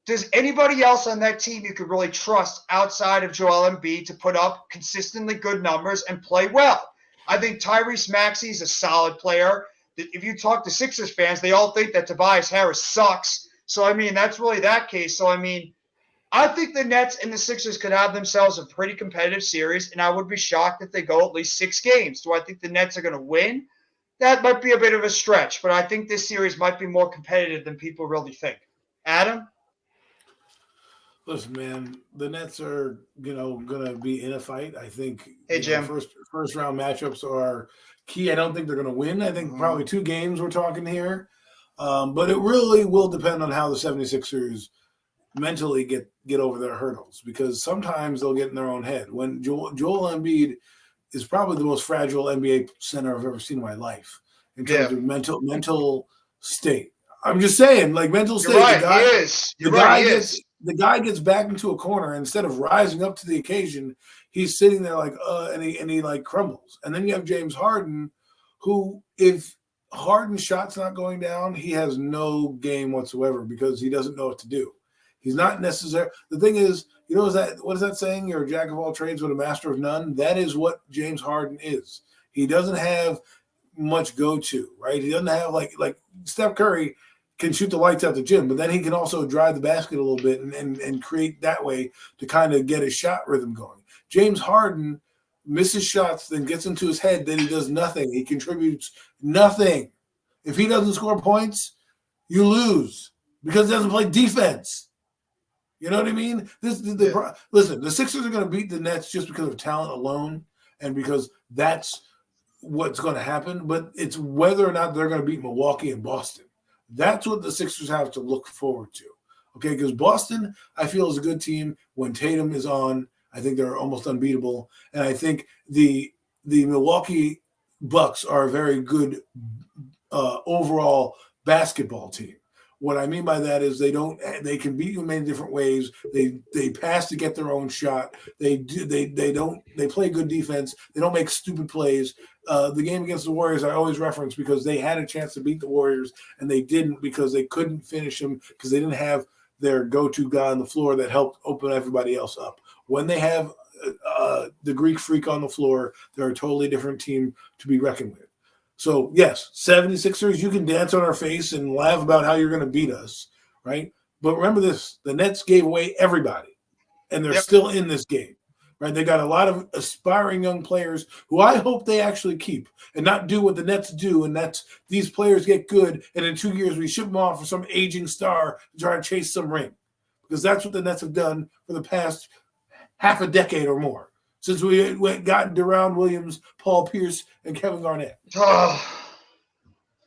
D: does anybody else on that team you could really trust outside of Joel Embiid to put up consistently good numbers and play well? I think Tyrese Maxey is a solid player. If you talk to Sixers fans, they all think that Tobias Harris sucks. So, I mean, that's really that case. So, I mean, I think the Nets and the Sixers could have themselves a pretty competitive series, and I would be shocked if they go at least 6 games. Do I think the Nets are going to win? That might be a bit of a stretch, but I think this series might be more competitive than people really think. Adam?
C: Listen, man, the Nets are, going to be in a fight. I think
D: Hey, Jim.
C: First round matchups are key. I don't think they're going to win. I think probably 2 games we're talking here. But it really will depend on how the 76ers mentally get over their hurdles, because sometimes they'll get in their own head. When Joel Embiid is probably the most fragile NBA center I've ever seen in my life in terms of mental state. I'm just saying, like, mental state.
D: You're right, he is.
C: The guy gets backed into a corner, and instead of rising up to the occasion, he's sitting there like, and he like crumbles. And then you have James Harden, who, if Harden's shot's not going down, he has no game whatsoever because he doesn't know what to do. He's not necessary. The thing is, what is that saying? You're a jack of all trades but a master of none. That is what James Harden is. He doesn't have much go-to, right? He doesn't have like Steph Curry can shoot the lights out the gym, but then he can also drive the basket a little bit and create that way to kind of get his shot rhythm going. James Harden misses shots, then gets into his head, then he does nothing. He contributes nothing. If he doesn't score points, you lose because he doesn't play defense. You know what I mean? Listen, the Sixers are going to beat the Nets just because of talent alone and because that's what's going to happen. But it's whether or not they're going to beat Milwaukee and Boston. That's what the Sixers have to look forward to. Okay, because Boston, I feel, is a good team. When Tatum is on, I think they're almost unbeatable. And I think the Milwaukee Bucks are a very good overall basketball team. What I mean by that is they can beat you in many different ways. They pass to get their own shot. They play good defense. They don't make stupid plays. The game against the Warriors I always reference because they had a chance to beat the Warriors and they didn't because they couldn't finish them because they didn't have their go-to guy on the floor that helped open everybody else up. When they have the Greek Freak on the floor, they're a totally different team to be reckoned with. So, yes, 76ers, you can dance on our face and laugh about how you're going to beat us, right? But remember this, the Nets gave away everybody, and they're still in this game, right? They got a lot of aspiring young players who I hope they actually keep and not do what the Nets do, and that's these players get good, and in 2 years we ship them off for some aging star to try to chase some ring, because that's what the Nets have done for the past half a decade or more. Since we got Deron Williams, Paul Pierce, and Kevin Garnett. Well,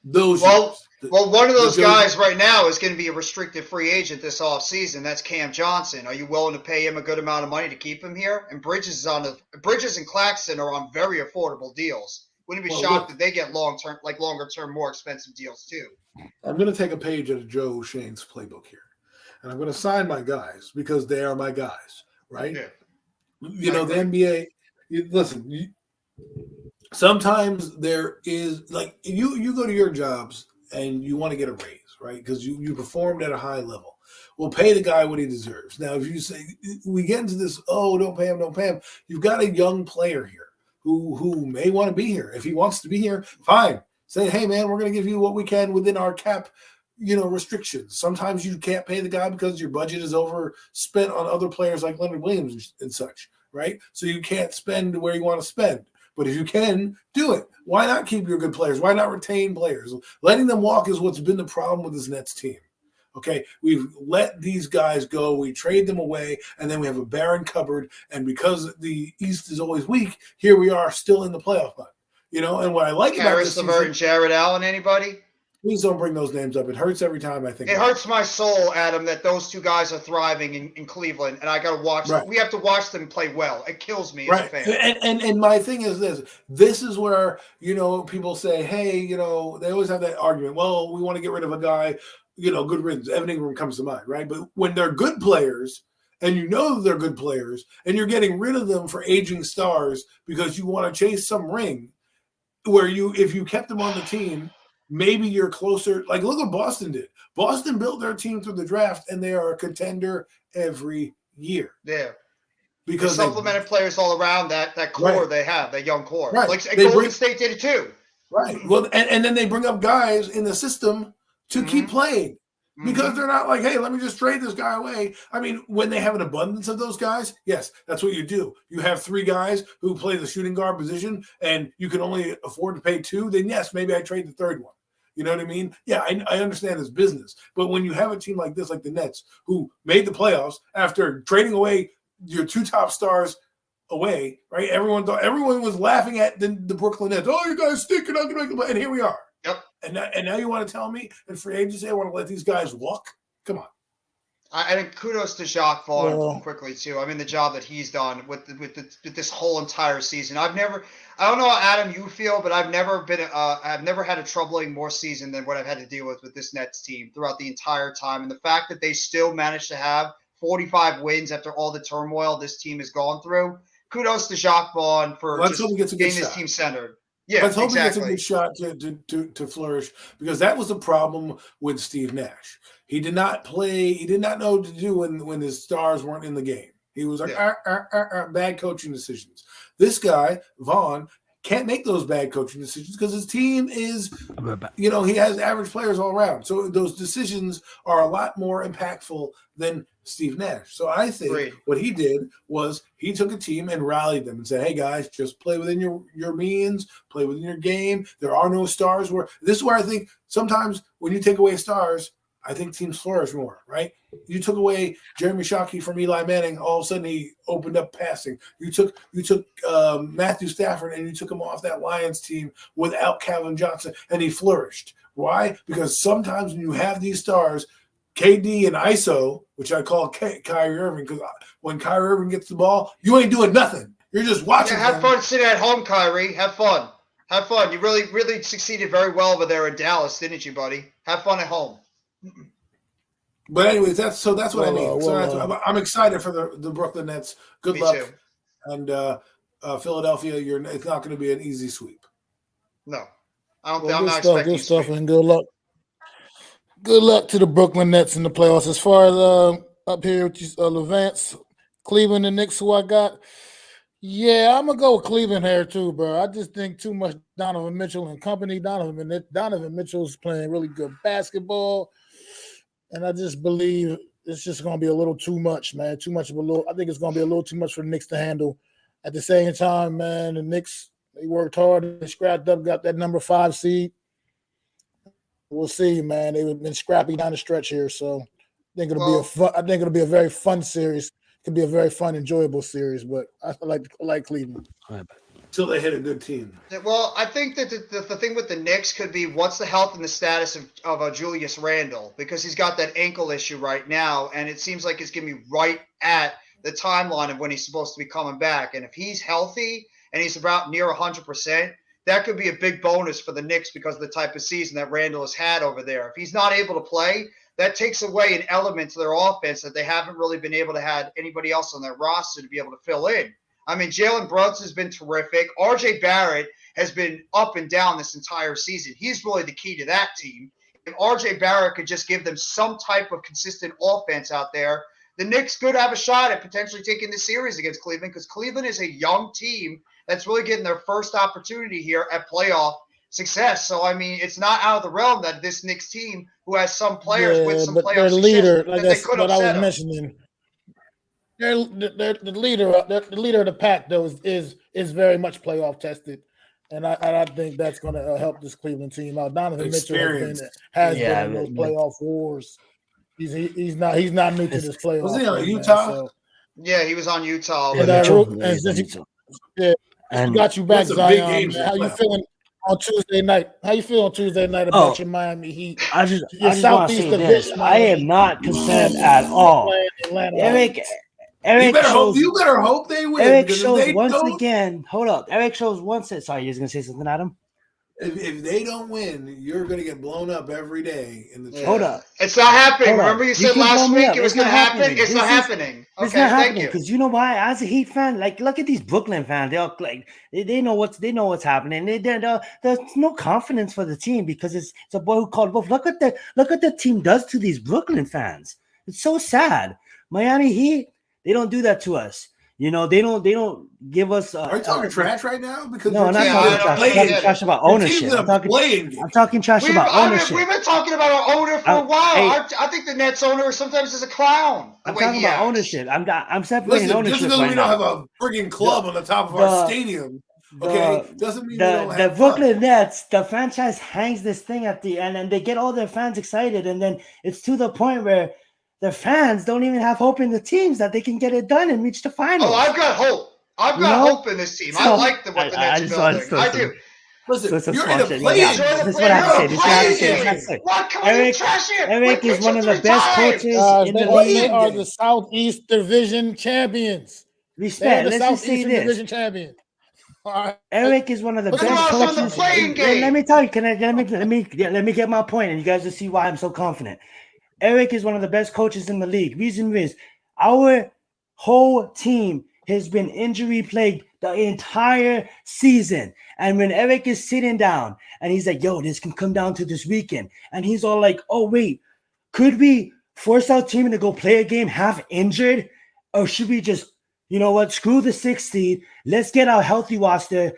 D: one of those guys right now is going to be a restricted free agent this offseason. That's Cam Johnson. Are you willing to pay him a good amount of money to keep him here? And Bridges and Claxton are on very affordable deals. Wouldn't be shocked if they get longer term, more expensive deals too.
C: I'm going to take a page out of Joe Shane's playbook here, and I'm going to sign my guys because they are my guys, right? Yeah. The NBA, listen, sometimes there is, like, you go to your jobs and you want to get a raise, right? Because you performed at a high level. Well, pay the guy what he deserves. Now, if you say, we get into this, don't pay him, you've got a young player here who may want to be here. If he wants to be here, fine. Say, hey, man, we're going to give you what we can within our cap restrictions. Sometimes you can't pay the guy because your budget is overspent on other players like Leonard Williams and such, right? So you can't spend where you want to spend. But if you can, do it. Why not keep your good players? Why not retain players? Letting them walk is what's been the problem with this Nets team. Okay, we've let these guys go. We trade them away, and then we have a barren cupboard. And because the East is always weak, here we are still in the playoff hunt. And what I like about this
D: season, and Jared Allen, anybody?
C: Please don't bring those names up. It hurts every time I think.
D: It hurts my soul, Adam, that those two guys are thriving in Cleveland, and I got to watch them. We have to watch them play well. It kills me as a fan.
C: And my thing is this. This is where, people say, hey, they always have that argument. Well, we want to get rid of a guy, good riddance. Evan Ingram comes to mind, right? But when they're good players, and they're good players, and you're getting rid of them for aging stars because you want to chase some ring, where if you kept them on the team, maybe you're closer. Like, look what Boston did. Boston built their team through the draft, and they are a contender every year.
D: Yeah.
C: Because
D: they supplemented players all around that core they have, that young core.
C: Right.
D: Like Golden State did it too.
C: Right. Well, and then they bring up guys in the system to keep playing. Because they're not like, hey, let me just trade this guy away. I mean, when they have an abundance of those guys, yes, that's what you do. You have 3 guys who play the shooting guard position, and you can only afford to pay 2, then yes, maybe I trade the 3rd one. You know what I mean? Yeah, I understand it's business. But when you have a team like this, like the Nets, who made the playoffs after trading away your 2 top stars away, right? Everyone was laughing at the Brooklyn Nets. Oh, you guys stink, you're not going to make the play. And here we are.
D: Yep.
C: And now you want to tell me in free agency I want to let these guys walk? Come on.
D: I think kudos to Jacques Vaughn quickly too. I mean, the job that he's done with this whole entire season. I don't know how Adam you feel, but I've never had a troubling more season than what I've had to deal with this Nets team throughout the entire time. And the fact that they still managed to have 45 wins after all the turmoil this team has gone through. Kudos to Jacques Vaughn for getting this team centered. Yeah,
C: let's hope he gets a good shot to flourish, because that was the problem with Steve Nash. He did not play. He did not know what to do when his stars weren't in the game. He was like, bad coaching decisions. This guy, Vaughn, can't make those bad coaching decisions because his team is, he has average players all around. So those decisions are a lot more impactful than Steve Nash. So I think what he did was he took a team and rallied them and said, hey, guys, just play within your means, play within your game. There are no stars. This is where I think sometimes when you take away stars, I think teams flourish more, right? You took away Jeremy Shockey from Eli Manning, all of a sudden he opened up passing. You took Matthew Stafford and you took him off that Lions team without Calvin Johnson, and he flourished. Why? Because sometimes when you have these stars, KD and ISO, which I call Kyrie Irving, because when Kyrie Irving gets the ball, you ain't doing nothing. You're just watching.
D: Yeah, have fun sitting at home, Kyrie. Have fun. Have fun. You really, really succeeded very well over there in Dallas, didn't you, buddy? Have fun at home.
C: But anyways, that's what I mean. I'm excited for the Brooklyn Nets. Good luck.
D: Too.
C: And Philadelphia, it's not going to be an easy sweep.
D: No, I'm not expecting
A: good stuff, and good luck. Good luck to the Brooklyn Nets in the playoffs. As far as up here with Levance, Cleveland, and Knicks, who I got. Yeah, I'm gonna go with Cleveland here too, bro. I just think too much Donovan Mitchell and company. Donovan Mitchell's playing really good basketball. And I just believe it's just going to be a little too much, man. Too much of a little. I think it's going to be a little too much for the Knicks to handle. At the same time, man, the Knicks, they worked hard. They scrapped up, got that number 5 seed. We'll see, man. They've been scrappy down the stretch here, so I think it'll be a very fun series. It could be a very fun, enjoyable series. But I like Cleveland.
C: Until they hit a good team.
D: Well, I think that the thing with the Knicks could be what's the health and the status of Julius Randle, because he's got that ankle issue right now, and it seems like it's going to be right at the timeline of when he's supposed to be coming back. And if he's healthy and he's about near 100%, that could be a big bonus for the Knicks because of the type of season that Randle has had over there. If he's not able to play, that takes away an element to their offense that they haven't really been able to have anybody else on their roster to be able to fill in. I mean, Jalen Brunson's been terrific. RJ Barrett has been up and down this entire season. He's really the key to that team. If RJ Barrett could just give them some type of consistent offense out there, the Knicks could have a shot at potentially taking the series against Cleveland, because Cleveland is a young team that's really getting their first opportunity here at playoff success. So, I mean, it's not out of the realm that this Knicks team, who has some players with some playoff success, that they could upset them.
A: Mentioning. The leader of the pack, though, is very much playoff tested, and I think that's going to help this Cleveland team out. Donovan Mitchell has been in those playoff wars. He's not new to this playoff.
C: Was he on Utah?
D: So. Yeah, he was on Utah.
A: And got you back, Zion. How you feeling on Tuesday night? How you feel on Tuesday night about your Miami Heat?
B: I just want to say this. I am not concerned at all. Eric
C: you better hope they win.
B: Eric shows once again. Hold up. Eric shows once. Sorry, you was gonna say something, Adam?
C: If they don't win, you're gonna get blown up every day in the chat.
B: Hold up.
D: It's not happening. Remember you said last week it was gonna happen? It's not happening.
B: It's not happening because you know why? As a Heat fan, like look at these Brooklyn fans. They all like they know what's happening. There's no confidence for the team because it's a boy who called wolf. Look at the team does to these Brooklyn fans. It's so sad. Miami Heat. They don't do that to us. You know, they don't give us.
C: Are you talking trash right now? Because
B: No, I'm not
D: Yeah,
B: talking
D: I
B: trash.
D: don't
B: I'm
D: think
B: talking
D: you
B: trash about
C: your
B: ownership.
C: team's in a playing game.
B: I'm talking trash about ownership.
D: We've been talking about our owner for a while.
B: Hey,
D: I think the Nets owner sometimes is a clown. The
B: I'm
D: way
B: talking
D: he
B: about
D: acts.
B: ownership. I'm separating
C: Listen, just
B: ownership
C: because
B: right
C: we don't
B: now.
C: have a friggin' club on the top of our
B: the-
C: stadium,
B: The
C: okay, doesn't mean we don't
B: the
C: have
B: Brooklyn
C: fun.
B: Nets, the franchise hangs this thing at the end, and they get all their fans excited, and then it's to the point where their fans don't even have hope in the teams that they can get it done and reach the finals.
D: Oh, I've got hope. I've got hope in this team. I
B: So,
D: like what the Nets
B: I
D: are
B: just want
D: building.
B: to
D: I do.
C: Listen,
B: some
C: you're
B: small
C: in a
B: shit.
C: playing
B: Yeah,
C: game.
B: this is what I have to say.
C: You're
B: This is what I have to say.
C: playing
B: This is what I have to
C: game.
B: say.
D: Why can you trash it?
B: Eric
D: We
B: is one
D: pitched
B: of the
D: him
B: best
D: 3
B: coaches
D: times.
B: in the
A: They
B: league.
A: are the Southeast Division champions. They're
B: Respect.
A: the
B: Let's just say
A: Southeastern
B: this.
A: Division champions. All right.
B: Eric is one of the
A: But
D: We're
B: best
D: also in the
B: coaches.
D: playing game.
B: Let me tell you. Let me get my point, and you guys will see why I'm so confident. Eric is one of the best coaches in the league. Reason is our whole team has been injury plagued the entire season. And when Eric is sitting down and he's like, yo, this can come down to this weekend. And he's all like, oh, wait, could we force our team to go play a game half injured? Or should we just, you know what, screw the 6th seed. Let's get our healthy roster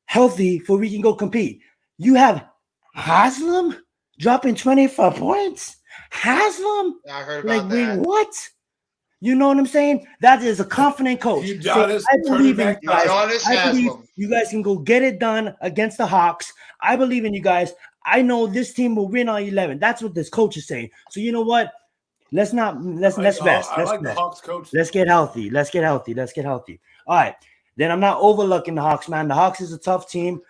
B: healthy for we can go compete. You have Haslam dropping 25 points? Haslam?
D: Yeah, I heard
B: Like,
D: about
B: wait,
D: that.
B: what? You know what I'm saying? That is a confident coach.
C: You
B: So
C: Giannis,
B: I
C: turn
B: believe
C: it
B: in
C: back
B: you guys.
D: Giannis
B: I believe
D: Haslam.
B: you guys can go get it done against the Hawks. I believe in you guys. I know this team will win on 11. That's what this coach is saying. So you know what? Let's rest.
C: I
B: Let's
C: like the
B: rest.
C: Hawks coach.
B: Let's get healthy. Let's get healthy. All right. Then I'm not overlooking the Hawks, man. The Hawks is a tough team.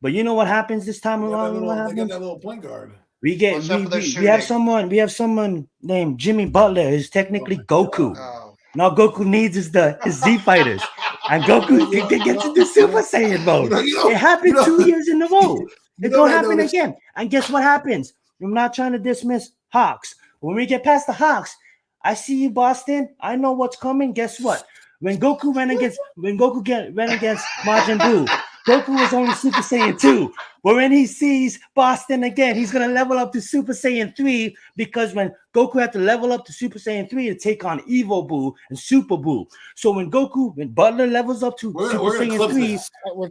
B: But you know what happens this time around? You know what
C: They got
B: happens?
C: that little point guard.
B: We have someone named Jimmy Butler who's technically Goku.
D: Oh.
B: Now Goku needs is Z fighters, and Goku gets into Super Saiyan mode. It happened 2 years in a row. It's gonna happen again. And guess what happens? I'm not trying to dismiss Hawks. When we get past the Hawks, I see you, Boston. I know what's coming. Guess what? When Goku ran against Majin Buu, Goku was only Super Saiyan 2. But when he sees Boston again, he's going to level up to Super Saiyan 3 because when Goku had to level up to Super Saiyan 3 to take on Evo Buu and Super Buu. So when Butler levels up to Super Saiyan 3,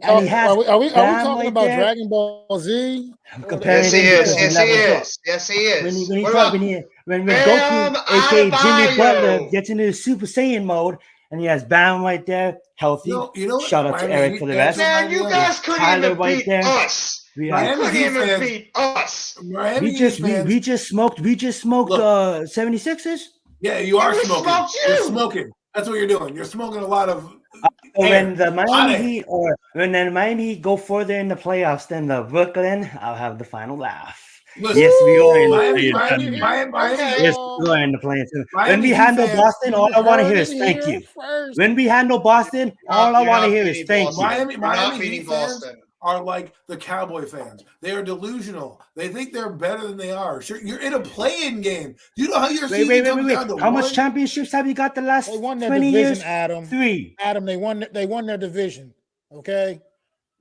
B: and he has
A: are we talking
B: right
A: about
B: there,
A: Dragon Ball Z?
B: I'm comparing
D: Yes, he
B: him because
D: is.
B: he levels up.
D: Yes, he is.
B: When
D: Bam
B: Goku, aka Jimmy
D: Adebayo.
B: Butler, gets into the Super Saiyan mode, and he has Bam right there, healthy.
C: You know what?
B: Shout out to
C: Miami
B: Eric
C: Heat
B: for the
C: fans
B: rest.
D: Man, you guys couldn't
B: Tyler
D: even
B: right
D: beat
B: there.
D: us. You
C: Miami
D: couldn't
C: Heat
D: even
C: fans-
D: beat us.
C: Miami
B: We just
C: Heat fans.
B: we just smoked
C: Look.
B: 76ers.
C: Yeah, you are
D: we
C: smoking.
D: smoked you.
C: You're smoking. That's what you're doing. You're smoking a lot of.
B: Or
C: air.
B: when the
C: Hot
B: Miami
C: air.
B: Heat or when the Miami Heat go further in the playoffs than the Brooklyn, I'll have the final laugh.
C: Listen,
B: Yes, we are in the
C: Miami,
B: play-in
C: Miami,
B: tournament.
C: Miami,
D: Okay.
B: Yes, we are in the play-in tournament. When
C: Miami
B: we
C: Heat
B: handle
C: fans-
B: Boston, all I want to hear is
A: Heard it
B: thank
A: here
B: you.
A: first.
B: When we handle Boston, all I
D: You're
B: want to
D: not
B: hear is
D: beating
B: thank
D: Boston.
B: you.
C: Miami,
D: You're not
C: Miami
D: beating
C: Heat fans
D: Boston.
C: are like the Cowboy fans. They are delusional. They think they're better than they are. Sure, you're in a play-in game. Do you know how your season comes down to
B: How much
C: one?
B: championships have you got the last
A: They won their
B: 20
A: division,
B: years?
A: Adam.
B: 3.
A: Adam, they won their division. Okay.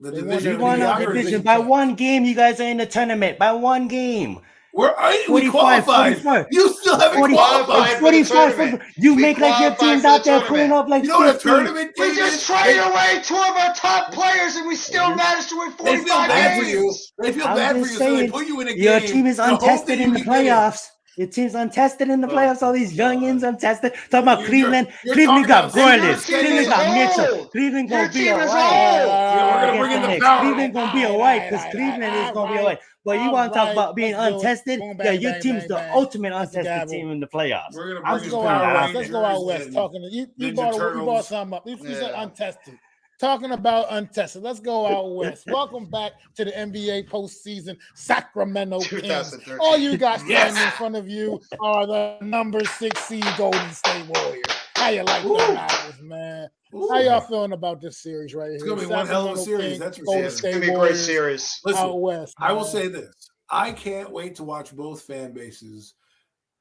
C: The
A: They
C: division
B: We
A: won
B: won our
C: mediocrity.
B: division by one game. You guys are in the tournament by one game.
C: We
B: 45,
C: qualified.
B: 44.
C: You still haven't
B: 40,
C: qualified.
D: for the
B: 45.
D: tournament.
B: You
D: We
B: make like your
D: qualified
B: teams
D: for the
B: out there
D: tournament.
B: putting up like
C: You know what a
B: 50.
C: tournament
D: We
C: game
D: just
C: is?
D: traded away 2 of our top players, and we still managed to win
C: They feel
D: 45
C: bad for you.
D: games.
C: They feel
B: I'm
C: bad for
B: just
C: you, so they
B: saying,
C: put you in a game.
B: your team is
C: to hope
B: untested
C: that
B: in
C: you
B: the
C: can get in.
B: playoffs. Your team's untested in the playoffs. All these youngins untested. Talking about
C: You're
B: Cleveland.
C: talking
B: Cleveland got
C: about senior
B: Gorless.
C: team
B: Cleveland
C: is
B: got Mitchell.
D: old.
B: Cleveland
D: Your
B: gonna be
D: team
B: a
D: is
B: white.
D: old.
C: We're gonna
B: Against
C: bring in
B: the
C: the
B: Knicks.
C: power.
B: Cleveland gonna be a white because Cleveland is gonna be a white. But you want to talk about being untested?
A: Boom,
B: Yeah,
A: bang,
B: your
A: bang,
B: team's
A: bang,
B: the
A: bang.
B: ultimate
A: That's the
B: untested
A: gavel.
B: team in the playoffs.
C: We're gonna
B: I'm
C: bring
B: just
C: in
B: going
C: Power
B: to
A: Let's
C: Rangers
A: go out west.
C: and
A: Talking to you
C: Ninja
A: brought
C: Turtles.
A: something up. You said
D: Yeah.
A: untested. Talking about untested. Let's go out west. Welcome back to the NBA postseason. Sacramento Kings.
D: 2013.
A: All you got standing
C: Yes.
A: in front of you are the number 6 seed Golden State Warriors. How you like them apples, man?
C: Ooh.
A: How y'all feeling about this series right here?
C: It's gonna be one hell of a
A: Sacramento
C: series,
A: Kings,
C: that's for
A: Golden
C: sure.
D: It's
A: State
D: going to be a great
A: Warriors
D: series.
C: Listen,
A: out west.
C: I will
A: man.
C: say this. I can't wait to watch both fan bases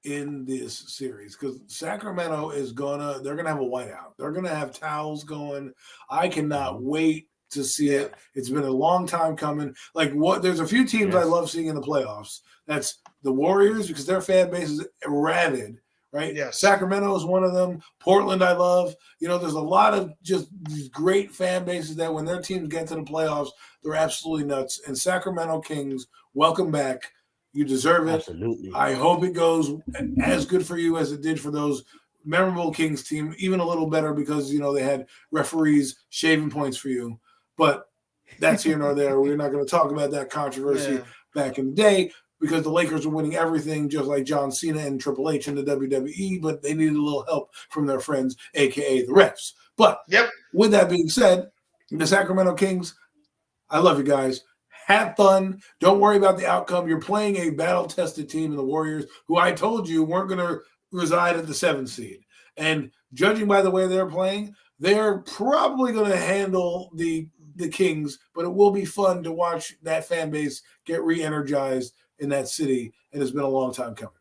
C: in this series because Sacramento they're gonna have a whiteout. They're gonna have towels going. I cannot wait to see it. It's been a long time coming. There's a few teams I love seeing in the playoffs. That's the Warriors because their fan base is rabid right?
D: Yes.
C: Sacramento is one of them. Portland, I love. There's a lot of just these great fan bases that when their teams get to the playoffs, they're absolutely nuts. And Sacramento Kings, welcome back. You deserve it.
B: Absolutely.
C: I hope it goes as good for you as it did for those memorable Kings team, even a little better because, they had referees shaving points for you. But that's here nor there. We're not going to talk about that controversy back in the day because the Lakers were winning everything just like John Cena and Triple H in the WWE, but they needed a little help from their friends, a.k.a. the refs. But with that being said, the Sacramento Kings, I love you guys. Have fun. Don't worry about the outcome. You're playing a battle-tested team in the Warriors, who I told you weren't going to reside at the 7th seed. And judging by the way they're playing, they're probably going to handle the Kings, but it will be fun to watch that fan base get re-energized in that city, and it's been a long time coming.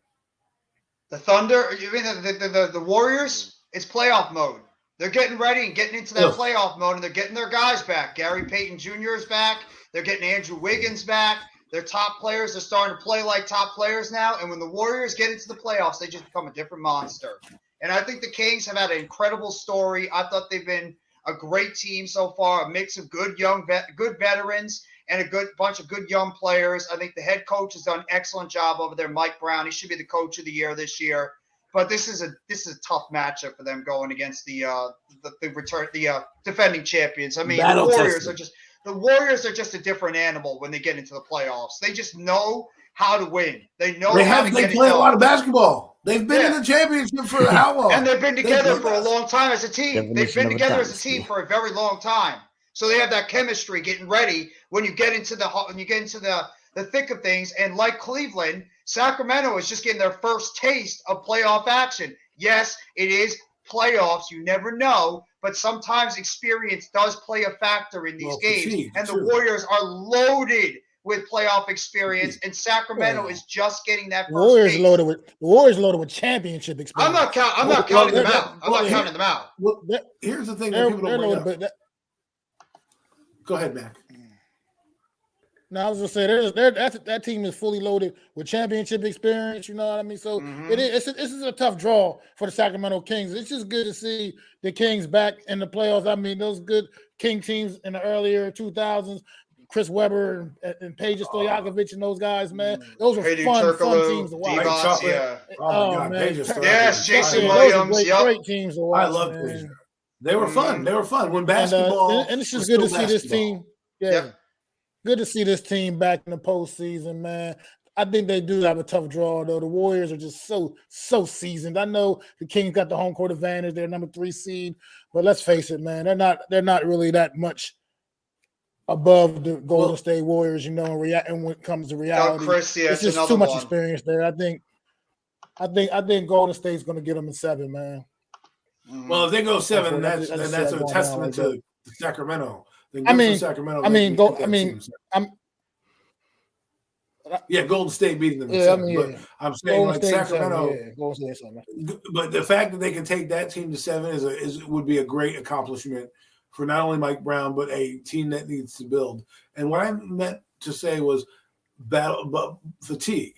D: The Thunder, you mean the Warriors? It's playoff mode. They're getting ready and getting into that playoff mode, and they're getting their guys back. Gary Payton Jr. is back. They're getting Andrew Wiggins back. Their top players are starting to play like top players now. And when the Warriors get into the playoffs, they just become a different monster. And I think the Kings have had an incredible story. I thought they've been a great team so far, a mix of good veterans and a good bunch of good young players. I think the head coach has done an excellent job over there, Mike Brown. He should be the coach of the year this year. But this is a tough matchup for them going against the defending champions. I mean, the Warriors are just a different animal when they get into the playoffs. They just know how to win. They know
C: they play a lot of basketball. They've been in the championship for how long?
D: And they've been together for a long time as a team. They've been together as a team for a very long time. So they have that chemistry getting ready when you get into the thick of things. And like Cleveland, Sacramento is just getting their first taste of playoff action. Yes, it is playoffs. You never know. But sometimes experience does play a factor in these games. And the Warriors are loaded with playoff experience, and Sacramento is just getting that first taste.
A: Warriors loaded with championship experience.
D: I'm not counting them out. I'm not counting them out.
C: Well, here's the thing that people don't bring up. Go ahead, Mac.
A: No, I was gonna say that team is fully loaded with championship experience. You know what I mean? So this is a tough draw for the Sacramento Kings. It's just good to see the Kings back in the playoffs. I mean, those good King teams in the earlier 2000s, Chris Webber and Peja Stojakovic and those guys, man. Those were fun teams to watch.
C: Oh my God,
D: yes, Jason Williams.
A: Great teams to watch.
C: I love Peja. They were fun. They were fun when basketball.
A: And it's just good to see this team. Yeah. Good to see this team back in the postseason, man. I think they do have a tough draw, though. The Warriors are just so seasoned. I know the Kings got the home court advantage; they're number 3 seed, but let's face it, man, they're not really that much above the Golden State Warriors, and when it comes to reality, it's just too much experience there. I think Golden State's going to get them in 7, man.
C: Well, if they go 7, that's a testament to Sacramento.
A: Golden
C: State beating them. But I'm saying Golden State, Sacramento. But the fact that they can take that team to 7 would be a great accomplishment for not only Mike Brown but a team that needs to build. And what I meant to say was fatigue.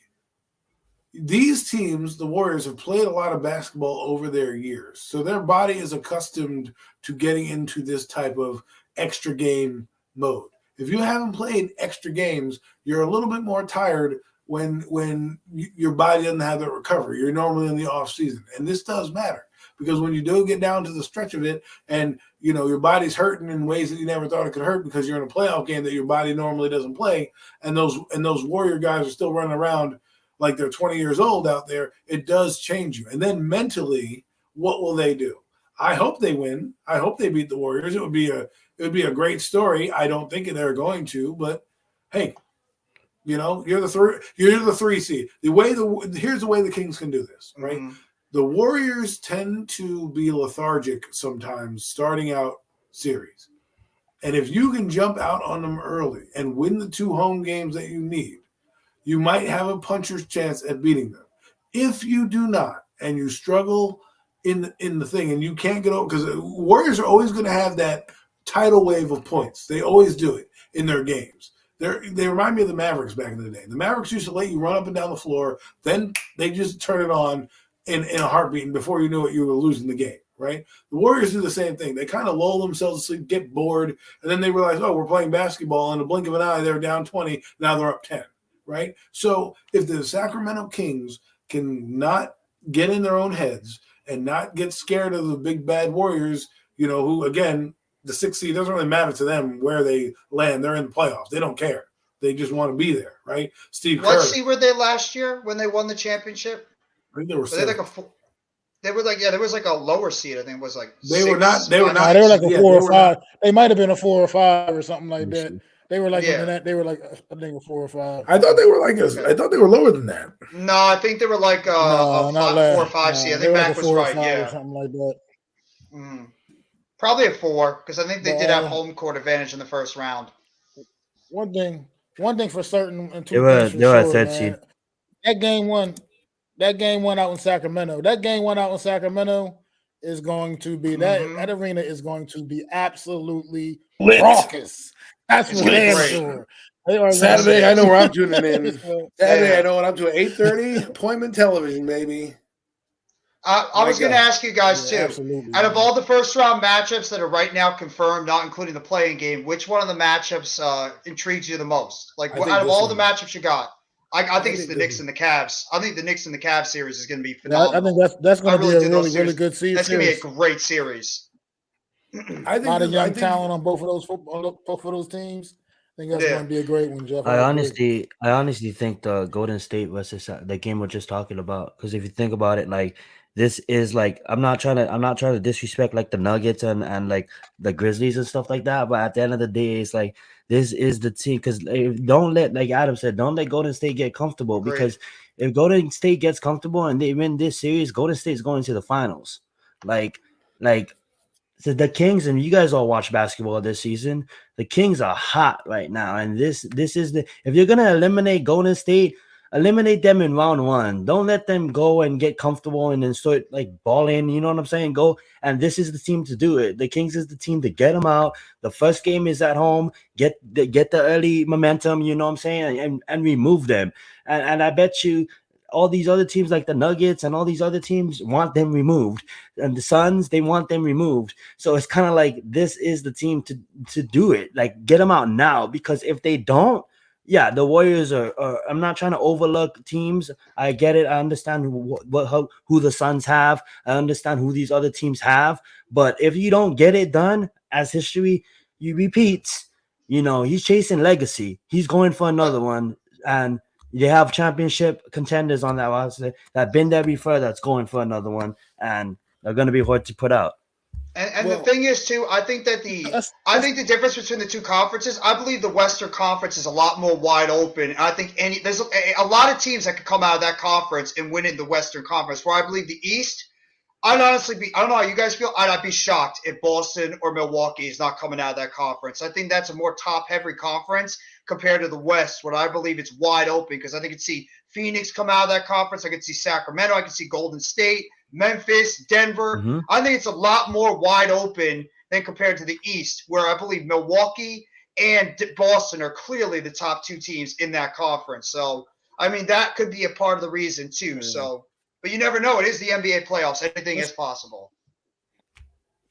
C: These teams, the Warriors, have played a lot of basketball over their years, so their body is accustomed to getting into this type of extra game mode. If you haven't played extra games, you're a little bit more tired when your body doesn't have that recovery. You're normally in the off season, and this does matter because when you do get down to the stretch of it, and your body's hurting in ways that you never thought it could hurt because you're in a playoff game that your body normally doesn't play, and those Warrior guys are still running around like they're 20 years old out there, it does change you. And then mentally, what will they do? I hope they win. I hope they beat the Warriors. It would be a great story. I don't think they're going to, but hey, you're the 3 seed. Here's the way the Kings can do this, right? Mm-hmm. The Warriors tend to be lethargic sometimes starting out series. And if you can jump out on them early and win the 2 home games that you need, you might have a puncher's chance at beating them. If you do not, and you struggle in the thing, and you can't get over, because Warriors are always going to have that tidal wave of points. They always do it in their games. They remind me of the Mavericks back in the day. The Mavericks used to let you run up and down the floor, then they just turn it on, in a heartbeat, and before you knew it, you were losing the game, right? The Warriors do the same thing. They kind of lull themselves to sleep, get bored, and then they realize, oh, we're playing basketball. In the blink of an eye, they're down 20. Now they're up 10, right? So if the Sacramento Kings can not get in their own heads and not get scared of the big bad Warriors, who, again, the 6th seed doesn't really matter to them where they land. They're in the playoffs. They don't care. They just want to be there, right? Steve Kerr.
D: What seed were they last year when they won the championship?
C: I think they were
D: They were like, there was like a lower seed. I think it was like
C: they were not. They were not.
A: Nah, they were like a 4 or 5.
C: Not.
A: They might have been a 4 or 5 or something like that. They were like they were like I think a 4 or 5.
C: I thought they were like I thought they were lower than that.
D: No, I think they were like a 4 or 5 seed. I think Mac was right. Yeah,
A: or something like that.
D: Probably a 4 because I think they did have home court advantage in the first round.
A: One thing for certain, and
B: they were a third seed.
A: That game one out in Sacramento. That game one out in Sacramento is going to be that arena is going to be absolutely raucous. That's for damn sure.
C: Saturday, I know where I'm tuning in. Saturday, I know what I'm doing. 8:30 appointment television, baby.
D: I was going to ask you guys too.
A: Absolutely.
D: Out of all the first round matchups that are right now confirmed, not including the playing game, which one of the matchups intrigues you the most? Like out of all the matchups you got, I think it's the Knicks and the Cavs. I think the Knicks and the Cavs series is going to be phenomenal.
A: I think that's going to be a really good series.
D: That's going to be a great series.
A: I think a lot of young talent on both of those teams. I think that's going to be a great one, Jeff.
B: I honestly think the Golden State versus the game we're just talking about. Because if you think about it, like this is like I'm not trying to disrespect like the Nuggets and like the Grizzlies and stuff like that. But at the end of the day, it's like this is the team. Because don't let, like Adam said, don't let Golden State get comfortable.
D: Great.
B: Because if Golden State gets comfortable and they win this series, Golden State's going to the finals. Like. So the Kings, and you guys all watch basketball this season, the Kings are hot right now. And this is if you're gonna eliminate Golden State, eliminate them in round 1. Don't let them go and get comfortable and then start like balling. You know what I'm saying? Go, and this is the team to do it. The Kings is the team to get them out. The first game is at home. Get the early momentum. You know what I'm saying? And remove them. And I bet you all these other teams like the Nuggets and all these other teams want them removed, and the Suns, they want them removed. So it's kind of like this is the team to do it. Like get them out now, because if they don't, the Warriors are I'm not trying to overlook teams. I get it. I understand who the Suns have. I understand who these other teams have. But if you don't get it done, as history repeats, he's chasing legacy. He's going for another one, and they have championship contenders on that roster that been there before that's going for another one, and they're going to be hard to put out.
D: And the thing is, too, I think that the difference between the two conferences, I believe the Western Conference is a lot more wide open. I think there's a lot of teams that could come out of that conference and win in the Western Conference, where I believe the East, I'd honestly I don't know how you guys feel, I'd be shocked if Boston or Milwaukee is not coming out of that conference. I think that's a more top-heavy conference compared to the West, where I believe it's wide open, because I think I could see Phoenix come out of that conference. I could see Sacramento. I could see Golden State, Memphis, Denver.
B: Mm-hmm.
D: I think it's a lot more wide open than compared to the East, where I believe Milwaukee and Boston are clearly the top 2 teams in that conference. So, I mean, that could be a part of the reason too. Mm-hmm. So, but you never know. It is the NBA playoffs. Anything is possible.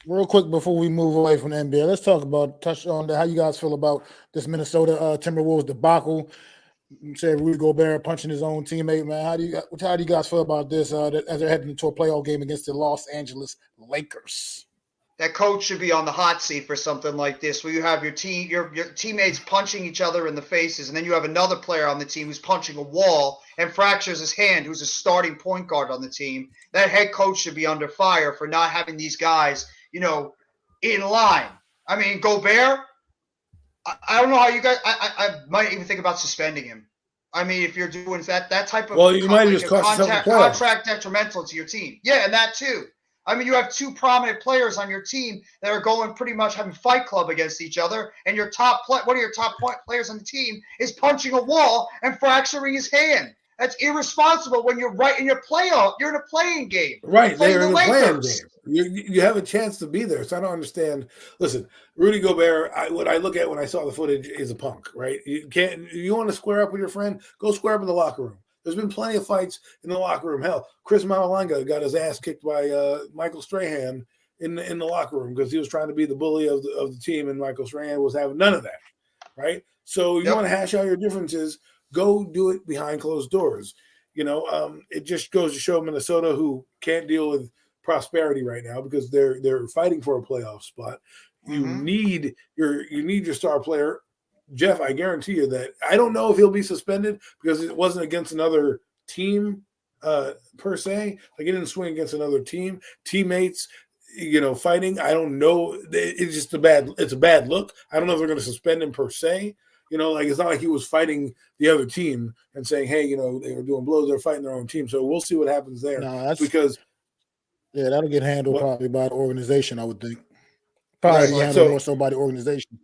A: Real quick before we move away from the NBA, let's touch on how you guys feel about this Minnesota Timberwolves debacle. Say Rudy Gobert punching his own teammate, man. How do you guys feel about this as they're heading into a playoff game against the Los Angeles Lakers?
D: That coach should be on the hot seat for something like this, where you have your teammates punching each other in the faces, and then you have another player on the team who's punching a wall and fractures his hand, who's a starting point guard on the team. That head coach should be under fire for not having these guys, in line. I mean, Gobert, I don't know how you guys. I might even think about suspending him. I mean, if you're doing that type of
C: you might just
D: contract detrimental to your team. Yeah, and that too. I mean, you have 2 prominent players on your team that are going pretty much having Fight Club against each other, and your one of your top players on the team is punching a wall and fracturing his hand. That's irresponsible when you're right in your playoff. You're in a playing game.
C: Right, they're in a playing game. You have a chance to be there, so I don't understand. Listen, Rudy Gobert, what I look at when I saw the footage is a punk, right? You want to square up with your friend? Go square up in the locker room. There's been plenty of fights in the locker room. Hell, Chris Mamalanga got his ass kicked by Michael Strahan in the locker room because he was trying to be the bully of the team, and Michael Strahan was having none of that, right? So you want to hash out your differences, go do it behind closed doors. It just goes to show Minnesota, who can't deal with prosperity right now because they're fighting for a playoff spot. You need your star player. Jeff, I guarantee you that I don't know if he'll be suspended because it wasn't against another team per se. Like, he didn't swing against another teammates, fighting. I don't know. It's just it's a bad look. I don't know if they're going to suspend him per se. It's not like he was fighting the other team and saying, hey, they were doing blows. They're fighting their own team. So we'll see what happens there.
A: That'll get handled probably by the organization, I would think. Probably handled more so by the organization.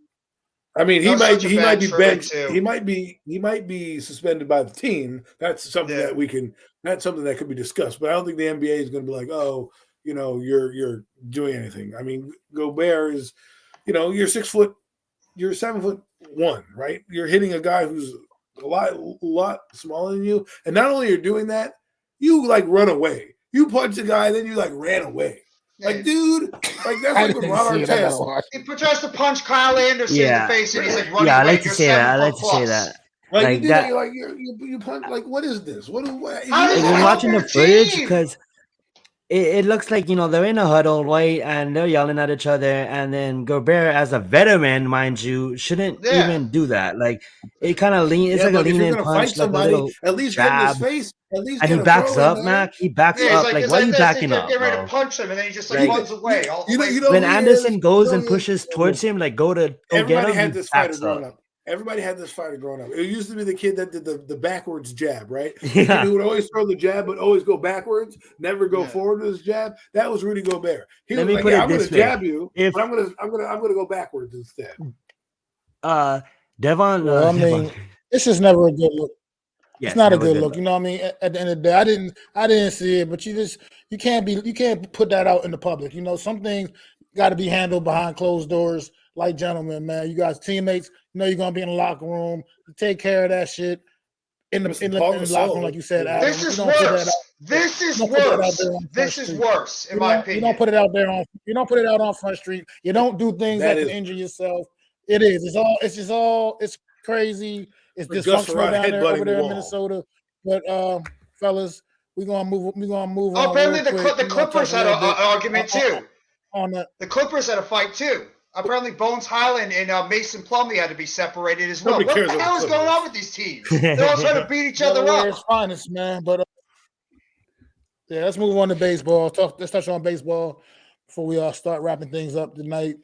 C: I mean, he might be benched. He might be suspended by the team. That's something that's something that could be discussed. But I don't think the NBA is going to be like, oh, you're doing anything. I mean, Gobert is, you're 6 foot, you're 7'1", right? You're hitting a guy who's a lot smaller than you, and not only you're doing that, you run away. You punch a guy, then you ran away. Dude, that's like with Ron Artest.
D: He tries to punch Kyle Anderson in the face, and he's running away.
B: I like to say that.
C: You punch. What is this? What?
B: I've watching the footage because it looks like they're in a huddle, right, and they're yelling at each other, and then Gobert, as a veteran, mind you, shouldn't even do that. It kind of lean. It's like a lean in punch,
C: somebody, at least get in his face.
B: And he backs up, Mac. He backs up. Why are you backing up?
D: Get ready to punch him, and then he just runs away.
B: When Anderson goes and pushes towards him, go get him.
C: Everybody had this fighter growing up. Everybody had this fighter growing up. It used to be the kid that did the backwards jab, right? He would always throw the jab, but always go backwards, never go forward with his jab. That was Rudy Gobert. He was like, I'm going to jab you, but I'm going to go backwards instead.
B: Devon.
A: This is never a good look. Yes, it's not a good look. You know what I mean? At the end of the day, I didn't see it, but you can't put that out in the public. Some things got to be handled behind closed doors, like gentlemen, man. You guys, teammates, you're gonna be in the locker room. You take care of that shit in the locker room, like you said. Adam.
D: This is worse. This is worse, in my opinion.
A: You don't put it out there on Front Street. You don't do things that can injure yourself. It is. It's crazy. It's dysfunctional down there over there in Minnesota. But fellas, we're gonna move on.
D: Apparently the Clippers had an argument too.
A: On that.
D: The Clippers had a fight too. Apparently Bones Highland and Mason Plumlee had to be separated as well. What the hell is going on with these teams? They're all trying to beat each other up.
A: It's finest, man. But let's move on to baseball. Let's touch on baseball before we start wrapping things up tonight.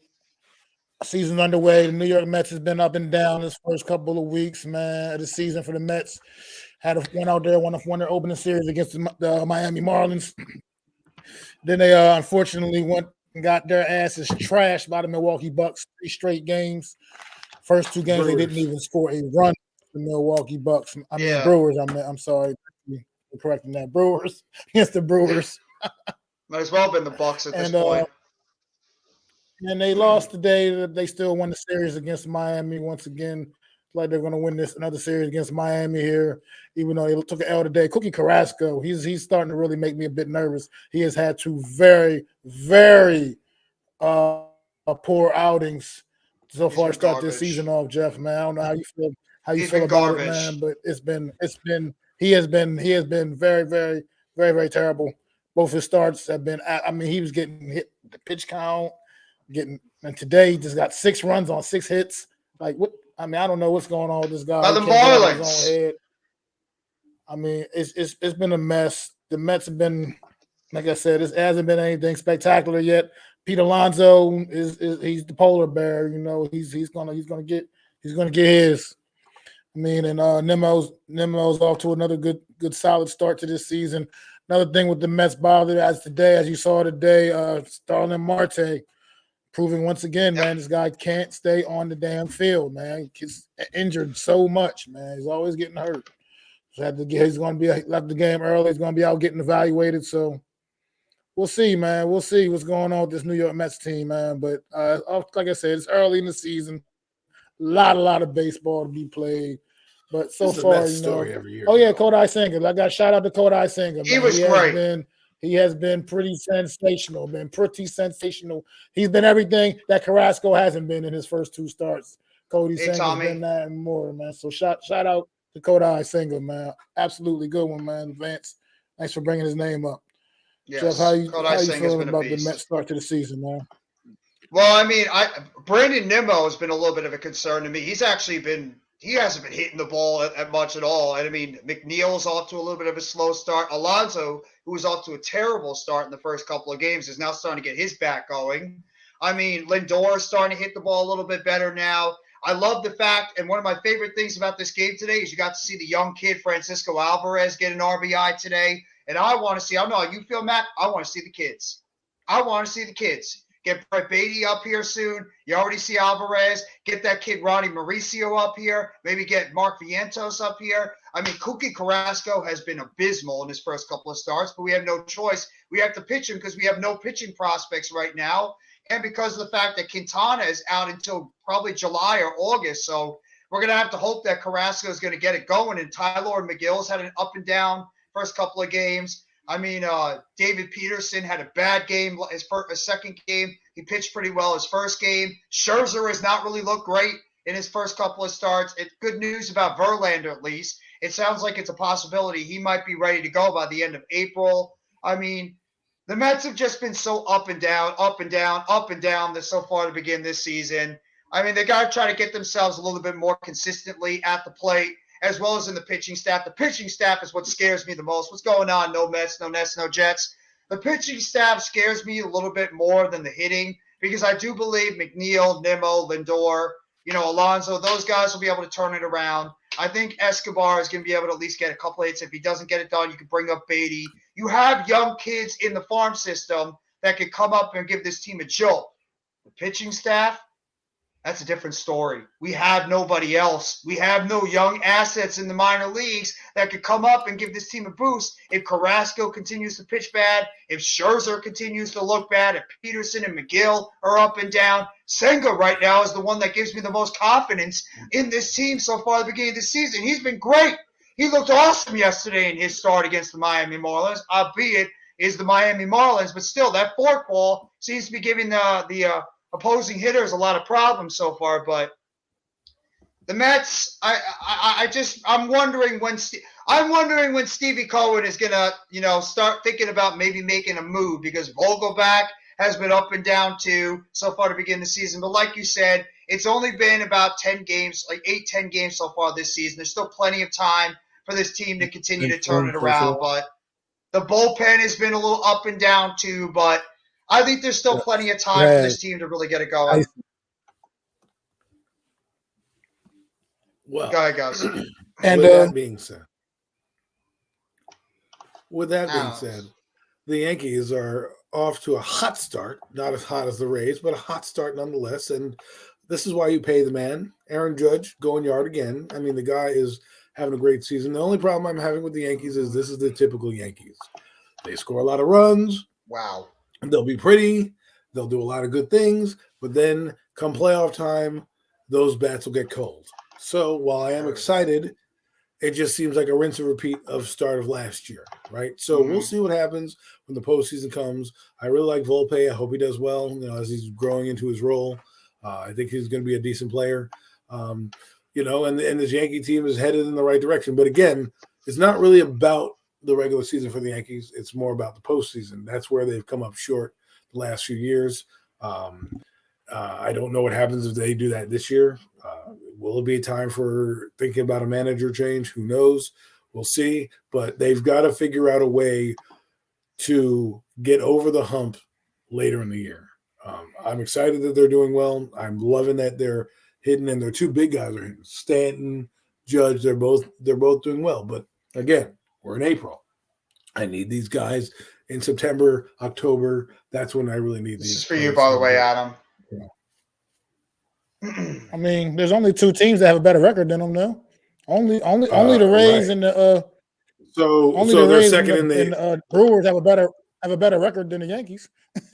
A: Season underway. The New York Mets has been up and down this first couple of weeks, man. The season for the Mets won out there, won their opening series against the Miami Marlins. Then they unfortunately went and got their asses trashed by the Milwaukee Bucks 3 straight games. First 2 games, Brewers. They didn't even score a run. The Milwaukee Bucks. Brewers. I'm sorry. I'm correcting that. Brewers against the Brewers.
D: Might as well have been the Bucks at this point.
A: And they lost today. They still won the series against Miami once again. Like they're going to win another series against Miami here, even though they took an L today. Cookie Carrasco, he's starting to really make me a bit nervous. He has had 2 very, very poor outings so far to start this season off, Jeff. Man, I don't know how you feel about it, man, but he has been very, very, very, very terrible. Both his starts have been. He was getting hit the pitch count. And today he just got 6 runs on 6 hits. Like what? I don't know what's going on with this guy.
D: By the Marlins.
A: It's been a mess. The Mets have been, like I said, it hasn't been anything spectacular yet. Pete Alonso he's the polar bear. He's gonna get his. And Nemo's off to another good solid start to this season. Another thing with the Mets bothered as you saw today, Starling Marte. Proving once again, man, this guy can't stay on the damn field, man. He's injured so much, man. He's always getting hurt. He's going to be left the game early. He's going to be out getting evaluated. So we'll see, man. We'll see what's going on with this New York Mets team, man. But like I said, it's early in the season. A lot of baseball to be played. But so
C: This is the
A: far,
C: Mets
A: you know.
C: story every year.
A: Oh yeah,
C: though.
A: Kodai Senga. I got shout out to Kodai Senga.
D: He
A: Man.
D: was great.
A: He has been pretty sensational, man. Pretty sensational. He's been everything that Carrasco hasn't been in his first 2 starts. Cody
D: Hey,
A: Senga's
D: Tommy.
A: been that and more, man. So shout out to Kodai Senga, man. Absolutely good one, man. Vance, thanks for bringing his name up.
D: Yes,
A: Jeff, how you
D: Kodai Senga's
A: feeling
D: been a
A: about the
D: beast.
A: Mets start to the season, man?
D: Well, I mean, Brandon Nimmo has been a little bit of a concern to me. He hasn't been hitting the ball at much at all. And I mean, McNeil's off to a little bit of a slow start. Alonso, who was off to a terrible start in the first couple of games, is now starting to get his back going. I mean, Lindor is starting to hit the ball a little bit better now. I love the fact, and one of my favorite things about this game today is you got to see the young kid Francisco Alvarez get an RBI today. And I want to see, I don't know how you feel, Matt. I want to see the kids. I want to see the kids. Get Brett Beatty up here soon. You already see Alvarez. Get that kid Ronnie Mauricio up here. Maybe get Mark Vientos up here. I mean, Cookie Carrasco has been abysmal in his first couple of starts, but we have no choice. We have to pitch him because we have no pitching prospects right now, and because of the fact that Quintana is out until probably July or August. So we're going to have to hope that Carrasco is going to get it going. And Tyler McGill's had an up and down first couple of games. I mean, David Peterson had a bad game his second game. He pitched pretty well his first game. Scherzer has not really looked great in his first couple of starts. It's good news about Verlander, at least. It sounds like it's a possibility he might be ready to go by the end of April. I mean, the Mets have just been so up and down, up and down, up and down this so far to begin this season. I mean, they got to try to get themselves a little bit more consistently at the plate, as well as in the pitching staff. The pitching staff is what scares me the most. What's going on? No Mets, no Nets, no Jets. The pitching staff scares me a little bit more than the hitting because I do believe McNeil, Nimmo, Lindor, Alonso, those guys will be able to turn it around. I think Escobar is going to be able to at least get a couple hits. If he doesn't get it done, you can bring up Beatty. You have young kids in the farm system that could come up and give this team a jolt. The pitching staff, that's a different story. We have nobody else. We have no young assets in the minor leagues that could come up and give this team a boost. If Carrasco continues to pitch bad, if Scherzer continues to look bad, if Peterson and McGill are up and down, Senga right now is the one that gives me the most confidence in this team so far at the beginning of the season. He's been great. He looked awesome yesterday in his start against the Miami Marlins, albeit is the Miami Marlins, but still that forkball seems to be giving the opposing hitters a lot of problems so far. But the Mets, I'm wondering when Stevie Cohen is gonna start thinking about maybe making a move, because Vogelback has been up and down too so far to begin the season. But like you said, it's only been about 10 games, like 8-10 games so far this season. There's still plenty of time for this team to continue to turn it around. But the bullpen has been a little up and down too, but I think there's still plenty of time for this team to really get it going.
C: Well,
D: go ahead, guys.
A: And
C: with that being said, the Yankees are off to a hot start. Not as hot as the Rays, but a hot start nonetheless. And this is why you pay the man. Aaron Judge going yard again. I mean, the guy is having a great season. The only problem I'm having with the Yankees is this is the typical Yankees. They score a lot of runs.
D: Wow.
C: They'll be pretty. They'll do a lot of good things. But then come playoff time, those bats will get cold. So while I am excited, it just seems like a rinse and repeat of start of last year, right? So we'll see what happens when the postseason comes. I really like Volpe. I hope he does well, as he's growing into his role. I think he's going to be a decent player, and this Yankee team is headed in the right direction. But again, it's not really about the regular season for the Yankees. It's more about the postseason. That's where they've come up short the last few years. I don't know what happens if they do that this year. Will it be a time for thinking about a manager change? Who knows? We'll see. But they've got to figure out a way to get over the hump later in the year. I'm excited that they're doing well. I'm loving that they're hitting, and their two big guys are hitting. Stanton, Judge, they're both doing well. But again, we're in April. I need these guys in September, October. That's when I really need these.
D: This is for you, by the way, Adam.
A: I mean, there's only 2 teams that have a better record than them now. Only the Rays and the
C: they're second in
A: the Brewers have a better record than the Yankees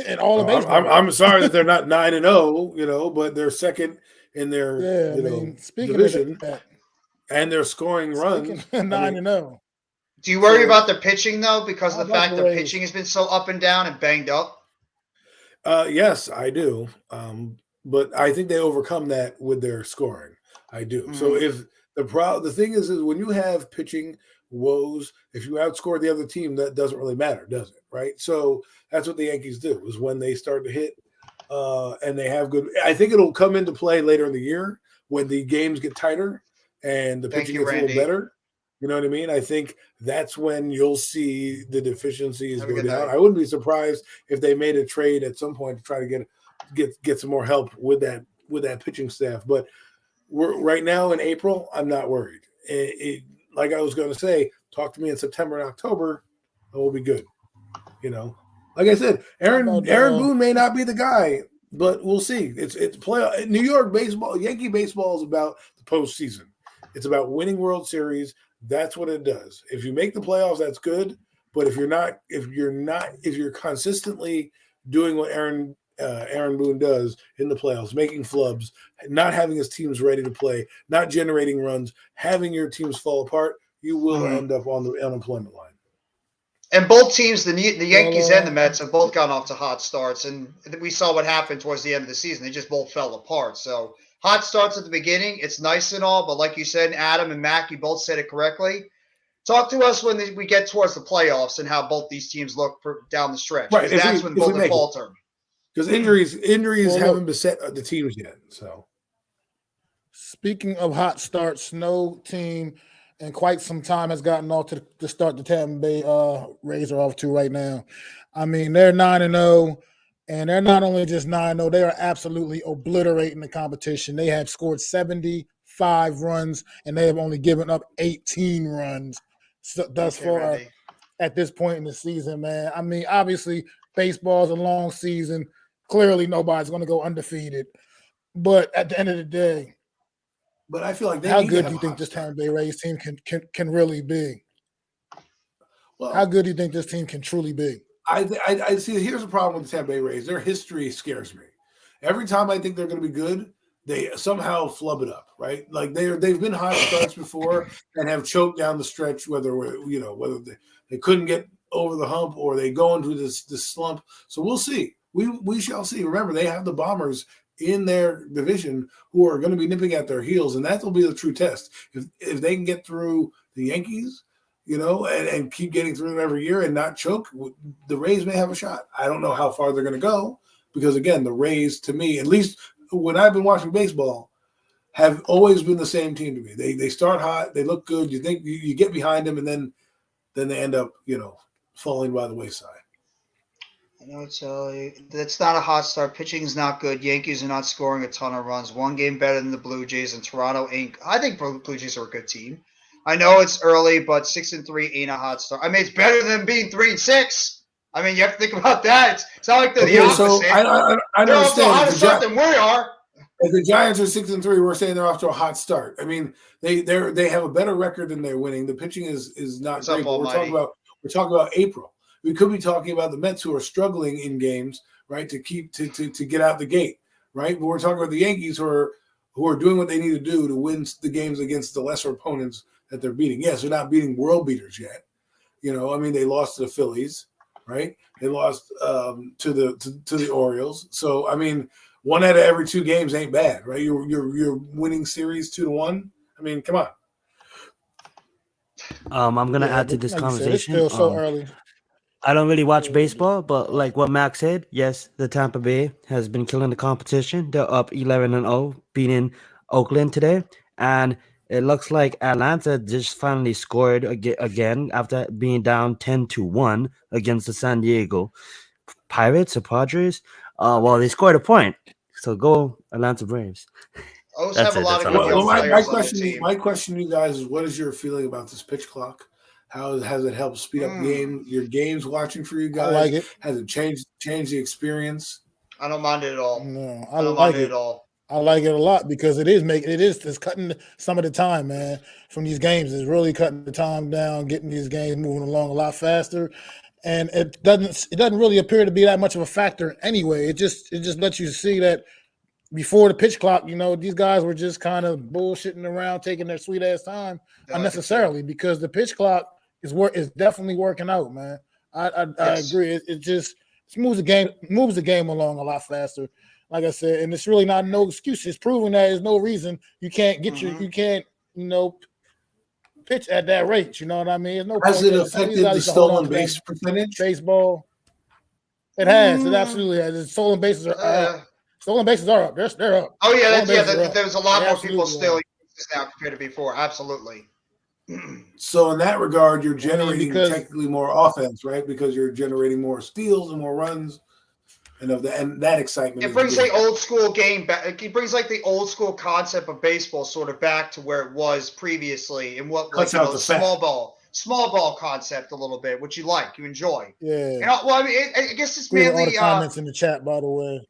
A: in all of baseball.
C: I'm sorry that they're not 9-0, but they're second in their division.
A: Speaking
C: of that, and they're scoring runs.
A: Speaking of 9-0.
D: Do you worry
C: So-
D: about their pitching though, because
A: How
D: of the
A: about
D: fact
A: the
D: their
A: Rays?
D: pitching has been so up and down and banged up?
C: Yes, I do. But I think they overcome that with their scoring. I do. So if the thing is when you have pitching woes, if you outscore the other team, that doesn't really matter, does it? Right. So that's what the Yankees do is when they start to hit and they have good. I think it'll come into play later in the year when the games get tighter and the
D: Thank
C: pitching
D: you,
C: gets a little
D: Randy.
C: better. You know what I mean? I think that's when you'll see the deficiencies
D: Have a
C: go
D: good
C: down.
D: night.
C: I wouldn't be surprised if they made a trade at some point to try to get some more help with that pitching staff. But we're right now in April. I'm not worried. Like I was going to say, talk to me in September and October, and we'll be good. You know, like I said, Aaron Boone may not be the guy, but we'll see. It's playoff. New York baseball, Yankee baseball is about the postseason. It's about winning World Series. That's what it does. If you make the playoffs, that's good. But if you're consistently doing what Aaron Boone does in the playoffs, making flubs, not having his teams ready to play, not generating runs, having your teams fall apart, you will end up on the unemployment line.
D: And both teams, the Yankees and the Mets, have both gone off to hot starts, and we saw what happened towards the end of the season. They just both fell apart. So hot starts at the beginning, it's nice and all, but like you said, Adam and Mac, you both said it correctly. Talk to us when we get towards the playoffs and how both these teams look down the stretch.
C: Right,
D: That's when both have faltered.
C: Because injuries haven't beset the teams yet. So,
A: speaking of hot starts, no team in quite some time has gotten off to start the Tampa Bay Rays are off to right now. I mean, they're 9-0, and they're not only just 9-0, they are absolutely obliterating the competition. They have scored 75 runs, and they have only given up 18 runs thus far
D: Randy.
A: at this point in the season, man. I mean, obviously, baseball's a long season. Clearly, nobody's going to go undefeated. But at the end of the day,
C: but I feel like
A: how good do you think this Tampa Bay Rays team can really be? Well, how good do you think this team can truly be?
C: I see. Here's the problem with the Tampa Bay Rays. Their history scares me. Every time I think they're going to be good, they somehow flub it up, right? Like they've been hot starts before and have choked down the stretch, whether they couldn't get over the hump or they go into this slump. So we'll see. We shall see. Remember, they have the Bombers in their division who are going to be nipping at their heels, and that will be the true test. If they can get through the Yankees, and keep getting through them every year and not choke, the Rays may have a shot. I don't know how far they're going to go because, again, the Rays, to me, at least when I've been watching baseball, have always been the same team to me. They start hot, they look good. You think you get behind them, and then they end up, falling by the wayside.
D: I know that's not a hot start. Pitching is not good. Yankees are not scoring a ton of runs. One game better than the Blue Jays, and Toronto ain't. I think Blue Jays are a good team. I know it's early, but 6-3 ain't a hot start. I mean, it's better than being 3-6. I mean, you have to think about that. It's not like they're the opposite.
C: So I
D: they're off to a hotter start than we are.
C: If the Giants are 6-3, we're saying they're off to a hot start. I mean, they have a better record than they're winning. The pitching is not great. But we're talking about April. We could be talking about the Mets who are struggling in games, right, to get out the gate, right? But we're talking about the Yankees who are doing what they need to do to win the games against the lesser opponents that they're beating. Yes, they're not beating world beaters yet. I mean, they lost to the Phillies, right? They lost to the Orioles. So I mean, 1 out of every 2 games ain't bad, right? You're winning series 2-1. I mean, come on.
B: I'm gonna add to this conversation.
A: It's still so early.
B: I don't really watch baseball, but like what Max said, yes, the Tampa Bay has been killing the competition. They're up 11-0, beating Oakland today, and it looks like Atlanta just finally scored again after being down 10-1 against the San Diego Pirates or Padres. Well, they scored a point, so go Atlanta Braves.
D: That's have a lot of good young players.
C: My question to you guys is, what is your feeling about this pitch clock? How has it helped speed up your games watching for you guys?
A: I like it.
C: Has it changed the experience?
D: I don't mind it at all.
A: No,
D: I don't mind it at all.
A: I like it a lot because it's cutting some of the time, man, from these games. It's really cutting the time down, getting these games moving along a lot faster. And it doesn't really appear to be that much of a factor anyway. It just lets you see that before the pitch clock, these guys were just kind of bullshitting around, taking their sweet ass time unnecessarily because the pitch clock is definitely working out, man. I agree. It just moves the game along a lot faster. Like I said, and it's really not no excuse. It's proving that there's no reason you can't get you can't pitch at that rate. You know what I mean? There's no
C: Has
A: point.
C: it affected the stolen base percentage?
A: Baseball. It has. It absolutely has. The stolen bases are up. Stolen bases are up. They're up.
D: Oh yeah, there's a lot more people still now compared to before. Absolutely.
C: So in that regard, you're generating technically more offense, right? Because you're generating more steals and more runs, and that excitement.
D: It brings the old school game back. It brings like the old school concept of baseball sort of back to where it was previously, and what like small ball concept a little bit, which you enjoy.
A: Yeah.
D: I guess it's mainly
A: all the comments in the chat, by the way.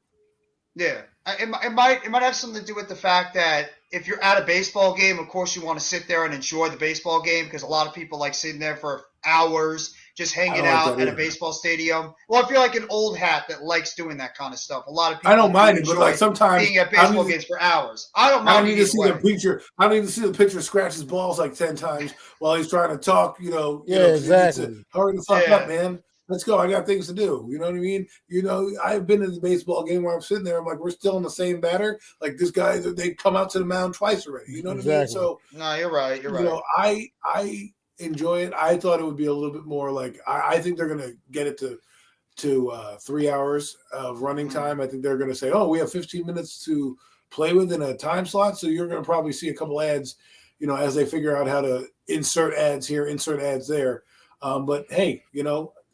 D: Yeah, it might have something to do with the fact that if you're at a baseball game, of course you want to sit there and enjoy the baseball game because a lot of people like sitting there for hours just hanging out at a baseball stadium. Well, I feel like an old hat that likes doing that kind of stuff. A lot of people
C: I don't mind it, but like sometimes
D: being at baseball games for hours. I don't mind.
C: I need to see the pitcher scratch his balls like 10 times while he's trying to talk.
A: Exactly.
C: Hurry the fuck up, man. Let's go. I got things to do. You know what I mean? I've been in the baseball game where I'm sitting there. I'm like, we're still in the same batter. Like this guy, they come out to the mound twice already. You know what I mean? So
D: no, you're right. You're right.
C: I enjoy it. I thought it would be a little bit more like I think they're going to get it to 3 hours of running time. I think they're going to say, oh, we have 15 minutes to play with in a time slot. So you're going to probably see a couple ads, as they figure out how to insert ads here, insert ads there. But hey,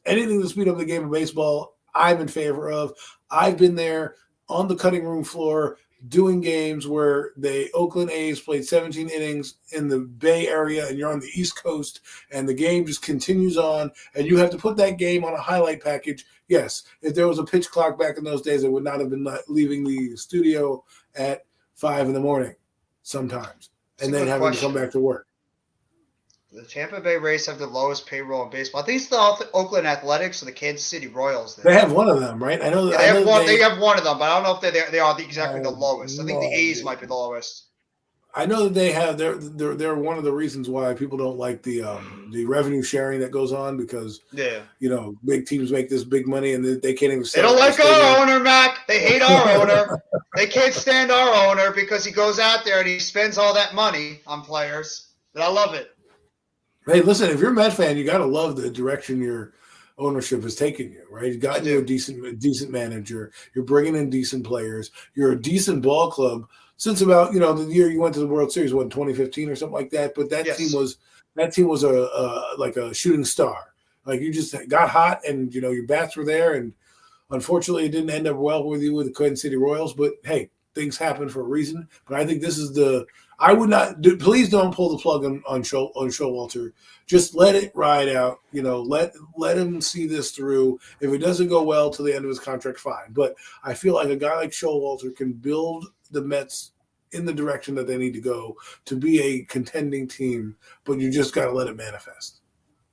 C: anything to speed up the game of baseball, I'm in favor of. I've been there on the cutting room floor doing games where the Oakland A's played 17 innings in the Bay Area and you're on the East Coast and the game just continues on and you have to put that game on a highlight package. Yes, if there was a pitch clock back in those days, I would not have been leaving the studio at 5 a.m. sometimes and then having to come back to work.
D: The Tampa Bay Rays have the lowest payroll in baseball. I think it's the Oakland Athletics or the Kansas City Royals.
C: They have one of them, right? I know
D: they have one of them, but I don't know if they are exactly the lowest. I think the A's might be the lowest.
C: I know that they have. They're one of the reasons why people don't like the revenue sharing that goes on because big teams make this big money and they can't even.
D: They don't like our owner, Mac. They hate our owner. They can't stand our owner because he goes out there and he spends all that money on players. But I love it.
C: Hey, listen, if you're a Met fan, you got to love the direction your ownership has taken you, right? You've gotten you a decent manager. You're bringing in decent players. You're a decent ball club since about, the year you went to the World Series, 2015 or something like that. But that team was a shooting star. Like you just got hot and, your bats were there. And unfortunately, it didn't end up well with you with the Kansas City Royals. But, hey, things happen for a reason. But I think this is I would not please don't pull the plug on Showalter. Just let it ride out. Let him see this through. If it doesn't go well till the end of his contract, fine. But I feel like a guy like Showalter can build the Mets in the direction that they need to go to be a contending team. But you just got to let it manifest.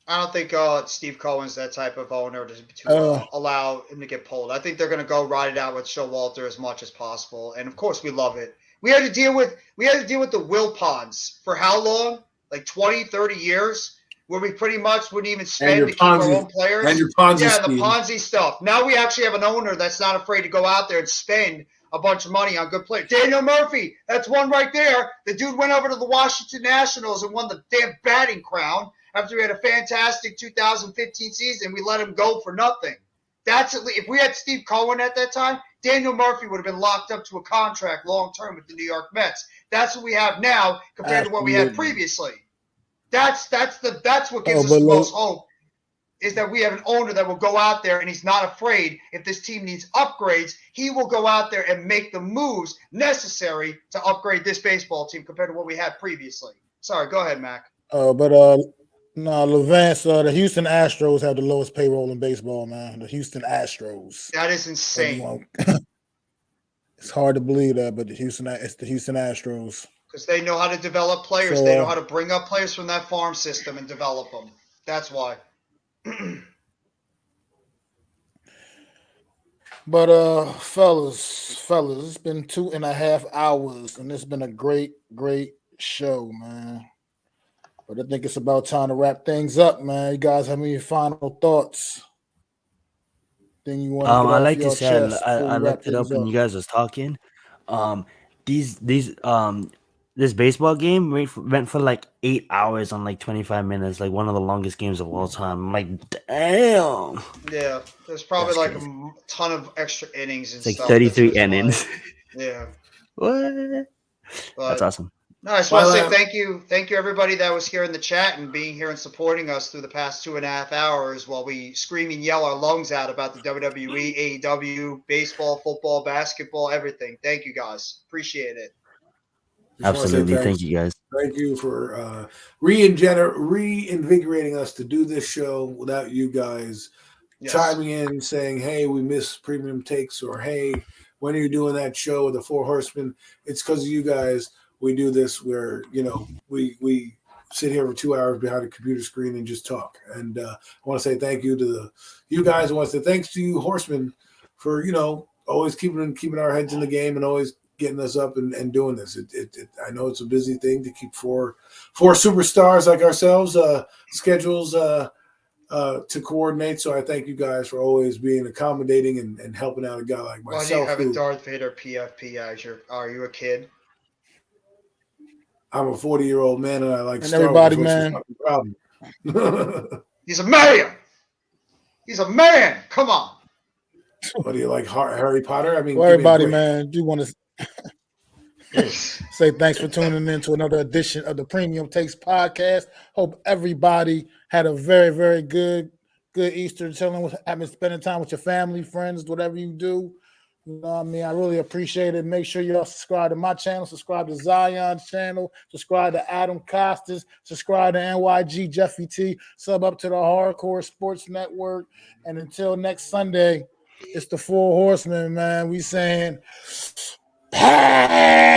D: I don't think Steve Cohen's that type of owner to allow him to get pulled. I think they're going to go ride it out with Showalter as much as possible. And of course, we love it. We had to deal with the Wilpons for how long? Like 20, 30 years, where we pretty much wouldn't even spend to keep our own players.
C: And your Ponzi
D: scheme. The Ponzi stuff. Now we actually have an owner that's not afraid to go out there and spend a bunch of money on good players. Daniel Murphy, that's one right there. The dude went over to the Washington Nationals and won the damn batting crown after he had a fantastic 2015 season. We let him go for nothing. If we had Steve Cohen at that time, Daniel Murphy would have been locked up to a contract long-term with the New York Mets. That's what we have now compared to what we had previously. That's what gives us the most hope is that we have an owner that will go out there and he's not afraid if this team needs upgrades. He will go out there and make the moves necessary to upgrade this baseball team compared to what we had previously. Sorry, go ahead, Mac.
A: No, Levance, the Houston Astros have the lowest payroll in baseball, man. The Houston Astros.
D: That is insane.
A: It's hard to believe that, but it's the Houston Astros.
D: Because they know how to develop players. So, they know how to bring up players from that farm system and develop them. That's why.
A: But fellas, it's been 2.5 hours, and it's been a great show, man. But I think it's about time to wrap things up, man. You guys have any final thoughts? Thing you want to get
B: I
A: off
B: like to
A: your
B: say
A: chest before
B: I
A: we wrap
B: looked it
A: things
B: up when
A: up?
B: you guys was talking. Um, these this baseball game went for like 8 hours on like 25 minutes, like one of the longest games of all time. I'm like, damn,
D: Yeah, there's probably
B: that's
D: like a
B: crazy.
D: ton of extra innings and
B: It's like
D: stuff. That's
B: 33
D: just why.
B: innings.
D: Yeah,
B: What? That's
D: but
B: awesome.
D: no, I just want
C: My
D: to say
C: last,
D: thank you everybody that was here in the chat and being here and supporting us through the past 2.5 hours while we scream and yell our lungs out about the WWE, AEW, baseball, football, basketball, everything. Thank you guys, appreciate it.
C: just want to say
B: Absolutely.
C: thanks.
B: Thank you guys.
C: Thank you for reinvigorating us to do this show. Without you guys
D: Yes,
C: chiming in, saying, "Hey, we miss premium takes," or "Hey, when are you doing that show with the Four Horsemen?" It's because of you guys. We do this where we sit here for 2 hours behind a computer screen and just talk. And I want to say thank you to you guys. I want to say thanks to you, Horsemen, for always keeping our heads in the game and always getting us up and doing this. I know it's a busy thing to keep four superstars like ourselves schedules to coordinate. So I thank you guys for always being accommodating and helping out a guy like
D: why do you
C: myself
D: have a
C: who
D: Darth Vader PFP as your? Are you a kid?
C: I'm a 40-year-old man and I like
A: And
C: Star Wars.
A: everybody,
C: What's your
A: man.
C: fucking problem?
D: He's a man. He's a man. Come on.
C: What do you like, Harry Potter? I mean,
A: Well,
C: give me a
A: everybody,
C: break.
A: man, do want to say thanks for tuning in to another edition of the Premium Takes podcast. Hope everybody had a very good Easter, spending time with your family, friends, whatever you do. You know what I mean? I really appreciate it. Make sure y'all subscribe to my channel, subscribe to Zion's channel, subscribe to Adam Costas, subscribe to NYG Jeffy T, sub up to the Hardcore Sports Network. And until next Sunday, it's the Four Horsemen, man. We saying, "Hey!"